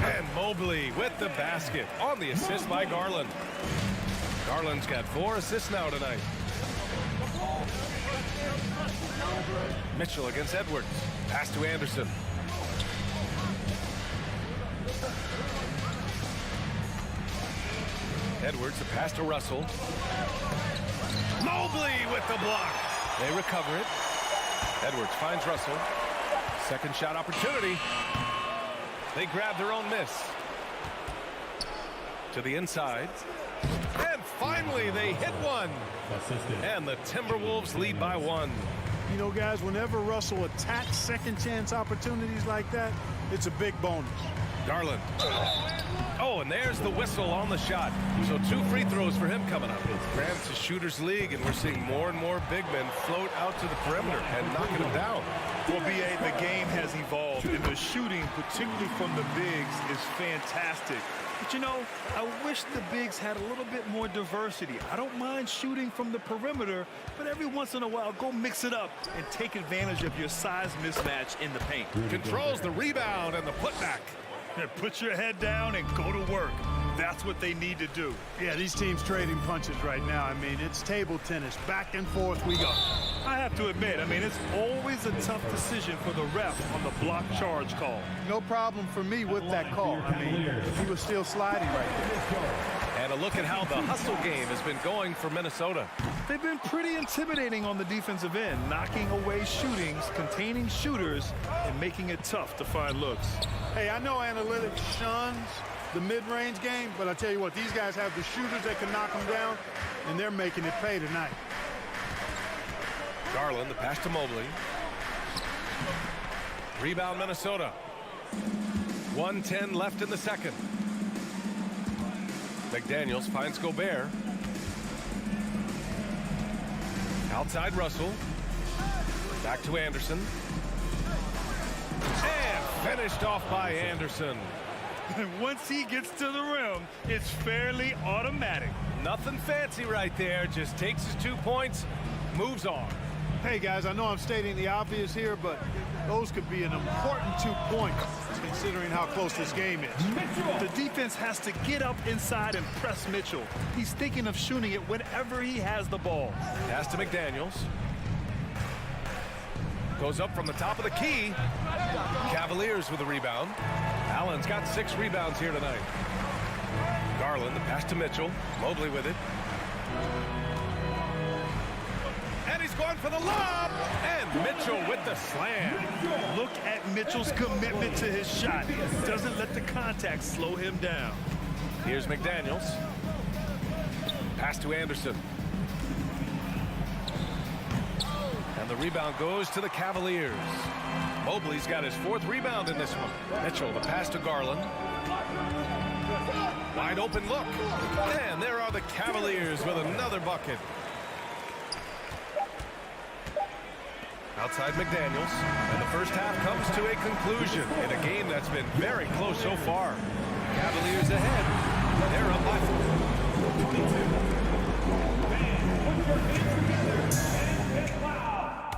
And Mobley with the basket on the assist by Garland. Garland's got 4 assists now tonight. Mitchell against Edwards. Pass to Anderson. Edwards, the pass to Russell. Mobley with the block. They recover it. Edwards finds Russell. Second shot opportunity. They grab their own miss. To the inside. And finally, they hit one. And the Timberwolves lead by 1. You know, guys, whenever Russell attacks second chance opportunities like that, it's a big bonus. Garland. Oh, and there's the whistle on the shot. So 2 free throws for him coming up. Grant's a shooter's league, and we're seeing more and more big men float out to the perimeter and knocking them down. Well, B.A., the game has evolved, and the shooting, particularly from the bigs, is fantastic. But, you know, I wish the bigs had a little bit more diversity. I don't mind shooting from the perimeter, but every once in a while, go mix it up and take advantage of your size mismatch in the paint. Controls the rebound and the putback. Yeah, put your head down and go to work. That's what they need to do. Yeah, these teams trading punches right now. I mean, it's table tennis. Back and forth we go. I have to admit, I mean, it's always a tough decision for the ref on the block charge call. No problem for me with that call. I mean, he was still sliding right there. And a look at how the hustle game has been going for Minnesota. They've been pretty intimidating on the defensive end, knocking away shootings, containing shooters, and making it tough to find looks. Hey, I know analytics shuns the mid-range game, but I tell you what, these guys have the shooters that can knock them down, and they're making it pay tonight. Garland, the pass to Mobley. Rebound, Minnesota. 1:10 left in the second. McDaniels finds Gobert. Outside Russell. Back to Anderson. And finished off by Anderson. Once he gets to the rim, it's fairly automatic. Nothing fancy right there. Just takes his 2 points, moves on. Hey, guys, I know I'm stating the obvious here, but those could be an important 2 points considering how close this game is. The defense has to get up inside and press Mitchell. He's thinking of shooting it whenever he has the ball. Pass to McDaniels. Goes up from the top of the key. Cavaliers with a rebound. Allen's got 6 rebounds here tonight. Garland, the pass to Mitchell. Mobley with it. And he's going for the lob. And Mitchell with the slam. Look at Mitchell's commitment to his shot. Doesn't let the contact slow him down. Here's McDaniels. Pass to Anderson. And the rebound goes to the Cavaliers. Mobley's got his 4th rebound in this one. Mitchell, the pass to Garland. Wide open look. And there are the Cavaliers with another bucket. Outside McDaniels. And the first half comes to a conclusion in a game that's been very close so far. Cavaliers ahead. They're up by 4.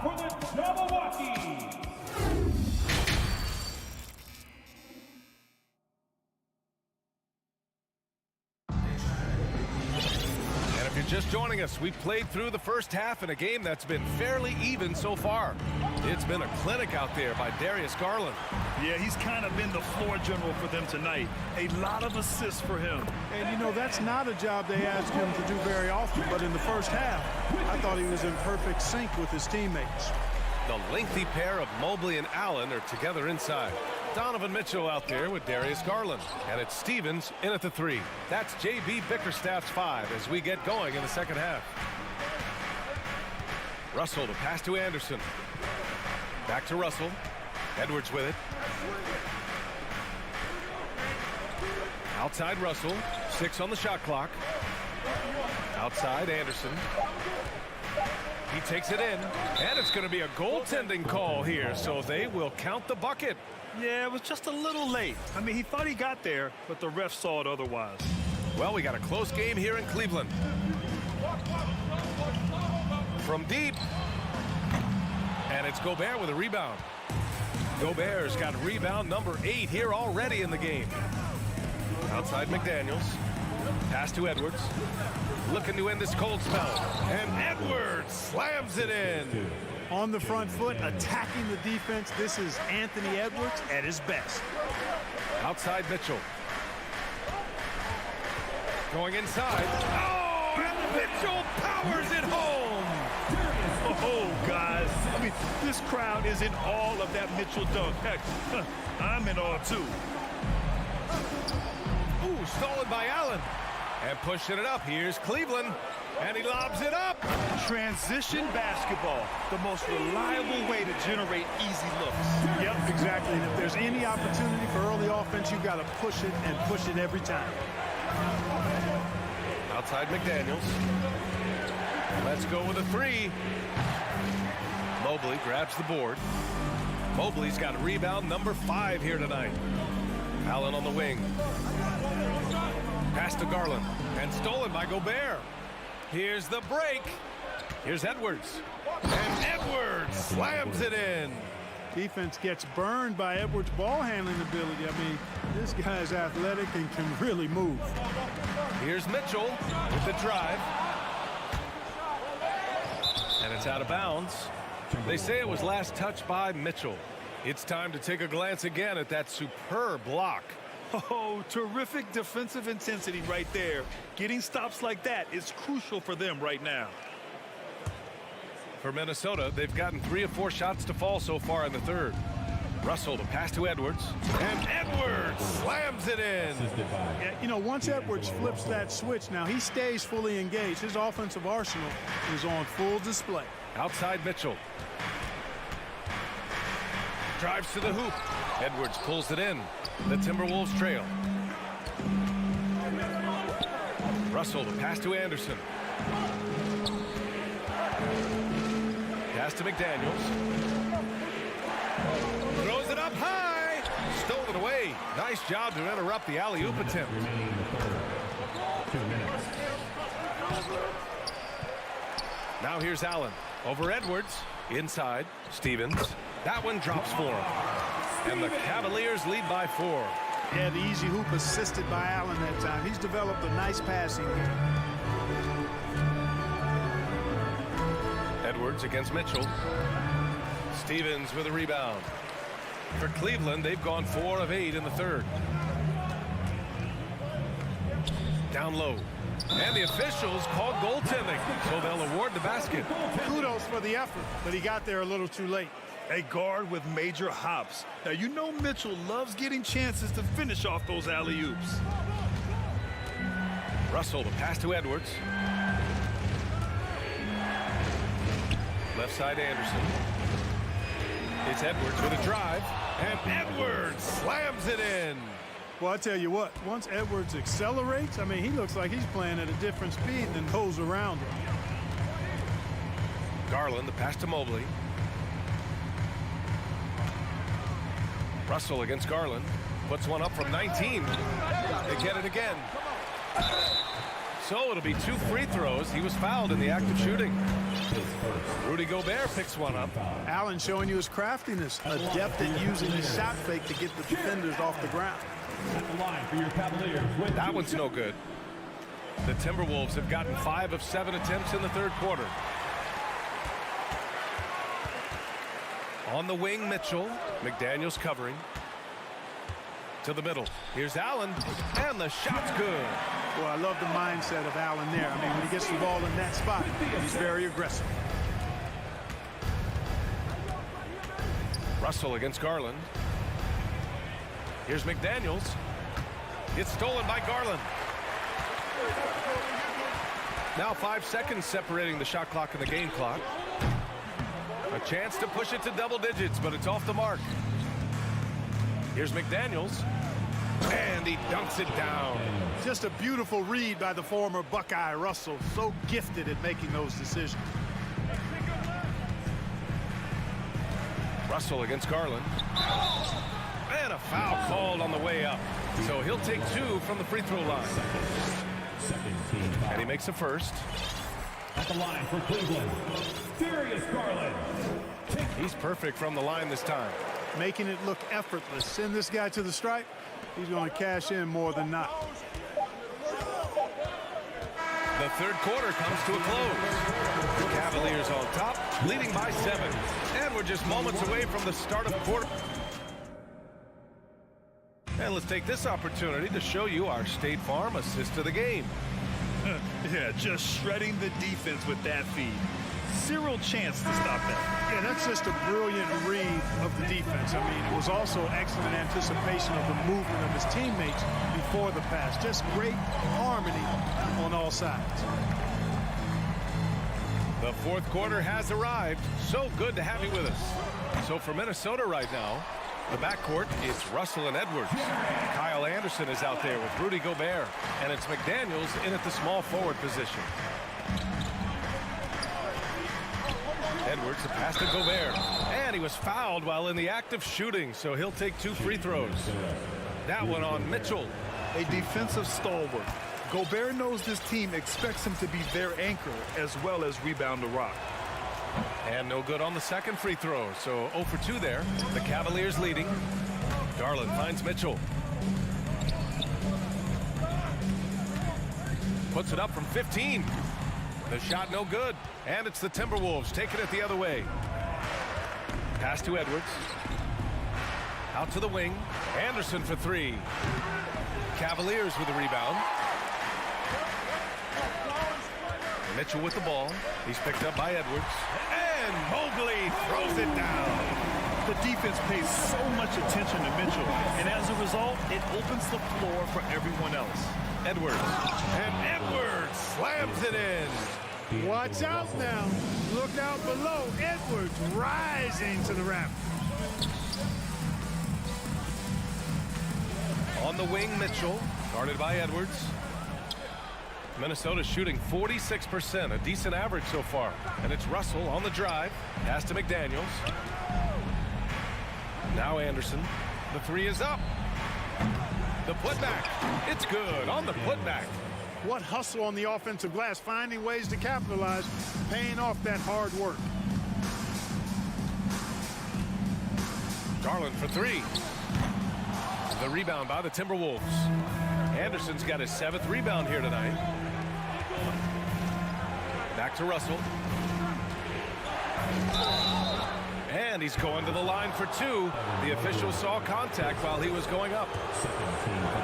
For the Jabberwockies. And if you're just joining us, we've played through the first half in a game that's been fairly even so far. It's been a clinic out there by Darius Garland. Yeah, he's kind of been the floor general for them tonight. A lot of assists for him. And, you know, that's not a job they ask him to do very often, but in the first half, I thought he was in perfect sync with his teammates. The lengthy pair of Mobley and Allen are together inside. Donovan Mitchell out there with Darius Garland. And it's Stevens in at the 3. That's J.B. Bickerstaff's 5 as we get going in the second half. Russell to pass to Anderson. Back to Russell. Edwards with it. Outside Russell. 6 on the shot clock. Outside Anderson. He takes it in, and it's going to be a goaltending call here, so they will count the bucket. Yeah, it was just a little late. I mean, he thought he got there, but the ref saw it otherwise. Well, we got a close game here in Cleveland. From deep. And it's Gobert with a rebound. Gobert's got rebound number 8 here already in the game. Outside McDaniels. Pass to Edwards. Looking to end this cold spell. And Edwards slams it in. On the front foot, attacking the defense. This is Anthony Edwards at his best. Outside Mitchell. Going inside. Oh, and Mitchell powers it home. Oh, guys. I mean, this crowd is in awe of that Mitchell dunk. Heck, I'm in awe, too. Ooh, stolen by Allen. And pushing it up. Here's Cleveland. And he lobs it up. Transition basketball, the most reliable way to generate easy looks. Yep, exactly. And if there's any opportunity for early offense, you've got to push it and push it every time. Outside McDaniels. Let's go with a 3. Mobley grabs the board. Mobley's got rebound number 5 here tonight. Allen on the wing. Pass to Garland. And stolen by Gobert. Here's the break. Here's Edwards. And Edwards slams it in. Defense gets burned by Edwards' ball handling ability. I mean, this guy's athletic and can really move. Here's Mitchell with the drive. And it's out of bounds. They say it was last touched by Mitchell. It's time to take a glance again at that superb block. Oh, terrific defensive intensity right there. Getting stops like that is crucial for them right now. For Minnesota, they've gotten 3 of 4 shots to fall so far in the third. Russell to pass to Edwards. And Edwards slams it in. Yeah, you know, once Edwards flips that switch, now he stays fully engaged. His offensive arsenal is on full display. Outside Mitchell. Drives to the hoop. Edwards pulls it in. The Timberwolves trail. Russell to pass to Anderson. Pass to McDaniels. Throws it up high. Stolen away. Nice job to interrupt the alley-oop attempt. Now here's Allen. Over Edwards. Inside. Stevens. That one drops for him. And the Cavaliers lead by 4. Yeah, the easy hoop assisted by Allen that time. He's developed a nice passing game. Edwards against Mitchell. Stevens with a rebound. For Cleveland, they've gone 4 of 8 in the third. Down low. And the officials called goaltending, so they'll award the basket. Kudos for the effort, but he got there a little too late. A guard with major hops. Now, you know Mitchell loves getting chances to finish off those alley-oops. Russell to pass to Edwards. Left side Anderson. It's Edwards with a drive. And Edwards slams it in. Well, I tell you what, once Edwards accelerates, I mean, he looks like he's playing at a different speed than those around him. Garland, the pass to Mobley. Russell against Garland. Puts one up from 19. They get it again. So it'll be 2 free throws. He was fouled in the act of shooting. Rudy Gobert picks one up. Allen showing you his craftiness, adept at using his shot fake to get the defenders off the ground. That one's no good. The Timberwolves have gotten 5 of 7 attempts in the third quarter. On the wing, Mitchell. McDaniels covering. To the middle. Here's Allen. And the shot's good. Well, I love the mindset of Allen there. I mean, when he gets the ball in that spot, he's very aggressive. Russell against Garland. Here's McDaniels. It's stolen by Garland. Now 5 seconds separating the shot clock and the game clock. A chance to push it to double digits, but it's off the mark. Here's McDaniels. And he dunks it down. Just a beautiful read by the former Buckeye Russell. So gifted at making those decisions. Russell against Garland. And a foul called on the way up. So he'll take 2 from the free throw line. And he makes a first. At the line for Cleveland, Darius Garland. He's perfect from the line this time. Making it look effortless. Send this guy to the stripe. He's going to cash in more than not. The third quarter comes to a close. The Cavaliers on top, leading by 7. And we're just moments away from the start of quarter. And let's take this opportunity to show you our State Farm assist of the game. Yeah, just shredding the defense with that feed. Zero chance to stop that. Yeah, that's just a brilliant read of the defense. I mean, it was also excellent anticipation of the movement of his teammates before the pass. Just great harmony on all sides. The fourth quarter has arrived. So good to have you with us. So for Minnesota right now, the backcourt, it's Russell and Edwards. Kyle Anderson is out there with Rudy Gobert. And it's McDaniels in at the small forward position. Edwards, the pass to Gobert. And he was fouled while in the act of shooting, so he'll take 2 free throws. That one on Mitchell. A defensive stalwart. Gobert knows this team expects him to be their anchor as well as rebound the rock. And no good on the second free throw, so 0 for 2 there. The Cavaliers leading. Garland finds Mitchell. Puts it up from 15. The shot no good. And it's the Timberwolves taking it the other way. Pass to Edwards. Out to the wing. Anderson for 3. Cavaliers with a rebound. Mitchell with the ball. He's picked up by Edwards. And Mobley throws it down. The defense pays so much attention to Mitchell, and as a result, it opens the floor for everyone else. Edwards. And Edwards slams it in. Watch out now. Look out below. Edwards rising to the rack. On the wing, Mitchell, guarded by Edwards. Minnesota shooting 46%, a decent average so far. And it's Russell on the drive. Pass to McDaniels. Now Anderson. The three is up. The putback. It's good on the putback. What hustle on the offensive glass, finding ways to capitalize, paying off that hard work. Garland for three. The rebound by the Timberwolves. Anderson's got his 7th rebound here tonight. Back to Russell. And he's going to the line for 2. The official saw contact while he was going up.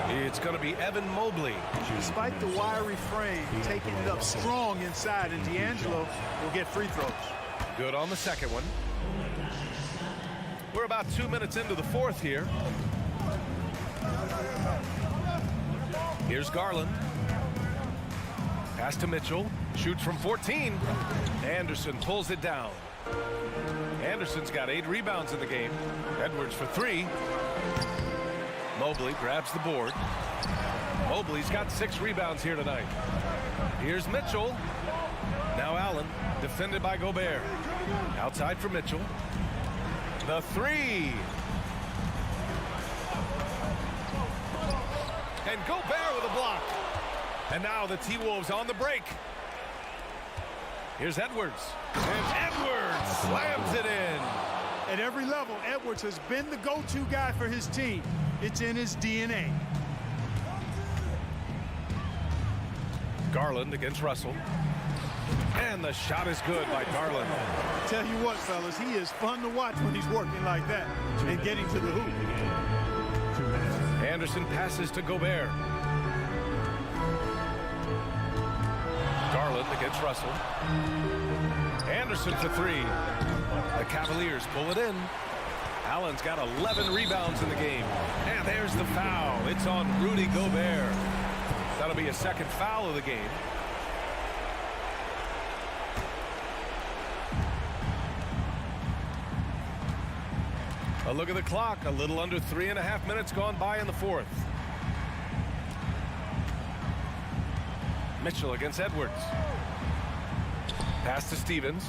It's going to be Evan Mobley. Despite the wiry frame, taking it up strong inside, and D'Angelo will get free throws. Good on the second one. We're about 2 minutes into the 4th here. Here's Garland. Pass to Mitchell. Shoots from 14. Anderson pulls it down. Anderson's got 8 rebounds in the game. Edwards for 3. Mobley grabs the board. Mobley's got 6 rebounds here tonight. Here's Mitchell. Now Allen, defended by Gobert. Outside for Mitchell. The 3. And Gobert with a block. And now the T-Wolves on the break. Here's Edwards. And Edwards slams it in. At every level, Edwards has been the go-to guy for his team. It's in his DNA. Garland against Russell. And the shot is good by Garland. Tell you what, fellas, he is fun to watch when he's working like that and getting to the hoop. Anderson passes to Gobert. Garland against Russell. Anderson for 3. The Cavaliers pull it in. Allen's got 11 rebounds in the game. And there's the foul. It's on Rudy Gobert. That'll be a 2nd foul of the game. A look at the clock. A little under 3.5 minutes gone by in the 4th. Mitchell against Edwards. Pass to Stevens.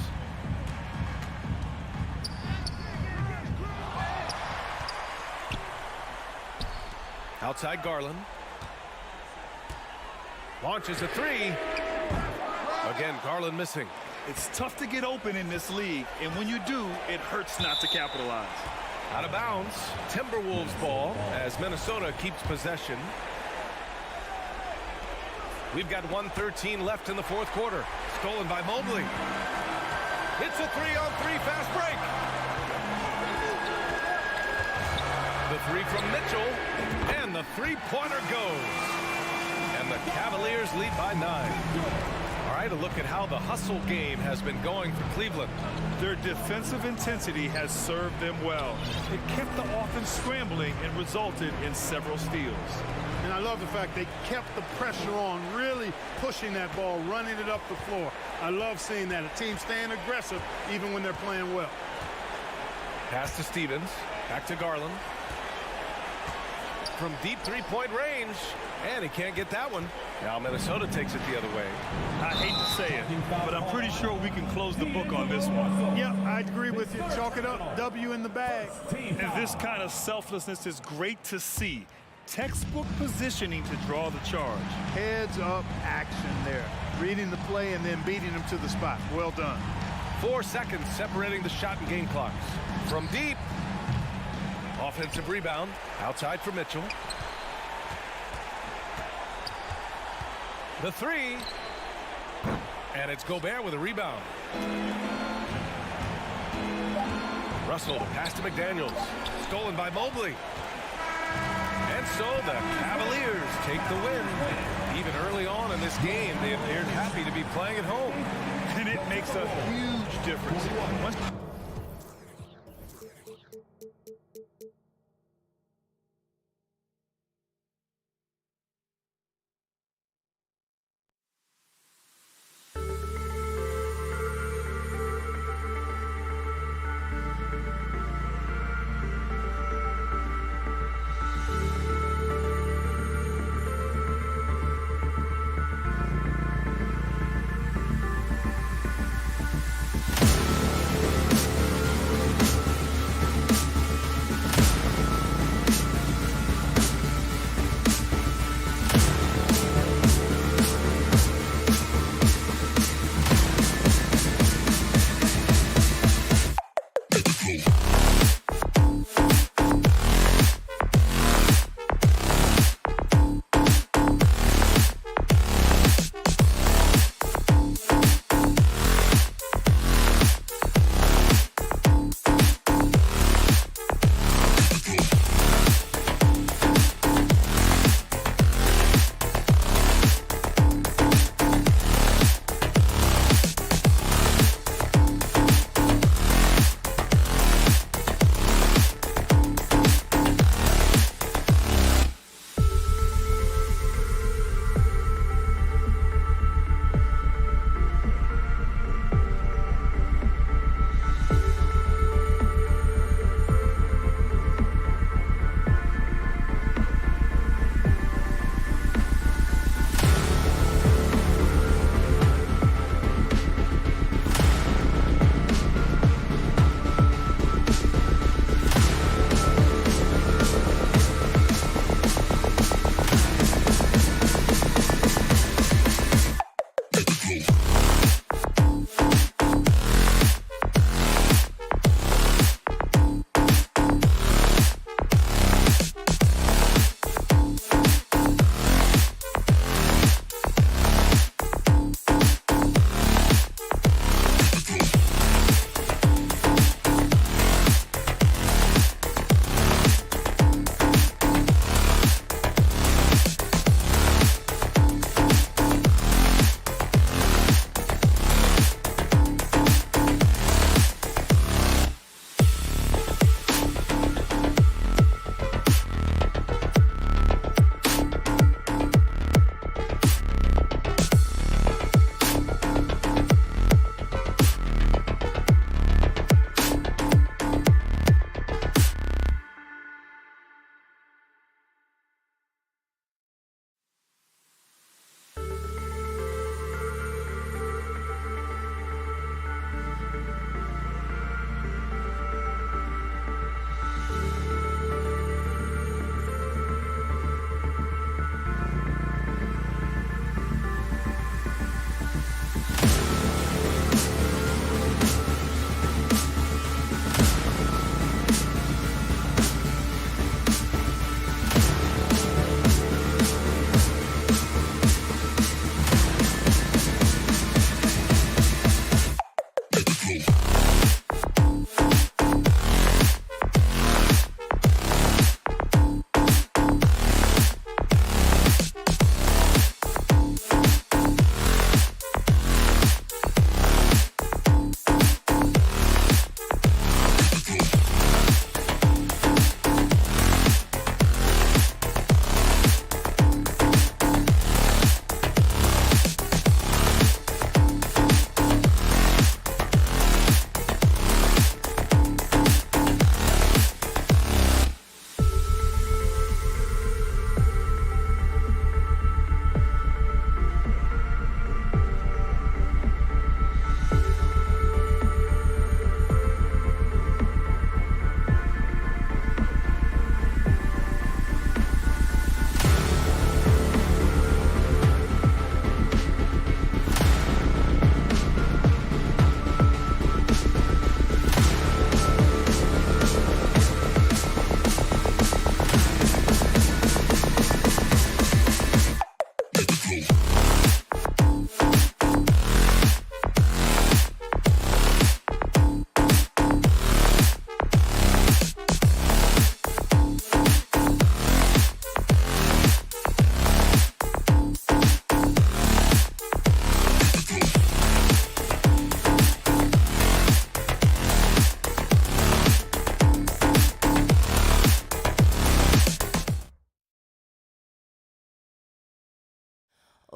Outside Garland. Launches a 3. Again, Garland missing. It's tough to get open in this league, and when you do, it hurts not to capitalize. Out of bounds. Timberwolves ball as Minnesota keeps possession. We've got 1:13 left in the 4th quarter. Stolen by Mobley. It's a 3-on-3 fast break. The 3 from Mitchell. And the 3-pointer goes. And the Cavaliers lead by 9. All right, a look at how the hustle game has been going for Cleveland. Their defensive intensity has served them well. It kept the offense scrambling and resulted in several steals. And I love the fact they kept the pressure on, really pushing that ball, running it up the floor. I love seeing that. A team staying aggressive even when they're playing well. Pass to Stevens. Back to Garland. From deep 3-point range. And he can't get that one. Now Minnesota takes it the other way. I hate to say it, but I'm pretty sure we can close the book on this one. Yeah, I agree with you. Chalk it up. W in the bag. And this kind of selflessness is great to see. Textbook positioning to draw the charge. Heads up action there. Reading the play and then beating them to the spot. Well done. 4 seconds separating the shot and game clocks. From deep. Offensive rebound. Outside for Mitchell. The 3. And it's Gobert with a rebound. Russell, the pass to McDaniels. Stolen by Mobley. And so the Cavaliers take the win. Even early on in this game, they appeared happy to be playing at home. And it makes a huge difference.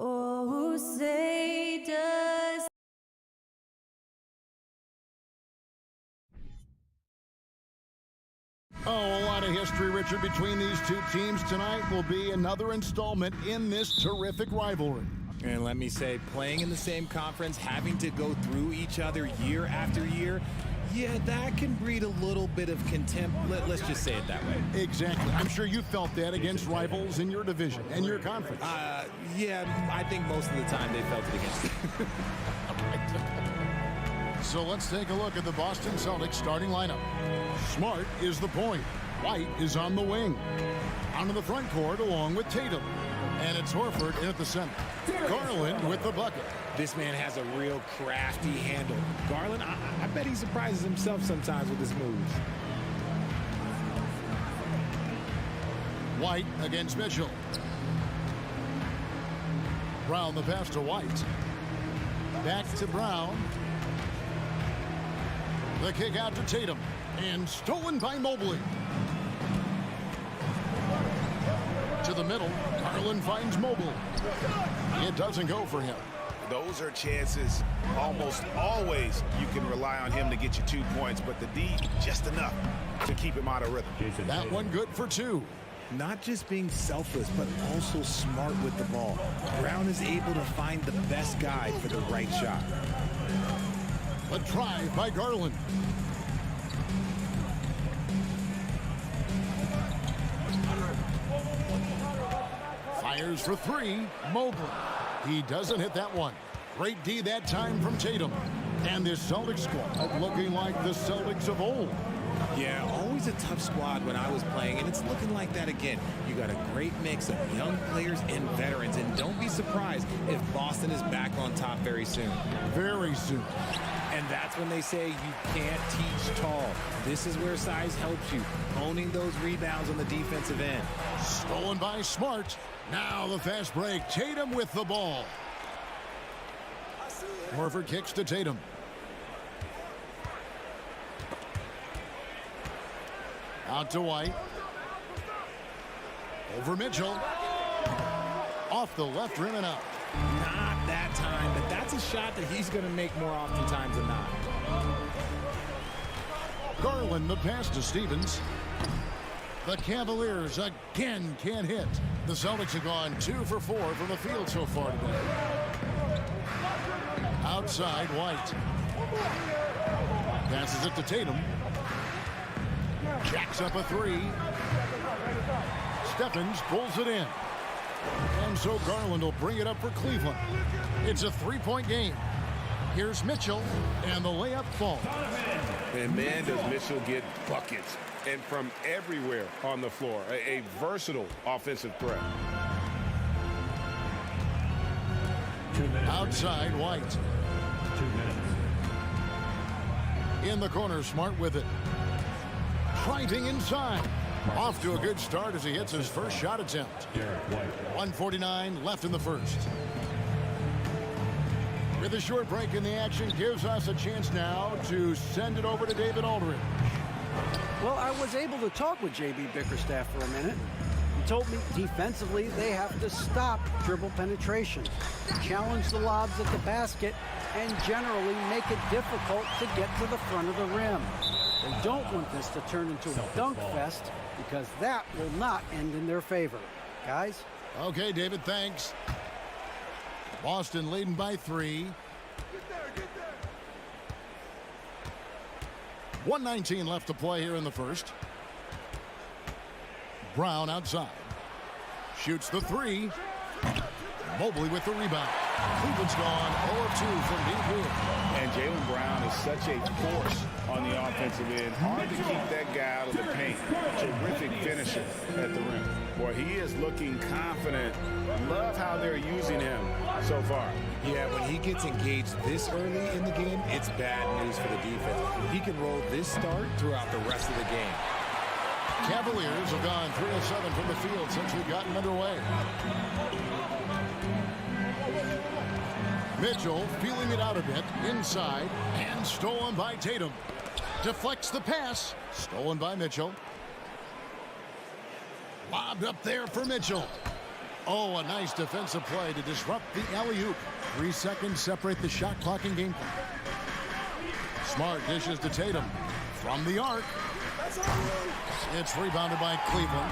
Oh, say does. Oh, a lot of history, Richard, between these two teams. Tonight will be another installment in this terrific rivalry. And let me say, playing in the same conference, having to go through each other year after year, yeah, that can breed a little bit of contempt. Let's just say it that way. Exactly. I'm sure you felt that against rivals in your division and your conference. Yeah, I think most of the time they felt it against me. So let's take a look at the Boston Celtics starting lineup. Smart is the point. White is on the wing. Onto the front court along with Tatum. And it's Horford in at the center. Garland with the bucket. This man has a real crafty handle. Garland, I bet he surprises himself sometimes with his moves. White against Mitchell. Brown the pass to White. Back to Brown. The kick out to Tatum. And stolen by Mobley. To the middle. Garland finds Mobley. It doesn't go for him. Those are chances almost always you can rely on him to get you 2 points, but the D just enough to keep him out of rhythm. That one good for 2. Not just being selfless, but also smart with the ball. Brown is able to find the best guy for the right shot. A drive by Garland. Fires for 3. Mobley. He doesn't hit that one. Great D that time from Tatum. And this Celtics squad looking like the Celtics of old. Yeah, always a tough squad when I was playing, and it's looking like that again. You got a great mix of young players and veterans, and don't be surprised if Boston is back on top very soon. Very soon. And that's when they say you can't teach tall. This is where size helps you, owning those rebounds on the defensive end. Stolen by Smart. Now the fast break. Tatum with the ball. Horford kicks to Tatum. Out to White. Over Mitchell. Off the left rim and out. Not that time, but that's a shot that he's going to make more oftentimes than not. Garland the pass to Stevens. The Cavaliers again can't hit. The Celtics have gone 2 for 4 from the field so far today. Outside White. Passes it to Tatum. Jacks up a 3. Stephens pulls it in. And so Garland will bring it up for Cleveland. It's a 3-point game. Here's Mitchell, and the layup falls. And man, does Mitchell get buckets. And from everywhere on the floor. A versatile offensive threat. Outside White. 2 minutes. In the corner, Smart with it. Driving inside. Off to a good start as he hits his first shot attempt. 1:49 left in the first. With a short break in the action, gives us a chance now to send it over to David Aldridge. Well, I was able to talk with J.B. Bickerstaff for a minute. He told me defensively they have to stop dribble penetration, challenge the lobs at the basket, and generally make it difficult to get to the front of the rim. They don't want this to turn into a dunk fest because that will not end in their favor. Guys? Okay, David, thanks. Boston leading by 3. 1:19 left to play here in the first. Brown outside. Shoots the 3. Mobley with the rebound. Cleveland's gone 0-2 from deep here. And Jaylen Brown is such a force on the offensive end. Hard to keep that guy out of the paint. Terrific finisher at the rim. Boy, he is looking confident. Love how they're using him so far. Yeah, when he gets engaged this early in the game, it's bad news for the defense. He can roll this start throughout the rest of the game. Cavaliers have gone 3 of 7 from the field since we've gotten underway. Mitchell feeling it out a bit inside and stolen by Tatum. Deflects the pass. Stolen by Mitchell. Lobbed up there for Mitchell. Oh, a nice defensive play to disrupt the alley-oop. 3 seconds separate the shot clock and game clock. Smart dishes to Tatum from the arc. It's rebounded by Cleveland.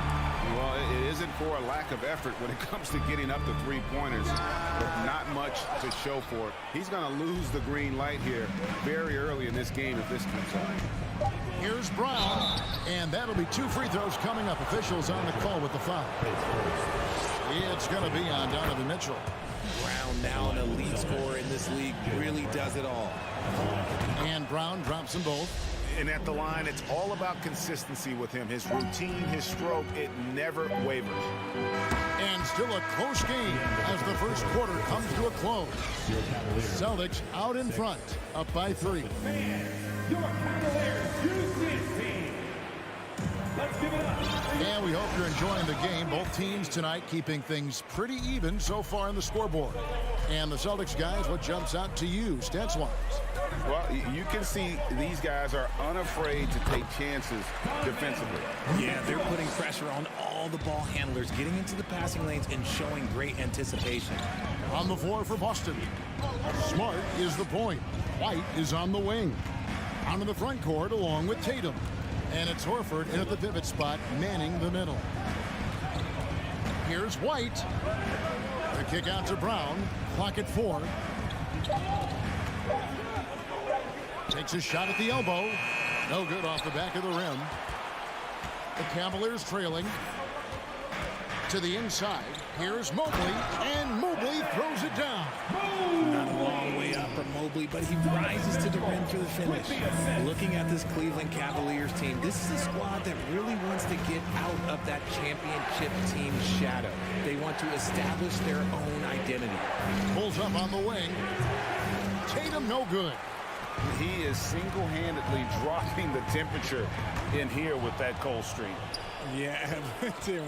Well, it isn't for a lack of effort when it comes to getting up to three-pointers, but not much to show for it. He's going to lose the green light here very early in this game if this comes out. Here's Brown, and that'll be 2 free throws coming up. Officials on the call with the foul. It's going to be on Donovan Mitchell. Brown, now an elite scorer in this league, really does it all. And Brown drops them both. And at the line, it's all about consistency with him. His routine, his stroke, it never wavers. And still a close game as the first quarter comes to a close. Celtics out in front, up by 3. Your Cavaliers use this team. Let's give it up. And we hope you're enjoying the game. Both teams tonight keeping things pretty even so far on the scoreboard. And the Celtics guys, what jumps out to you stats-wise? Well, you can see these guys are unafraid to take chances defensively. Yeah, they're putting pressure on all the ball handlers, getting into the passing lanes and showing great anticipation. On the floor for Boston. Smart is the point. White is on the wing. Onto the front court along with Tatum. And it's Horford in at the pivot spot, manning the middle. Here's White. The kick out to Brown. Clock at 4. Takes a shot at the elbow. No good off the back of the rim. The Cavaliers trailing. To the inside. Here's Mobley. And Mobley throws it down. Not a long way up for Mobley, but he rises to the rim for the finish. Looking at this Cleveland Cavaliers team, this is a squad that really wants to get out of that championship team shadow. They want to establish their own identity. Pulls up on the wing. Tatum no good. He is single-handedly dropping the temperature in here with that cold streak. Yeah,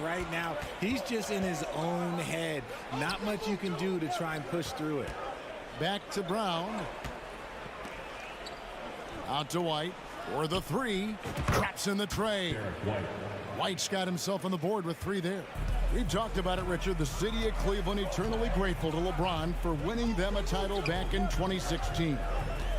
right now, he's just in his own head. Not much you can do to try and push through it. Back to Brown. Out to White for the 3. Traps in the tray. White's got himself on the board with 3 there. We've talked about it, Richard. The city of Cleveland eternally grateful to LeBron for winning them a title back in 2016.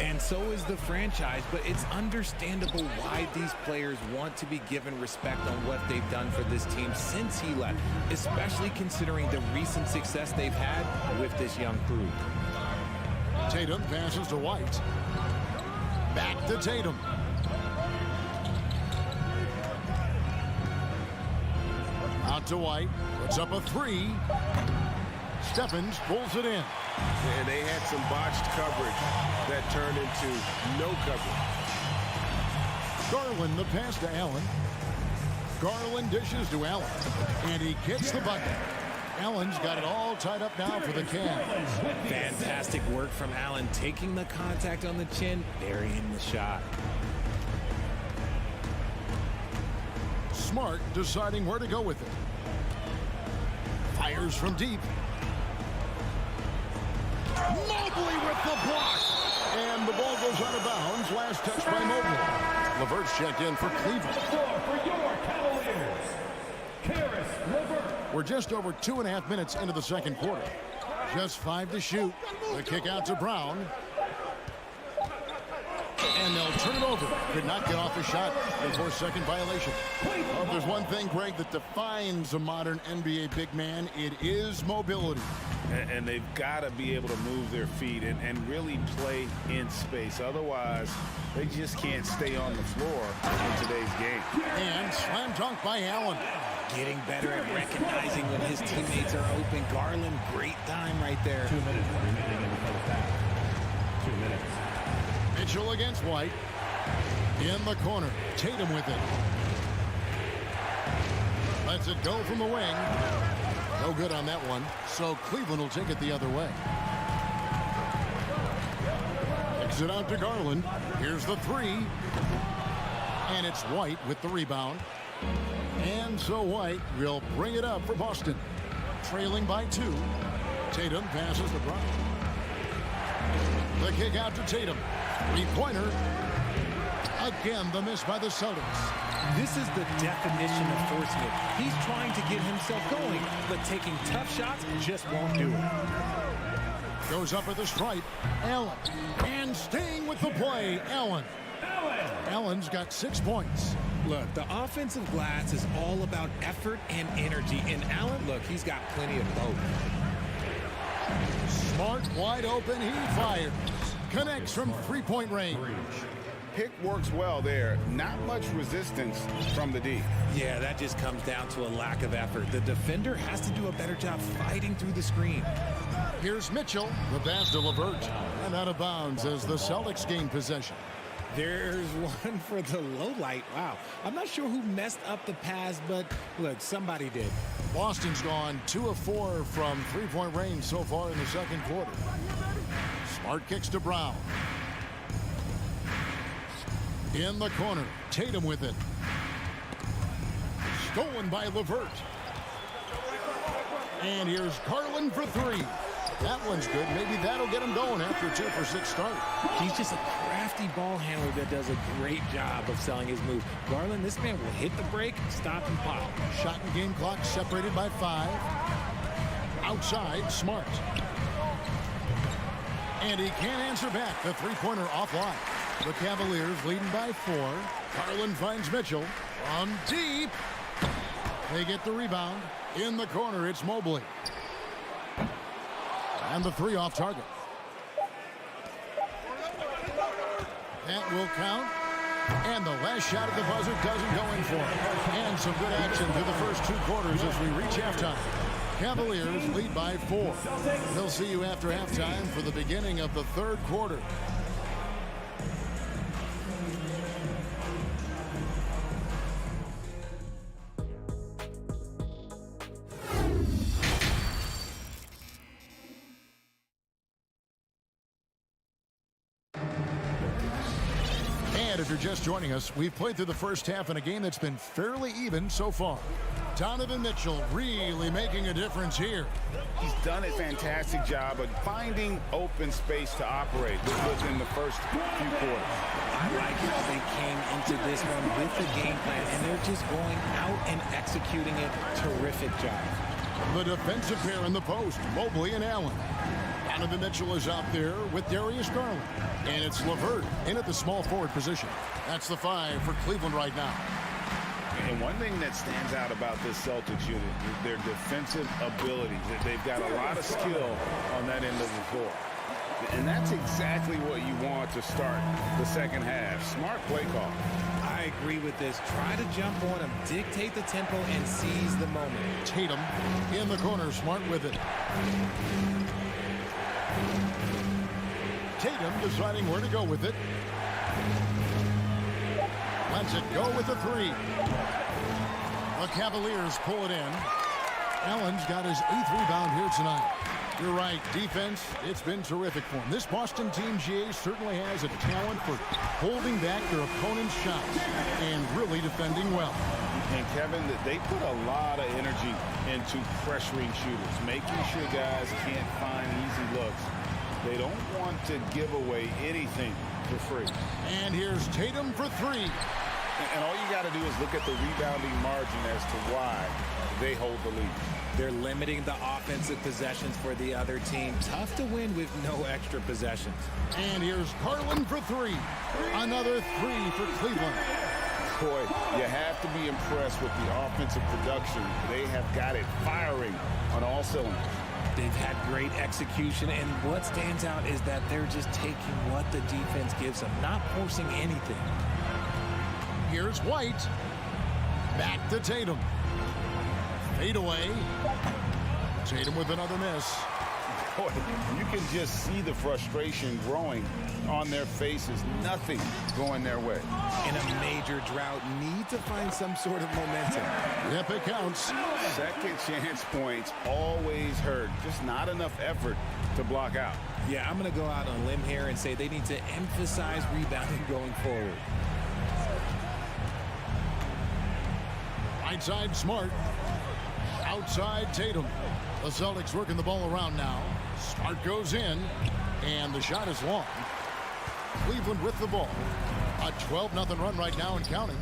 And so is the franchise, but it's understandable why these players want to be given respect on what they've done for this team since he left, especially considering the recent success they've had with this young crew. Tatum passes to White. Back to Tatum. Out to White. Puts up a 3. Stephens pulls it in. And they had some botched coverage that turned into no coverage. Garland the pass to Allen. Garland dishes to Allen. And he gets the bucket. Allen's got it all tied up now for the Cavs. Fantastic work from Allen, taking the contact on the chin, burying the shot. Smart deciding where to go with it. Fires from deep. Mobley with the block. And the ball goes out of bounds. Last touch by Mobley. Levert's checked in for Cleveland. For your Cavaliers, Karis LeVert. We're just over 2.5 minutes into the second quarter. Just 5 to shoot. The kick out to Brown. And they'll turn it over. Could not get off the shot before second violation. Well, if there's one thing, Greg, that defines a modern NBA big man, it is mobility. And they've got to be able to move their feet and really play in space. Otherwise, they just can't stay on the floor in today's game. And slam dunk by Allen. Getting better at recognizing when his teammates are open. Garland, great time right there. 2 minutes remaining in the first half. 2 minutes. Mitchell against White. In the corner. Tatum with it. Lets it go from the wing. No good on that one. So Cleveland will take it the other way. Kicks it out to Garland. Here's the 3. And it's White with the rebound. And so White will bring it up for Boston. Trailing by 2. Tatum passes to Brown. The kick out to Tatum. 3-pointer. Again, the miss by the Celtics. This is the definition of forcing it. He's trying to get himself going, but taking tough shots just won't do it. Goes up at the stripe. Allen. And staying with the play, Allen. Allen's got 6 points. Look, the offensive glass is all about effort and energy. And Allen, look, he's got plenty of both. Smart, wide open, he fires. Connects from three-point range. Pick works well there. Not much resistance from the D. Yeah, that just comes down to a lack of effort. The defender has to do a better job fighting through the screen. Here's Mitchell. The pass to LeVert. And out of bounds as the Celtics gain possession. There's one for the low light. Wow. I'm not sure who messed up the pass, but look, somebody did. Boston's gone 2 of 4 from three-point range so far in the second quarter. Smart kicks to Brown. In the corner, Tatum with it. Stolen by LeVert. And here's Garland for 3. That one's good. Maybe that'll get him going after a 2-for-6 start. He's just a crafty ball handler that does a great job of selling his move. Garland, this man will hit the break, stop, and pop. Shot and game clock separated by 5. Outside, Smart. And he can't answer back. The three-pointer offline. The Cavaliers leading by 4. Garland finds Mitchell. From deep. They get the rebound. In the corner, it's Mobley. And the 3 off target. That will count. And the last shot at the buzzer doesn't go in for it. And some good action through the first 2 quarters as we reach halftime. Cavaliers lead by 4. They'll see you after halftime for the beginning of the third quarter. If you're just joining us, we've played through the first half in a game that's been fairly even so far. Donovan Mitchell really making a difference here. He's done a fantastic job of finding open space to operate within the first few quarters. I like how they came into this one with the game plan, and they're just going out and executing it. Terrific job. The defensive pair in the post, Mobley and Allen. Donovan Mitchell is out there with Darius Garland. And it's LeVert in at the small forward position. That's the 5 for Cleveland right now. And one thing that stands out about this Celtics unit is their defensive abilities. They've got a lot of skill on that end of the floor. And that's exactly what you want to start the second half. Smart play call. I agree with this. Try to jump on him, dictate the tempo, and seize the moment. Tatum in the corner, Smart with it. Tatum deciding where to go with it. Lets it go with the 3. The Cavaliers pull it in. Allen's got his 8th rebound here tonight. You're right, defense, it's been terrific for him. This Boston team, GA, certainly has a talent for holding back their opponent's shots and really defending well. And Kevin, they put a lot of energy into pressuring shooters, making sure guys can't find easy looks. They don't want to give away anything for free. And here's Tatum for 3. And all you got to do is look at the rebounding margin as to why they hold the lead. They're limiting the offensive possessions for the other team. Tough to win with no extra possessions. And here's Garland for 3. Another 3 for Cleveland. Boy, you have to be impressed with the offensive production. They have got it firing on all cylinders. They've had great execution, and what stands out is that they're just taking what the defense gives them, not forcing anything. Here's White. Back to Tatum. Fade away. Tatum with another miss. Boy, you can just see the frustration growing on their faces. Nothing going their way. In a major drought, need to find some sort of momentum. Yep, it counts. Second chance points always hurt. Just not enough effort to block out. Yeah, I'm going to go out on a limb here and say they need to emphasize rebounding going forward. Right side, Smart. Outside, Tatum. The Celtics working the ball around now. Smart goes in, and the shot is long. Cleveland with the ball. A 12-0 run right now and counting.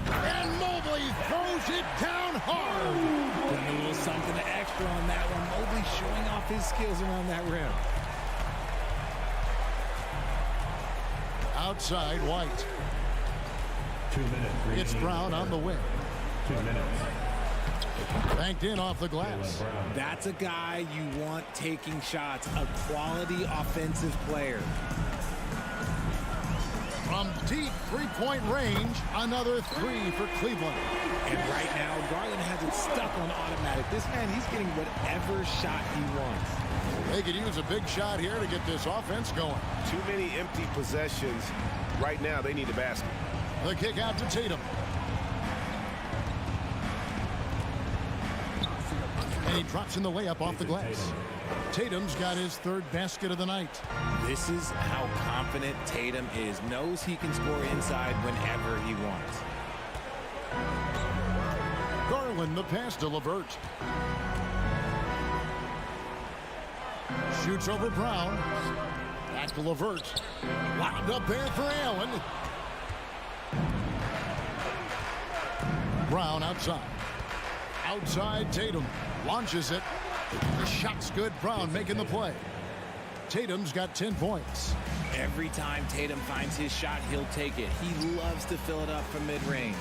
And Mobley throws it down hard. Putting a little something extra on that one. Mobley showing off his skills around that rim. Outside, White. 2 minutes. It's Brown on the wing. 2 minutes. Banked in off the glass. That's a guy you want taking shots. A quality offensive player. From deep three-point range, another three for Cleveland. And right now, Garland has it stuck on automatic. This man, he's getting whatever shot he wants. They could use a big shot here to get this offense going. Too many empty possessions. Right now, they need a basket. The kick out to Tatum. And he drops in the layup off the glass. Tatum's got his third basket of the night. This is how confident Tatum is. Knows he can score inside whenever he wants. Garland, the pass to LeVert. Shoots over Brown. Back to LeVert. Wound up there for Allen. Brown outside. Outside Tatum. Launches it. The shot's good. Brown making the play. Tatum's got 10 points. Every time Tatum finds his shot, he'll take it. He loves to fill it up from mid-range.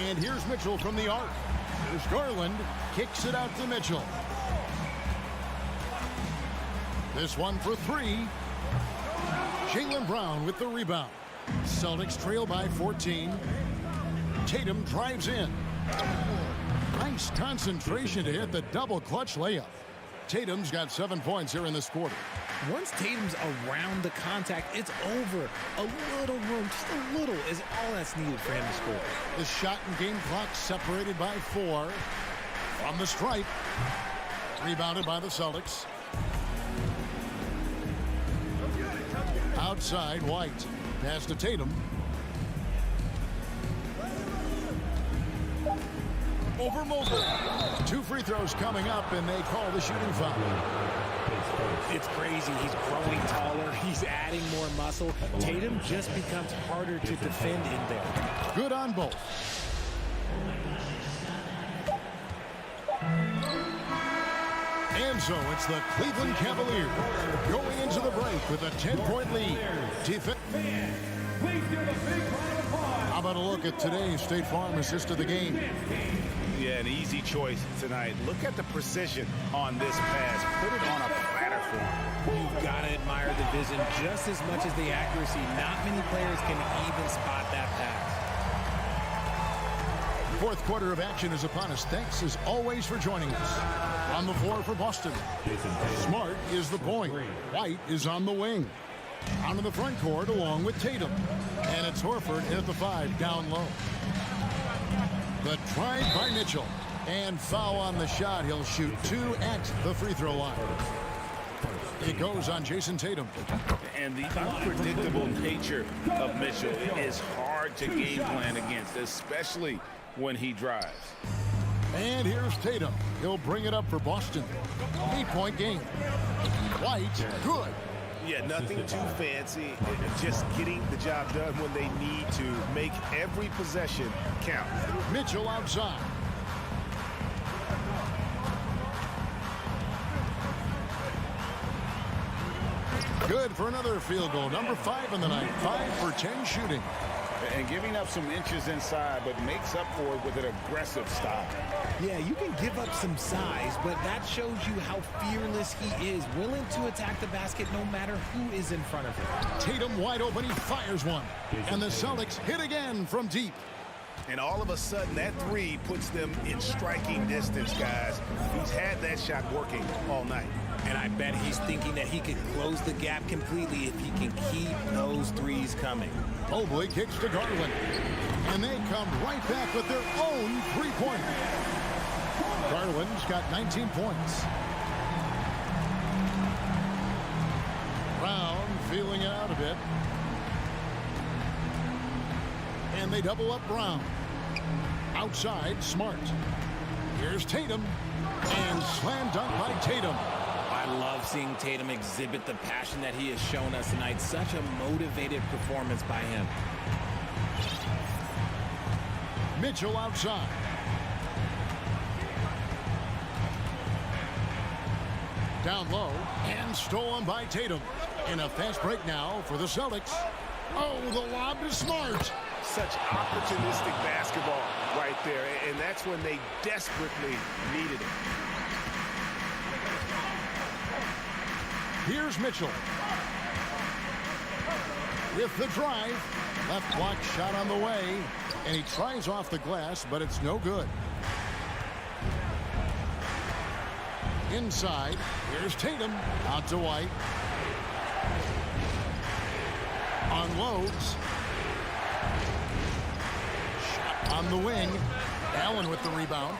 And here's Mitchell from the arc. Here's Garland. Kicks it out to Mitchell. This one for three. Jaylen Brown with the rebound. Celtics trail by 14. Tatum drives in. Nice concentration to hit the double clutch layup. Tatum's got 7 points here in this quarter. Once Tatum's around the contact, it's over. A little room, just a little, is all that's needed for him to score. The shot and game clock separated by 4. From the stripe. Rebounded by the Celtics. Outside, White. Pass to Tatum. Over Mobley. 2 free throws coming up, and they call the shooting foul. It's crazy. He's growing taller. He's adding more muscle. Tatum just becomes harder to defend in there. Good on both. And so it's the Cleveland Cavaliers going into the break with a 10-point lead. How about a look at today's State Farm assist of the game? Yeah, an easy choice tonight. Look at the precision on this pass. Put it on a platter for him. You've got to admire the vision just as much as the accuracy. Not many players can even spot that pass. Fourth quarter of action is upon us. Thanks as always for joining us. On the floor for Boston. Smart is the point. White is on the wing. Onto the front court along with Tatum. And it's Horford at the 5 down low. The drive by Mitchell. And foul on the shot. He'll shoot 2 at the free throw line. It goes on Jason Tatum. And the unpredictable nature of Mitchell is hard to game plan against, especially when he drives. And here's Tatum. He'll bring it up for Boston. 8-point game. White, good. Yeah, nothing too fancy. Just getting the job done when they need to. Make every possession count. Mitchell outside. Good for another field goal. Number 5 in the night. 5 for 10 shooting. And giving up some inches inside, but makes up for it with an aggressive style. Yeah, you can give up some size, but that shows you how fearless he is, willing to attack the basket no matter who is in front of him. Tatum wide open, he fires one. And the Celtics hit again from deep. And all of a sudden, that 3 puts them in striking distance, guys. He's had that shot working all night. And I bet he's thinking that he could close the gap completely if he can keep those 3s coming. Mobley kicks to Garland. And they come right back with their own 3-pointer. Garland's got 19 points. Brown feeling it out a bit. And they double up Brown. Outside, Smart. Here's Tatum. And slam dunk by Tatum. I love seeing Tatum exhibit the passion that he has shown us tonight. Such a motivated performance by him. Mitchell outside. Down low and stolen by Tatum. In a fast break now for the Celtics. Oh, the lob to Smart. Such opportunistic basketball right there, and that's when they desperately needed it. Here's Mitchell. With the drive. Left block shot on the way. And he tries off the glass, but it's no good. Inside. Here's Tatum. Out to White. Unloads. Shot on the wing. Allen with the rebound.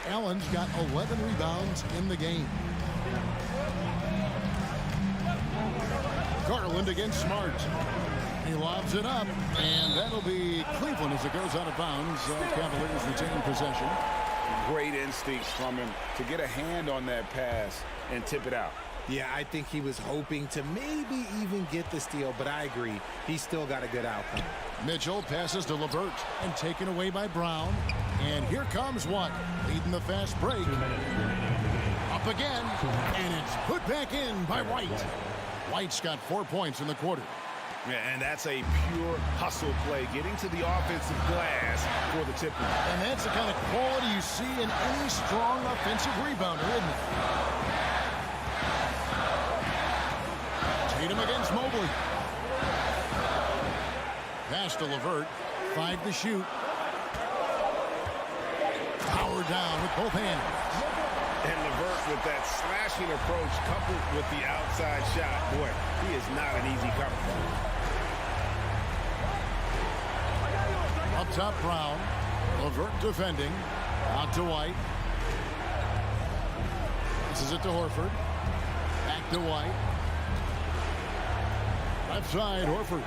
Allen's got 11 rebounds in the game. Garland against Smart. He lobs it up, and that'll be Cleveland as it goes out of bounds. Cavaliers retain possession. Great instincts from him to get a hand on that pass and tip it out. Yeah, I think he was hoping to maybe even get the steal, but I agree. He still got a good outcome. Mitchell passes to LeVert and taken away by Brown. And here comes White, leading the fast break. Up again, and it's put back in by White. White's got 4 points in the quarter. Yeah, and that's a pure hustle play, getting to the offensive glass for the tip. And that's the kind of quality you see in any strong offensive rebounder, isn't it? Tatum against Mobley. Pass to LeVert. 5 to shoot. Power down with both hands. And LeVert with that slashing approach coupled with the outside shot. Boy, he is not an easy cover. Up top, Brown. LeVert defending. Out to White. This is it to Horford. Back to White. Left side, Horford.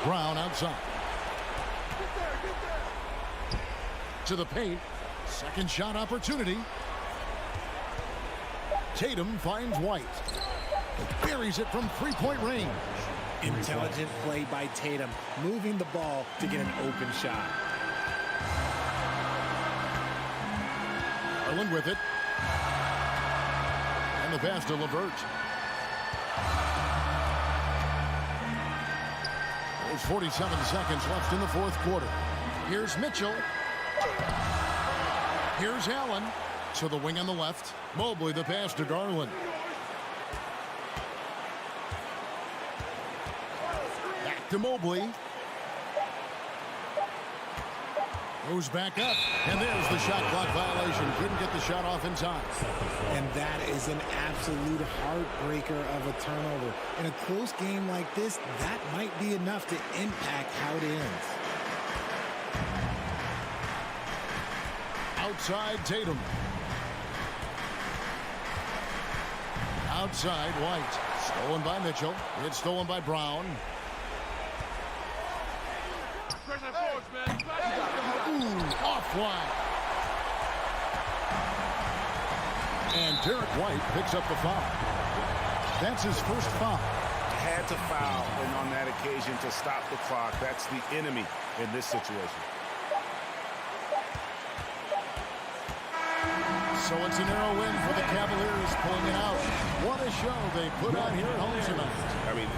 Brown outside. To the paint. Second shot opportunity. Tatum finds White. Buries it from three-point range. Intelligent play by Tatum, moving the ball to get an open shot. Garland with it. And the pass to LeVert. There's 47 seconds left in the fourth quarter. Here's Mitchell. Here's Allen. To the wing on the left. Mobley the pass to Garland. Back to Mobley. Goes back up. And there's the shot clock violation. Couldn't get the shot off in time. And that is an absolute heartbreaker of a turnover. In a close game like this, that might be enough to impact how it ends. Outside Tatum. Outside White. Stolen by Mitchell. It's stolen by Brown. Ooh, offline. And Derek White picks up the foul. That's his first foul. Had to foul, and on that occasion to stop the clock. That's the enemy in this situation. So it's a narrow win for the Cavaliers, pulling it out. What a show they put on here at home tonight. I mean,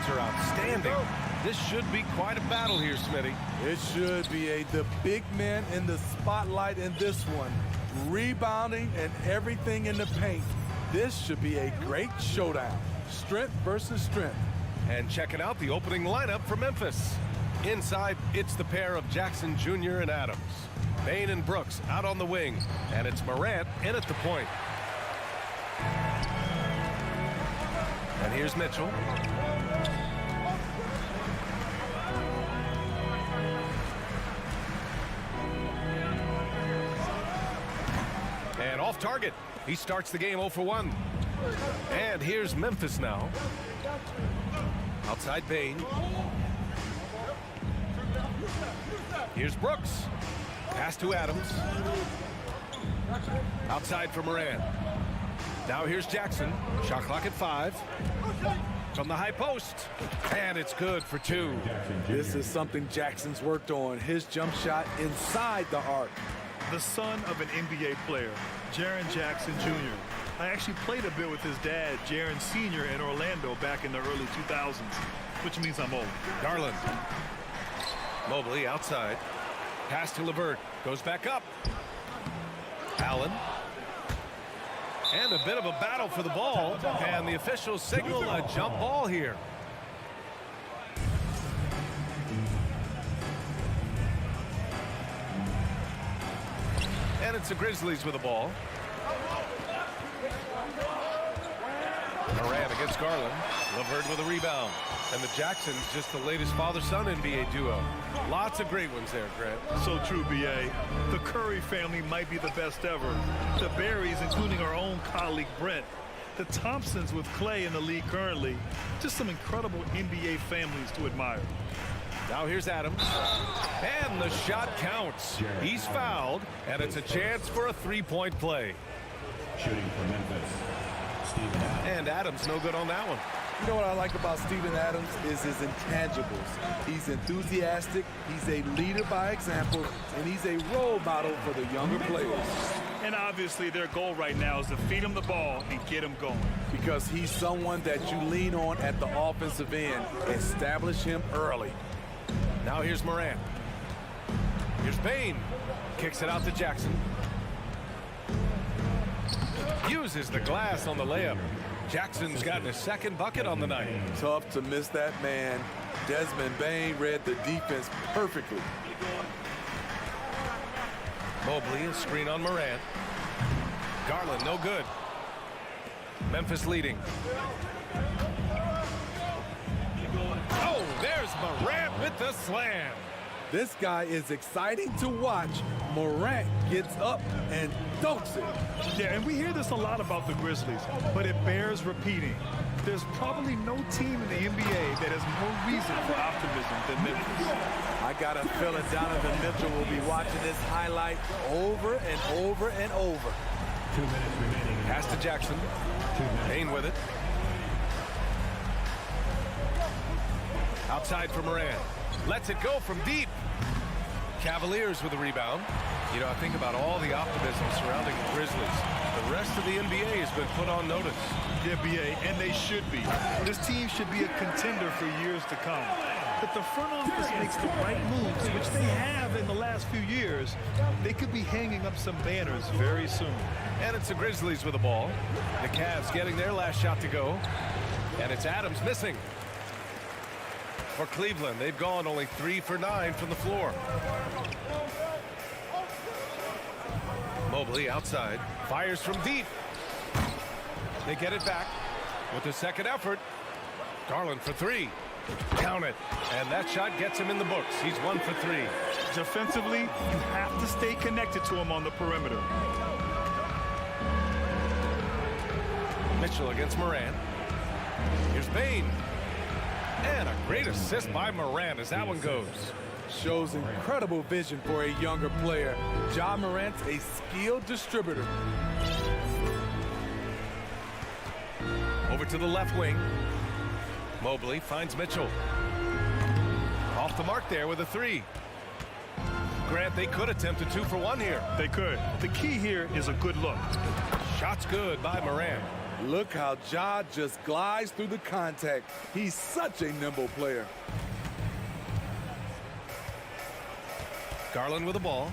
are outstanding. This should be quite a battle here, Smitty. It should be. The big man in the spotlight in this one. Rebounding and everything in the paint. This should be a great showdown. Strength versus strength. And checking out the opening lineup for Memphis. Inside, it's the pair of Jackson Jr. and Adams. Bain and Brooks out on the wing. And it's Morant in at the point. And here's Mitchell. And off target. He starts the game 0 for 1. And here's Memphis now. Outside Bain. Here's Brooks. Pass to Adams. Outside for Moran. Now here's Jackson. Shot clock at 5. From the high post. And it's good for 2. This is something Jackson's worked on. His jump shot inside the arc. The son of an NBA player, Jaren Jackson Jr. I actually played a bit with his dad, Jaren Sr. in Orlando back in the early 2000s, which means I'm old. Garland. Mobley outside. Pass to LeVert. Goes back up. Allen. And a bit of a battle for the ball. And the officials signal a jump ball here. And it's the Grizzlies with the ball. Moran against Garland. LeVert with a rebound. And the Jacksons just the latest father-son NBA duo. Lots of great ones there, Grant. So true, B.A. The Curry family might be the best ever. The Berries, including our own colleague Brent. The Thompsons with Clay in the league currently. Just some incredible NBA families to admire. Now here's Adams. And the shot counts. He's fouled, and it's a chance for a three-point play. Shooting for Memphis, Steven Adams. And Adams no good on that one. You know what I like about Steven Adams is his intangibles. He's enthusiastic, he's a leader by example, and he's a role model for the younger players. And obviously their goal right now is to feed him the ball and get him going. Because he's someone that you lean on at the offensive end. Establish him early. Now here's Moran. Here's Bain. Kicks it out to Jackson. Uses the glass on the layup. Jackson's gotten his second bucket on the night. Tough to miss that man. Desmond Bain read the defense perfectly. Mobley, a screen on Moran. Garland, no good. Memphis leading. Oh, there's Moran with the slam. This guy is exciting to watch. Morant gets up and dunks it. Yeah, and we hear this a lot about the Grizzlies, but it bears repeating. There's probably no team in the NBA that has more reason for optimism than Memphis. I got a feeling Donovan Mitchell will be watching this highlight over and over and over. 2 minutes remaining. Pass to Jackson. Bain with it. Outside for Moran. Lets it go from deep. Cavaliers with a rebound. You know, I think about all the optimism surrounding the Grizzlies. The rest of the NBA has been put on notice. Yeah, B.A., and they should be. This team should be a contender for years to come. If the front office makes the right moves, which they have in the last few years, they could be hanging up some banners very soon. And it's the Grizzlies with the ball. The Cavs getting their last shot to go. And it's Adams missing. For Cleveland, they've gone only 3 for 9 from the floor. Mobley outside. Fires from deep. They get it back with the second effort. Garland for 3. Count it. And that shot gets him in the books. He's 1 for 3. Defensively, you have to stay connected to him on the perimeter. Mitchell against Moran. Here's Bain. And a great assist by Moran as that one goes. Shows incredible vision for a younger player. Ja Morant's a skilled distributor. Over to the left wing. Mobley finds Mitchell. Off the mark there with a 3. Grant, they could attempt a 2 for 1 here. They could. The key here is a good look. Shot's good by Moran. Look how Ja just glides through the contact. He's such a nimble player. Garland with the ball.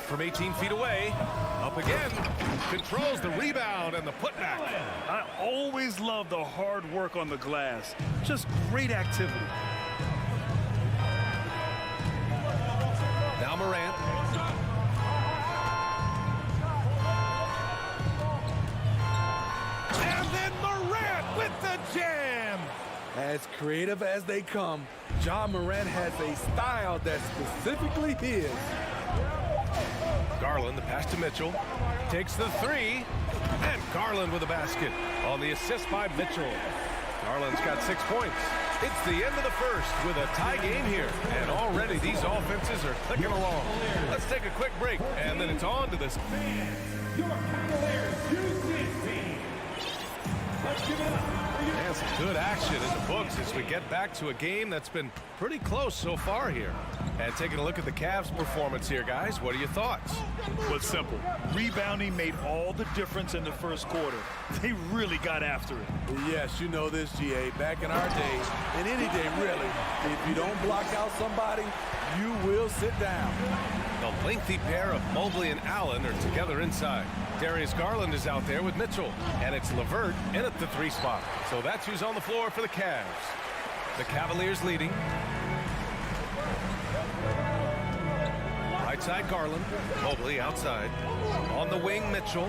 From 18 feet away. Up again. Controls the rebound and the putback. I always love the hard work on the glass. Just great activity. Now Morant. And then Morant with the jam. As creative as they come, Ja Morant has a style that's specifically his. Garland, the pass to Mitchell. Takes the 3. And Garland with a basket on the assist by Mitchell. Garland's got 6 points. It's the end of the first with a tie game here. And already these offenses are clicking along. Let's take a quick break, and then it's on to this. Your Cavaliers U16 team. Let's give it up. And some good action in the books as we get back to a game that's been pretty close so far here. And taking a look at the Cavs' performance here, guys, what are your thoughts? Well, it's simple. Rebounding made all the difference in the first quarter. They really got after it. Yes, you know this, GA. Back in our day, and any day really, if you don't block out somebody, you will sit down. The lengthy pair of Mobley and Allen are together inside. Darius Garland is out there with Mitchell, and it's LeVert in at the 3 spot. So that's who's on the floor for the Cavs. The Cavaliers leading. Right side Garland, Mobley outside. On the wing, Mitchell.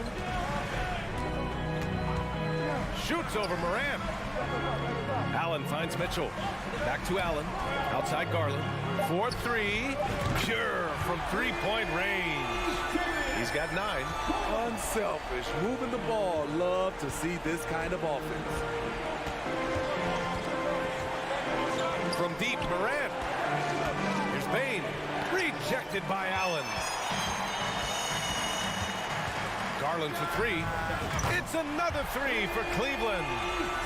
Shoots over Morant. Allen finds Mitchell. Back to Allen. Outside Garland. 4-3. Pure from 3-point range. He's got 9. Unselfish, moving the ball. Love to see this kind of offense. From deep, Morant. Here's Bane. Rejected by Allen. Garland for 3. It's another 3 for Cleveland.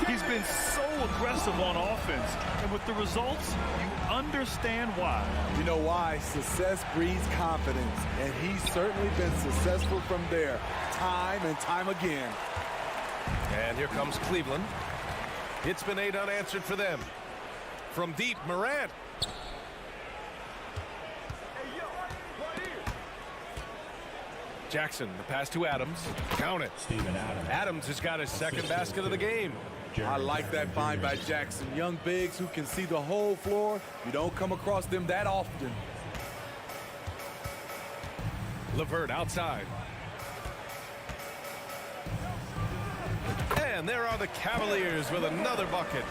He's been so aggressive on offense, and with the results, you understand why. You know why? Success breeds confidence, and he's certainly been successful from there, time and time again. And here comes Cleveland. It's been 8 unanswered for them. From deep, Morant. Jackson, the pass to Adams. Count it. Adams has got his second basket of the game. I like that find by Jackson. Young bigs who can see the whole floor. You don't come across them that often. LeVert outside. And there are the Cavaliers with another bucket.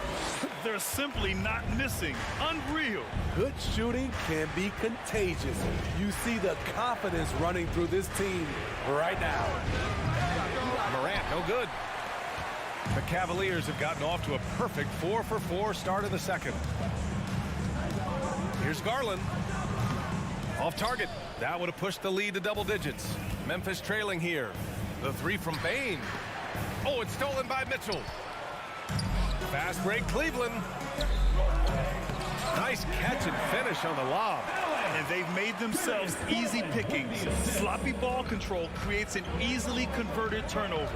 They're simply not missing. Unreal. Good shooting can be contagious. You see the confidence running through this team right now. Morant, no good. The Cavaliers have gotten off to a perfect 4-for-4 start in the second. Here's Garland. Off target. That would have pushed the lead to double digits. Memphis trailing here. The 3 from Bane. Oh, it's stolen by Mitchell. Fast break, Cleveland. Nice catch and finish on the lob. And they've made themselves easy pickings. Sloppy ball control creates an easily converted turnover.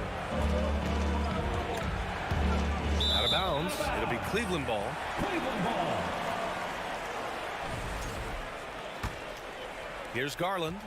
Out of bounds. It'll be Cleveland ball. Here's Garland.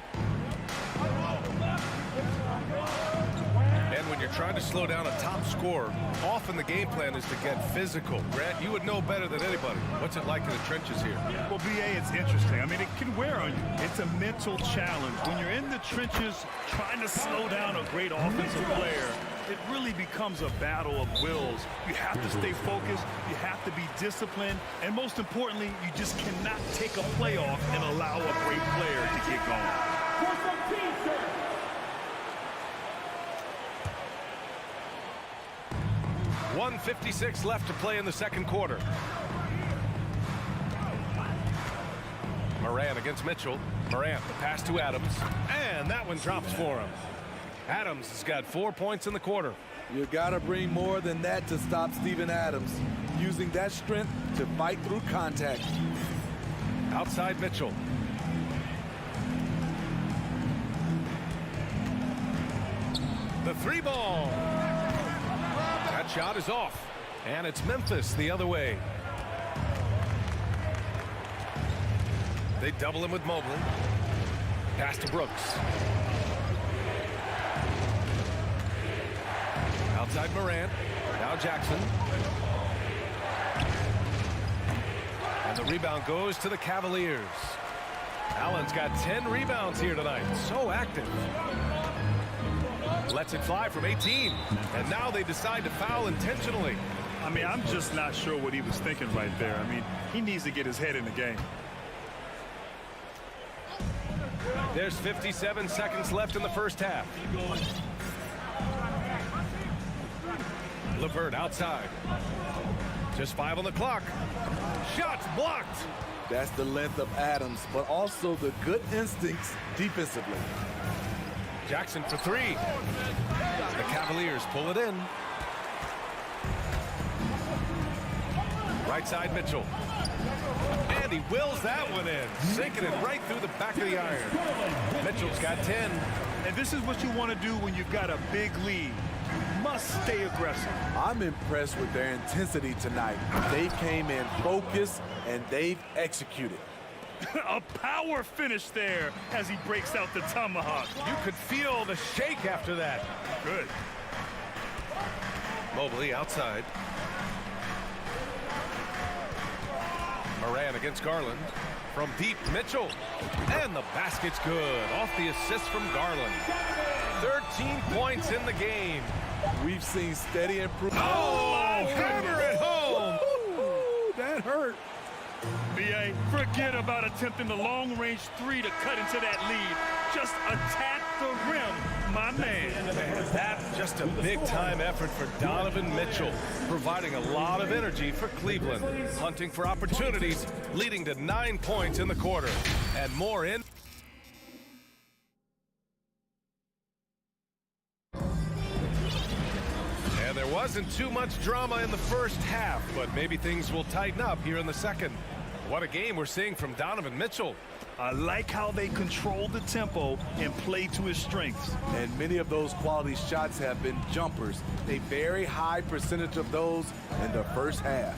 And when you're trying to slow down a top scorer, often the game plan is to get physical. Grant, you would know better than anybody. What's it like in the trenches here? Well, BA, it's interesting. I mean, it can wear on you. It's a mental challenge. When you're in the trenches trying to slow down a great offensive player, it really becomes a battle of wills. You have to stay focused. You have to be disciplined. And most importantly, you just cannot take a play off and allow a great player to get going. 1:56 left to play in the second quarter. Morant against Mitchell. Morant, the pass to Adams. And that one drops for him. Adams has got 4 points in the quarter. You got to bring more than that to stop Steven Adams. Using that strength to fight through contact. Outside Mitchell. The 3 ball. That shot is off. And it's Memphis the other way. They double him with Mobley. Pass to Brooks. Outside Morant. Now Jackson. And the rebound goes to the Cavaliers. Allen's got 10 rebounds here tonight. So active. Lets it fly from 18. And now they decide to foul intentionally. I mean, I'm just not sure what he was thinking right there. I mean, he needs to get his head in the game. There's 57 seconds left in the first half. LeVert outside. Just 5 on the clock. Shots blocked. That's the length of Adams, but also the good instincts defensively. Jackson for 3. The Cavaliers pull it in. Right side Mitchell. And he wills that one in, sinking it right through the back of the iron. Mitchell's got 10. And this is what you want to do when you've got a big lead. You must stay aggressive. I'm impressed with their intensity tonight. They came in focused and they've executed. A power finish there as he breaks out the tomahawk. You could feel the shake after that. Good. Mobley outside. Moran against Garland. From deep, Mitchell. And the basket's good. Off the assist from Garland. 13 points in the game. We've seen steady improvement. Oh, hammer it home. Ooh, that hurt. BA, forget about attempting the long-range 3 to cut into that lead. Just attack the rim, my man. That's just a big-time effort for Donovan Mitchell, providing a lot of energy for Cleveland, hunting for opportunities, leading to 9 points in the quarter, and more in. And there wasn't too much drama in the first half, but maybe things will tighten up here in the second. What a game we're seeing from Donovan Mitchell. I like how they control the tempo and play to his strengths. And many of those quality shots have been jumpers. A very high percentage of those in the first half.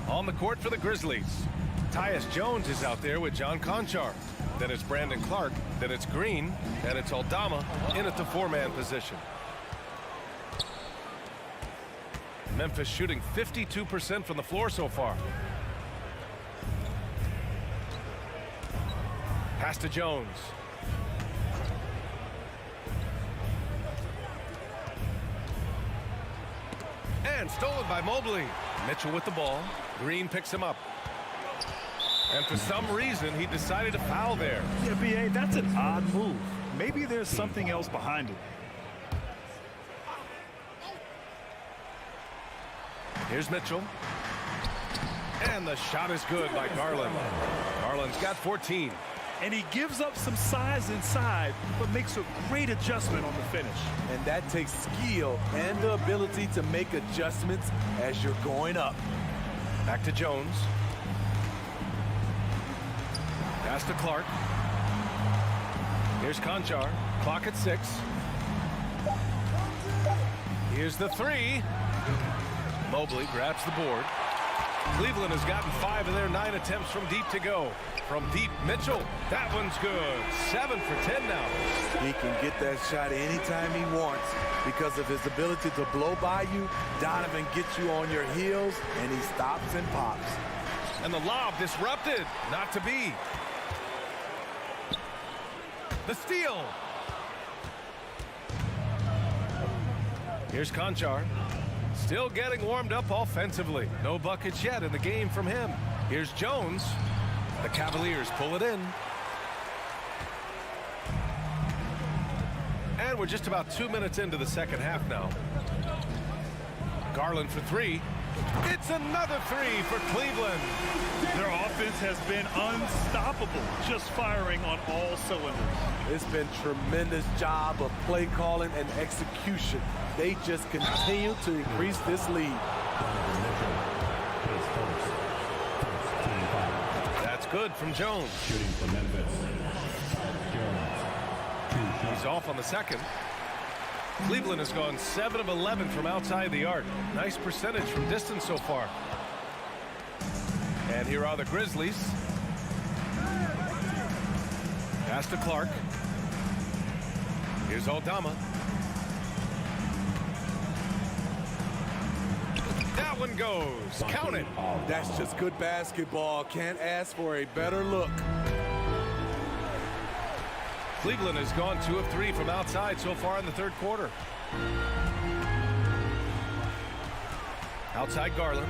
On the court for the Grizzlies, Tyus Jones is out there with John Conchar. Then it's Brandon Clark. Then it's Green. And it's Aldama in at the 4-man position. Memphis shooting 52% from the floor so far. Pass to Jones. And stolen by Mobley. Mitchell with the ball. Green picks him up. And for some reason, he decided to foul there. Yeah, BA, that's an odd move. Maybe there's something else behind it. Here's Mitchell. And the shot is good by Garland. Garland's got 14. And he gives up some size inside, but makes a great adjustment on the finish. And that takes skill and the ability to make adjustments as you're going up. Back to Jones. Pass to Clark. Here's Conchar. Clock at 6. Here's the 3. Mobley grabs the board. Cleveland has gotten 5 of their 9 attempts from deep to go. From deep, Mitchell. That one's good. 7 for 10 now. He can get that shot anytime he wants because of his ability to blow by you. Donovan gets you on your heels, and he stops and pops. And the lob disrupted. Not to be. The steal. Here's Conchar. Still getting warmed up offensively. No buckets yet in the game from him. Here's Jones. The Cavaliers pull it in. And we're just about 2 minutes into the second half now. Garland for 3. It's another 3 for Cleveland. Their offense has been unstoppable, just firing on all cylinders. It's been tremendous job of play calling and execution. They just continue to increase this lead. That's good from Jones. Shooting for Memphis. He's off on the second. Cleveland has gone 7 of 11 from outside the arc. Nice percentage from distance so far. And here are the Grizzlies. Pass to Clark. Here's Aldama. That one goes. Count it. That's just good basketball. Can't ask for a better look. Cleveland has gone 2 of 3 from outside so far in the third quarter. Outside Garland.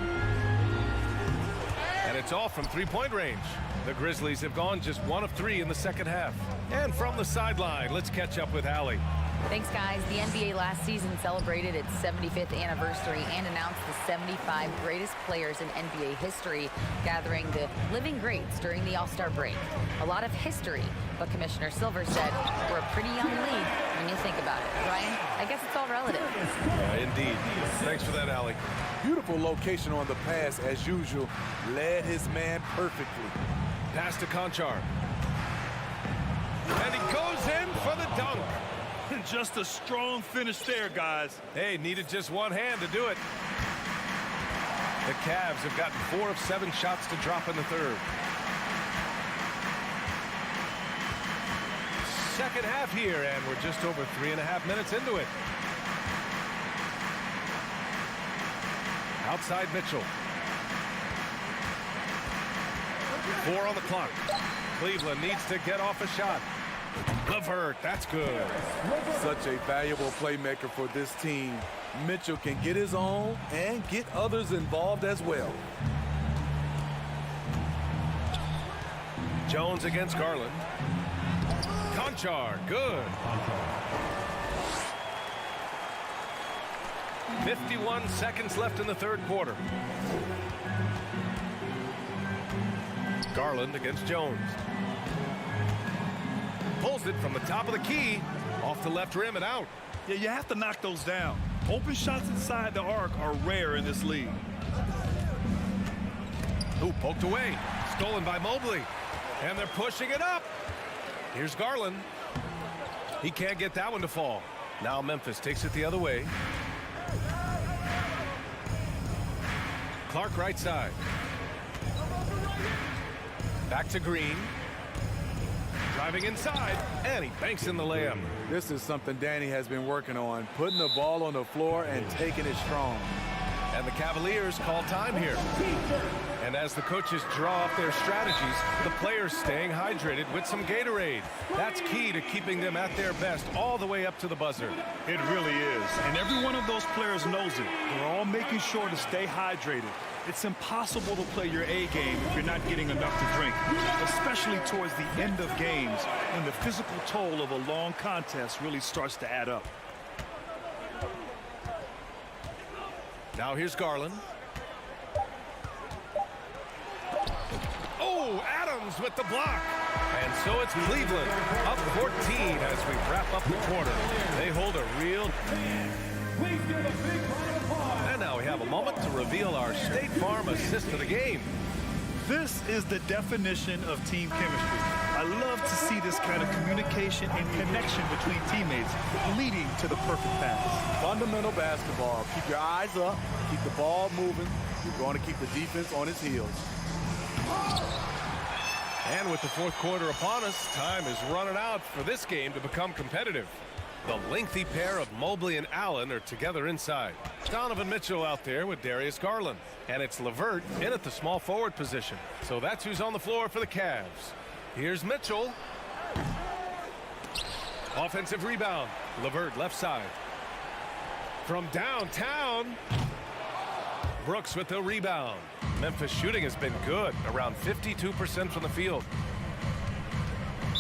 And it's off from 3-point range. The Grizzlies have gone just 1 of 3 in the second half. And from the sideline, let's catch up with Allie. Thanks, guys. The NBA last season celebrated its 75th anniversary and announced the 75 greatest players in NBA history, gathering the living greats during the All-Star break. A lot of history, but Commissioner Silver said we're a pretty young league when you think about it. Ryan, I guess it's all relative. Indeed. Thanks for that, Allie. Beautiful location on the pass, as usual. Led his man perfectly. Pass to Conchar. And he goes in for the dunk. Just a strong finish there, guys. Hey, needed just one hand to do it. The Cavs have gotten 4 of 7 shots to drop in the third. Second half here, and we're just over 3.5 minutes into it. Outside Mitchell. 4 on the clock. Cleveland needs to get off a shot. LeVert, that's good. Such a valuable playmaker for this team. Mitchell can get his own and get others involved as well. Jones against Garland. Conchar, good. 51 seconds left in the third quarter. Garland against Jones. Pulls it from the top of the key, off the left rim and out. Yeah, you have to knock those down. Open shots inside the arc are rare in this league. Ooh, poked away. Stolen by Mobley. And they're pushing it up. Here's Garland. He can't get that one to fall. Now Memphis takes it the other way. Clark right side. Back to Green. Driving inside, and he banks in the layup. This is something Danny has been working on, putting the ball on the floor and taking it strong. And the Cavaliers call time here. And as the coaches draw up their strategies, the players staying hydrated with some Gatorade. That's key to keeping them at their best all the way up to the buzzer. It really is. And every one of those players knows it. They're all making sure to stay hydrated. It's impossible to play your A game if you're not getting enough to drink, especially towards the end of games when the physical toll of a long contest really starts to add up. Now here's Garland. Oh, Adams with the block. And so it's Cleveland up 14 as we wrap up the quarter. They hold a real... And now we have a moment to reveal our State Farm assist of the game. This is the definition of team chemistry. I love to see this kind of communication and connection between teammates leading to the perfect pass. Fundamental basketball. Keep your eyes up, keep the ball moving. You're going to keep the defense on its heels. And with the fourth quarter upon us, time is running out for this game to become competitive. The lengthy pair of Mobley and Allen are together inside. Donovan Mitchell out there with Darius Garland. And it's LeVert in at the small forward position. So that's who's on the floor for the Cavs. Here's Mitchell. Offensive rebound. LeVert left side. From downtown. Brooks with the rebound. Memphis shooting has been good, around 52% from the field.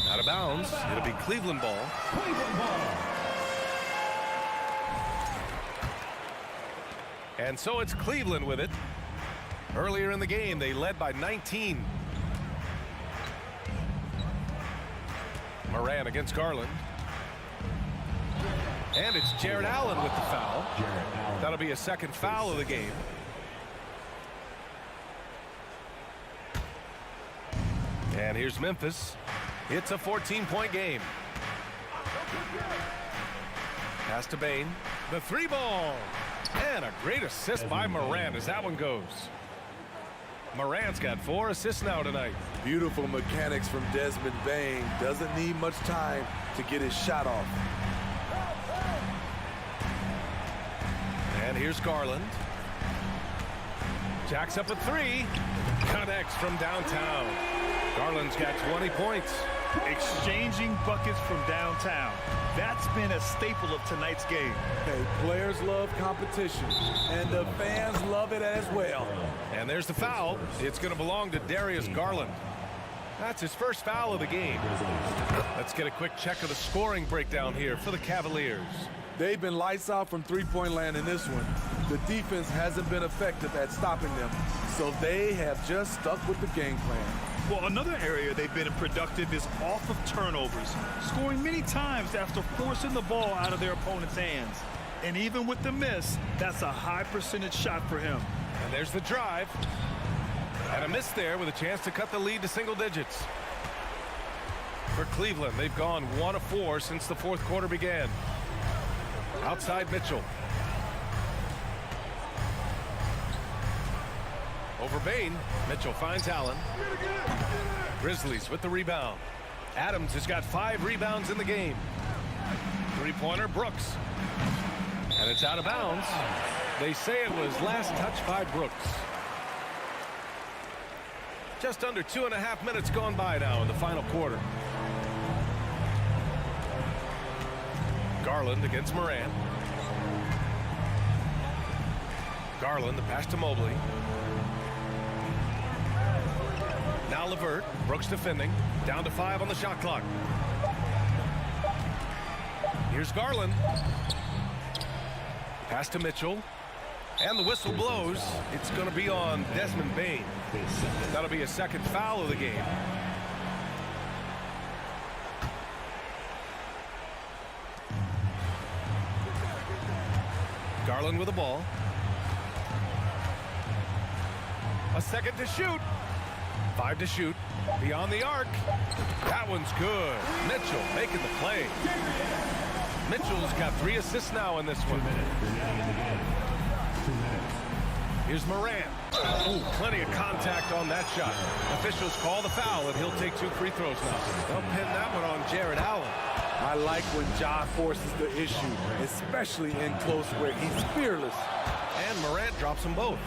Out of bounds. It'll be Cleveland ball. And so it's Cleveland with it. Earlier in the game, they led by 19. Moran against Garland. And it's Jared Allen with the foul. That'll be a second foul of the game. And here's Memphis. It's a 14-point game. Pass to Bain. The three ball. And a great assist by Moran as that one goes. Moran's got 4 assists now tonight. Beautiful mechanics from Desmond Bain. Doesn't need much time to get his shot off. And here's Garland. Jacks up a 3. Connects from downtown. Garland's got 20 points. Exchanging buckets from downtown. That's been a staple of tonight's game. Hey, players love competition, and the fans love it as well. And there's the foul. It's going to belong to Darius Garland. That's his first foul of the game. Let's get a quick check of the scoring breakdown here for the Cavaliers. They've been lights out from three-point land in this one. The defense hasn't been effective at stopping them, so they have just stuck with the game plan. Well, another area they've been productive is off of turnovers, scoring many times after forcing the ball out of their opponent's hands. And even with the miss, that's a high percentage shot for him. And there's the drive. And a miss there with a chance to cut the lead to single digits. For Cleveland, they've gone 1 of 4 since the fourth quarter began. Outside Mitchell. Over Bain. Mitchell finds Allen. Grizzlies with the rebound. Adams has got 5 rebounds in the game. Three-pointer, Brooks. And it's out of bounds. They say it was last touched by Brooks. Just under 2.5 minutes gone by now in the final quarter. Garland against Morant. Garland, the pass to Mobley. Now LeVert. Brooks defending. Down to 5 on the shot clock. Here's Garland. Pass to Mitchell. And the whistle blows. It's going to be on Desmond Bain. That'll be a second foul of the game. Garland with the ball. A second to shoot. 5 to shoot. Beyond the arc. That one's good. Mitchell making the play. Mitchell's got 3 assists now in this one. Here's Morant. Ooh, plenty of contact on that shot. Officials call the foul, and he'll take 2 free throws now. They'll pin that one on Jared Allen. I like when Ja forces the issue, especially in close break. He's fearless. And Morant drops them both.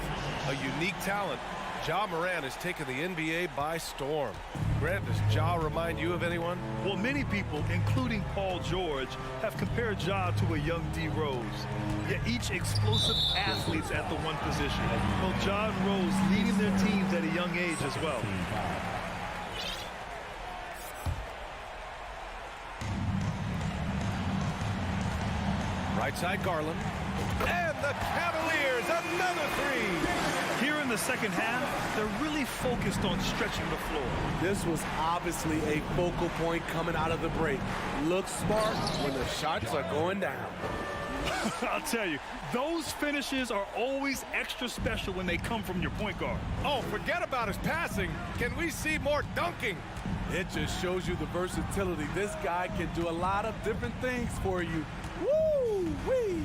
A unique talent. Ja Morant has taken the NBA by storm. Grant, does Ja remind you of anyone? Well, many people, including Paul George, have compared Ja to a young D. Rose. Yet each explosive athletes at the one position. Well, Ja and Rose leading their teams at a young age as well. Right side Garland. And the Cavaliers, another 3. Here in the second half, they're really focused on stretching the floor. This was obviously a focal point coming out of the break. Look smart when the shots are going down. I'll tell you, those finishes are always extra special when they come from your point guard. Oh, forget about his passing. Can we see more dunking? It just shows you the versatility. This guy can do a lot of different things for you. Woo-wee!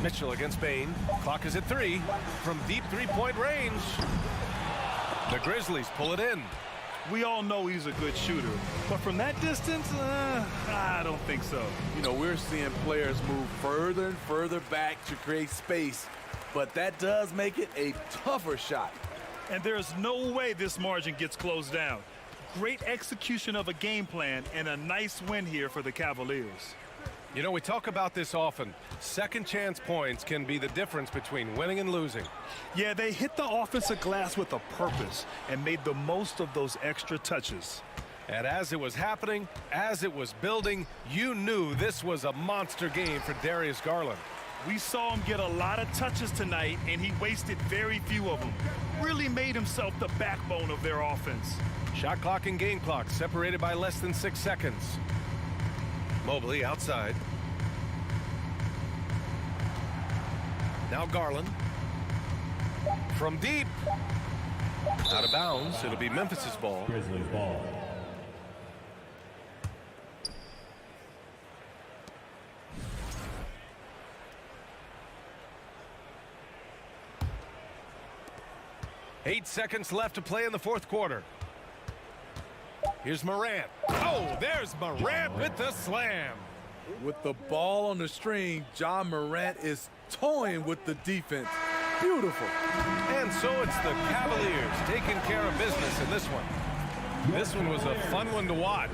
Mitchell against Bain. Clock is at 3. From deep 3-point range. The Grizzlies pull it in. We all know he's a good shooter, but from that distance, I don't think so. You know, we're seeing players move further and further back to create space, but that does make it a tougher shot. And there's no way this margin gets closed down. Great execution of a game plan and a nice win here for the Cavaliers. You know, we talk about this often. Second chance points can be the difference between winning and losing. Yeah, they hit the offensive glass with a purpose and made the most of those extra touches. And as it was happening, as it was building, you knew this was a monster game for Darius Garland. We saw him get a lot of touches tonight, and he wasted very few of them. Really made himself the backbone of their offense. Shot clock and game clock separated by less than 6 seconds. Mobley outside. Now Garland. From deep. Out of bounds. It'll be Memphis's ball. Grizzlies ball. Eight seconds left to play in the fourth quarter. Here's Morant. Oh, there's Morant with the slam. With the ball on the string, Ja Morant is toying with the defense. Beautiful. And so it's the Cavaliers taking care of business in this one. This one was a fun one to watch.